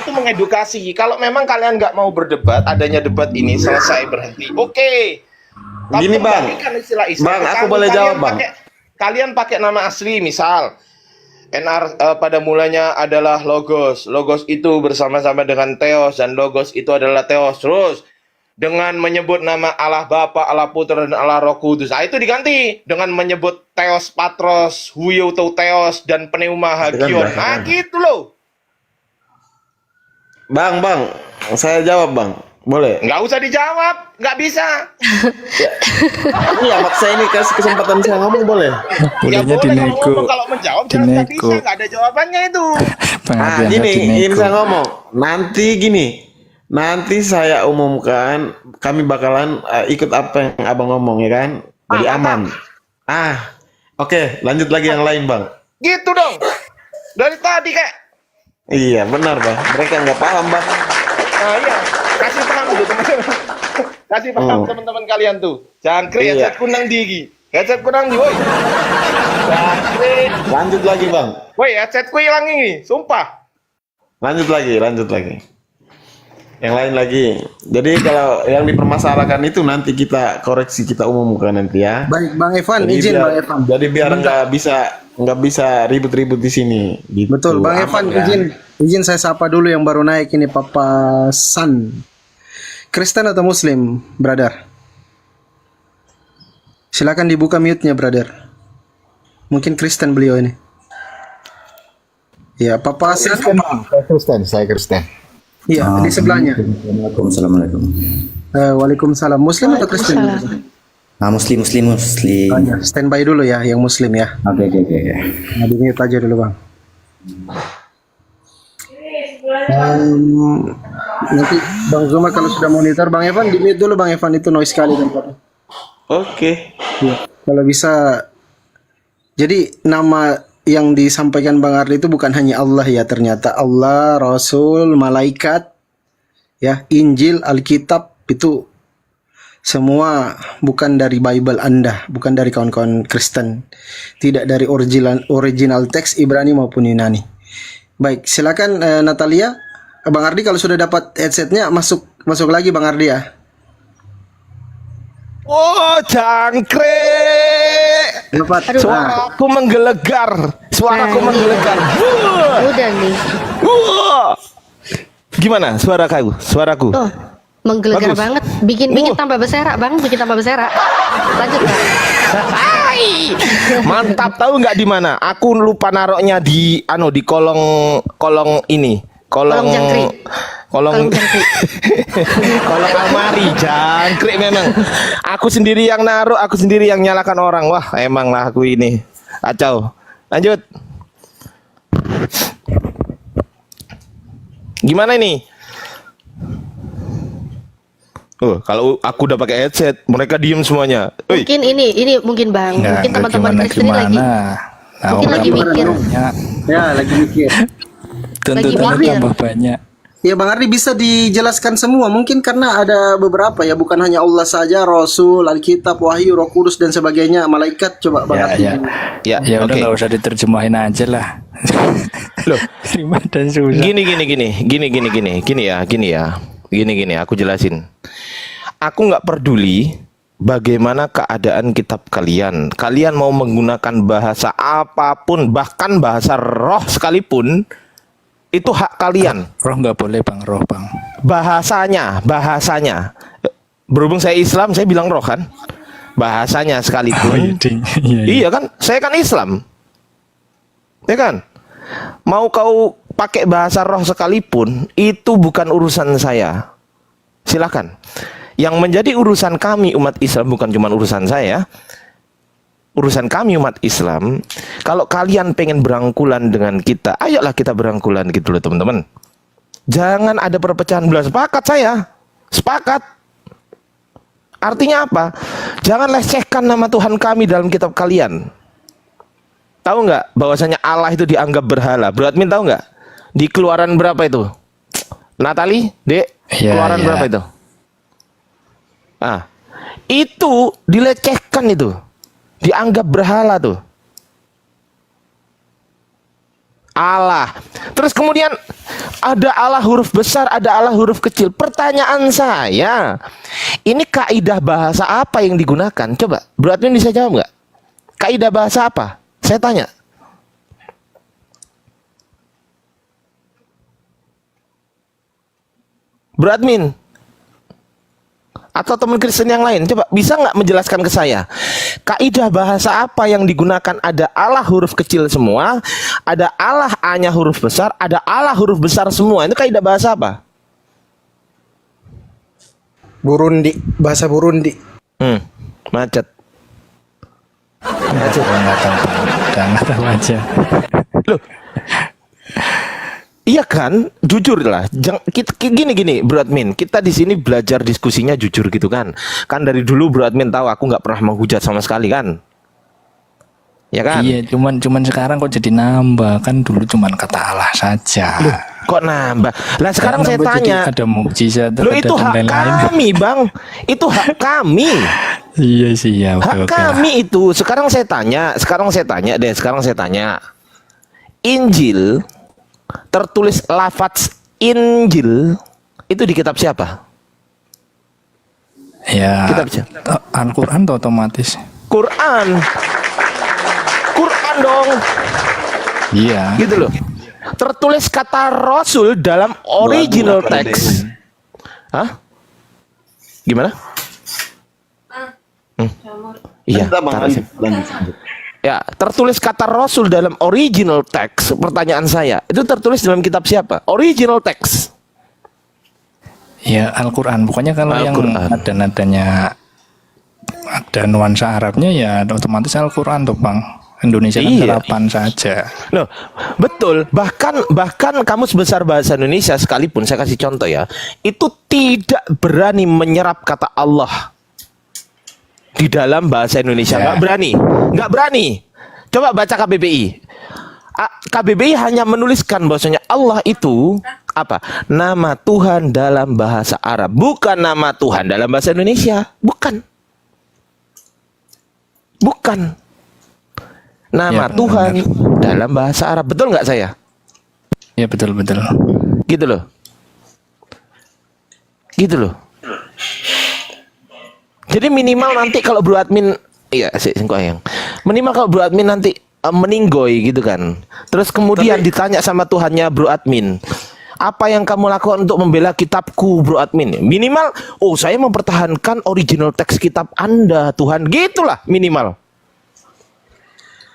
Speaker 18: mengedukasi. Kalau memang kalian nggak mau berdebat, adanya debat ini selesai berhenti. Oke. Tapi
Speaker 17: Gini, Bang.
Speaker 18: kembalikan istilah Islam.
Speaker 17: Bang, aku boleh jawab, Bang.
Speaker 18: Kalian pakai nama asli, misal pada mulanya adalah logos. Logos itu bersama-sama dengan Theos, dan logos itu adalah Theos. Terus dengan menyebut nama Allah Bapa, Allah Putra, dan Allah Roh Kudus. Nah, itu diganti dengan menyebut Theos Patros, Huioto Theos, dan Pneuma Hagion. Nah, gitu loh.
Speaker 17: Bang, saya jawab, Bang. Boleh?
Speaker 18: Nggak usah dijawab, nggak bisa.
Speaker 17: Ini ya, maksa ini kasih kesempatan saya ngomong, boleh?
Speaker 15: Bolehnya
Speaker 18: Boleh,
Speaker 15: dinego.
Speaker 18: kalau menjawab jangan nggak bisa, nggak ada jawabannya itu.
Speaker 17: Ah, ini saya ngomong. Nanti saya umumkan, kami bakalan ikut apa yang abang ngomong, ya kan? Jadi aman. Oke, lanjut lagi yang lain, Bang.
Speaker 18: Gitu dong. Dari tadi kayak.
Speaker 17: Iya, benar, Bang. Mereka nggak paham, Bang.
Speaker 18: Nah, iya. Kasih paham tuh, teman-teman. Kasih paham teman-teman kalian tuh. Jangkrik,
Speaker 17: Iya.
Speaker 18: headset kunang digi. Headset kunang di, woi. Jangkrik.
Speaker 17: Lanjut lagi, Bang.
Speaker 18: Woi, headsetku hilang ini, sumpah.
Speaker 17: Lanjut lagi. Yang lain lagi. Jadi kalau yang dipermasalahkan itu nanti kita koreksi, kita umumkan nanti ya.
Speaker 8: Baik, Bang Evan,
Speaker 17: Jadi
Speaker 8: izin
Speaker 17: biar-
Speaker 8: Bang Evan.
Speaker 17: Jadi biar nggak bisa ribut-ribut di sini. Gitu.
Speaker 8: Betul, Bang
Speaker 17: Aman
Speaker 8: Evan,
Speaker 17: ya.
Speaker 8: izin saya sapa dulu yang baru naik ini, Papa San. Kristen atau Muslim, brother? Silakan dibuka mute-nya, brother. Mungkin Kristen beliau ini. Ya, Papa San.
Speaker 20: Saya Kristen.
Speaker 8: Iya, di sebelahnya.
Speaker 20: Assalamualaikum.
Speaker 8: Waalaikumsalam. Muslim atau Kristen?
Speaker 20: Muslim.
Speaker 8: Oh, ya. Standby dulu ya, yang Muslim ya.
Speaker 20: Oke.
Speaker 8: Nah, di mute aja dulu, Bang. Nanti Bang Zuma kalau sudah monitor, Bang Evan di mute dulu, Bang Evan, itu noise sekali tempatnya.
Speaker 17: Oke.
Speaker 8: Ya, kalau bisa. Jadi nama yang disampaikan Bang Ardi itu bukan hanya Allah ya, ternyata Allah, Rasul, malaikat, ya, Injil, Alkitab itu semua bukan dari Bible Anda, bukan dari kawan-kawan Kristen, tidak dari original teks Ibrani maupun Yunani. Baik, silakan Natalia, Bang Ardi kalau sudah dapat headsetnya masuk lagi Bang Ardi ya.
Speaker 18: Oh, jangkrik. Suaraku menggelegar.
Speaker 13: Udah nih.
Speaker 18: Gimana suaraku?
Speaker 13: Tuh, menggelegar
Speaker 18: Bagus.
Speaker 13: banget. Bikin tambah berserak, Bang. Bikin tambah berserak. Lanjut, Bang.
Speaker 18: Mantap, tahu nggak di mana? Aku lupa naroknya di kolong ini.
Speaker 13: Kolong jangkrik.
Speaker 18: Kolong kolong almari jangkrik memang. Aku sendiri yang naruh, aku sendiri yang nyalakan orang. Wah, emang lah aku ini. Kacau. Lanjut. Gimana ini? Oh, kalau aku udah pakai headset, mereka diem semuanya.
Speaker 13: Mungkin ini mungkin Bang, mungkin teman-teman Kristen lagi mungkin lagi mikir.
Speaker 16: Ya, lagi mikir.
Speaker 15: Tuntutan tambah banyak.
Speaker 8: Ya Bang Ardi bisa dijelaskan semua mungkin karena ada beberapa ya, bukan hanya Allah saja, Rasul, Alkitab, Wahyu, Roh Kudus dan sebagainya, malaikat. Coba Bang Ardi.
Speaker 15: Ya udah nggak usah diterjemahin aja lah.
Speaker 18: Loh,
Speaker 15: ribet dan susah.
Speaker 18: Gini, aku jelasin. Aku nggak peduli bagaimana keadaan kitab kalian. Kalian mau menggunakan bahasa apapun, bahkan bahasa roh sekalipun, itu hak kalian.
Speaker 15: Roh nggak boleh Bang, roh Bang.
Speaker 18: Bahasanya. Berhubung saya Islam, saya bilang roh kan. Bahasanya sekalipun. Iya kan, saya kan Islam. Ya kan? Mau kau pakai bahasa roh sekalipun, itu bukan urusan saya. Silakan. Yang menjadi urusan kami umat Islam, bukan cuma urusan saya, urusan kami umat Islam. Kalau kalian pengen berangkulan dengan kita, ayolah kita berangkulan gitu loh teman-teman. Jangan ada perpecahan belah. Sepakat saya, sepakat. Artinya apa? Jangan lecehkan nama Tuhan kami dalam kitab kalian. Tahu nggak bahwasanya Allah itu dianggap berhala? Bro Admin tahu nggak? Di Keluaran berapa itu? Natali, Dek, Keluaran berapa itu? Ah, itu dilecehkan itu, dianggap berhala tuh. Allah. Terus kemudian ada Allah huruf besar, ada Allah huruf kecil. Pertanyaan saya, ini kaidah bahasa apa yang digunakan? Coba, Bro Admin bisa jawab nggak? Kaidah bahasa apa? Saya tanya. Bro Admin atau teman Kristen yang lain, coba bisa nggak menjelaskan ke saya kaidah bahasa apa yang digunakan? Ada Allah huruf kecil semua, ada Allah A-nya huruf besar, ada Allah huruf besar semua. Itu kaidah bahasa apa?
Speaker 8: Burundi, bahasa Burundi.
Speaker 18: Macet.
Speaker 15: Nggak tahu aja.
Speaker 18: Loh, iya kan, jujur lah. Gini, Bro Admin, kita di sini belajar diskusinya jujur gitu kan. Kan dari dulu Bro Admin tahu aku nggak pernah menghujat sama sekali kan. Ya kan?
Speaker 15: Iya, cuman sekarang kok jadi nambah, kan dulu cuman kata Allah saja.
Speaker 18: Loh, kok nambah? Lah sekarang saya tanya.
Speaker 15: Ada mukjizat.
Speaker 18: Loh itu hak kami, Bang. Itu hak kami.
Speaker 15: Iya sih ya.
Speaker 18: Hak kami itu. Sekarang saya tanya. Sekarang saya tanya. Injil tertulis lafaz Injil itu di kitab siapa?
Speaker 15: Ya.
Speaker 18: Kitab siapa?
Speaker 15: Al-Quran atau otomatis?
Speaker 18: Quran dong.
Speaker 15: Iya.
Speaker 18: Gitu loh. Tertulis kata Rasul dalam original text. Hah? Gimana? Iya. Ya, tertulis kata Rasul dalam original text. Pertanyaan saya, itu tertulis dalam kitab siapa? Original text.
Speaker 15: Ya, Al-Quran. Pokoknya kalau yang ada nadanya, ada nuansa Arabnya, ya otomatis Al-Quran tuh Bang. Indonesia kan harapan saja.
Speaker 18: Loh, betul. Bahkan kamus besar bahasa Indonesia sekalipun, saya kasih contoh ya, itu tidak berani menyerap kata Allah di dalam bahasa Indonesia. Nggak berani. Coba baca KBBI. KBBI hanya menuliskan bahwasanya Allah itu apa? Nama Tuhan dalam bahasa Arab, bukan nama Tuhan dalam bahasa Indonesia. Bukan. Nama Tuhan dalam bahasa Arab. Betul nggak saya?
Speaker 15: Ya betul.
Speaker 18: Gitu loh. Jadi minimal nanti kalau Bro Admin, minimal kalau Bro Admin nanti meninggoy gitu kan. Terus kemudian ditanya sama Tuhannya Bro Admin, apa yang kamu lakukan untuk membela kitabku Bro Admin? Minimal, saya mempertahankan original teks kitab Anda Tuhan. Gitulah minimal.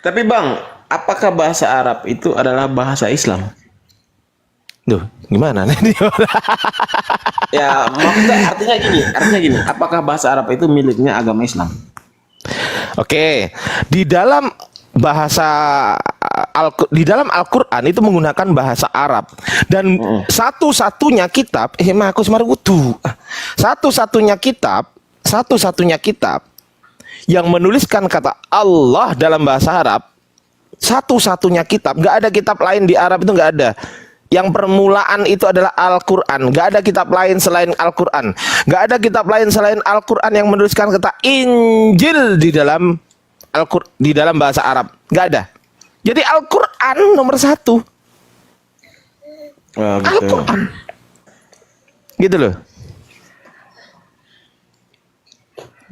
Speaker 17: Tapi Bang, apakah bahasa Arab itu adalah bahasa Islam? Duh, gimana nih?
Speaker 16: Ya, maksudnya artinya gini, apakah bahasa Arab itu miliknya agama Islam?
Speaker 17: Oke, di dalam bahasa di dalam Al-Qur'an itu menggunakan bahasa Arab dan satu-satunya kitab satu-satunya kitab yang menuliskan kata Allah dalam bahasa Arab, satu-satunya kitab, nggak ada kitab lain di Arab itu, nggak ada. Yang permulaan itu adalah Al-Quran. Nggak ada kitab lain selain Al-Quran. Nggak ada kitab lain selain Al-Quran yang menuliskan kata Injil di dalam di dalam bahasa Arab. Nggak ada. Jadi Al-Quran nomor 1. Al-Quran. Gitu loh.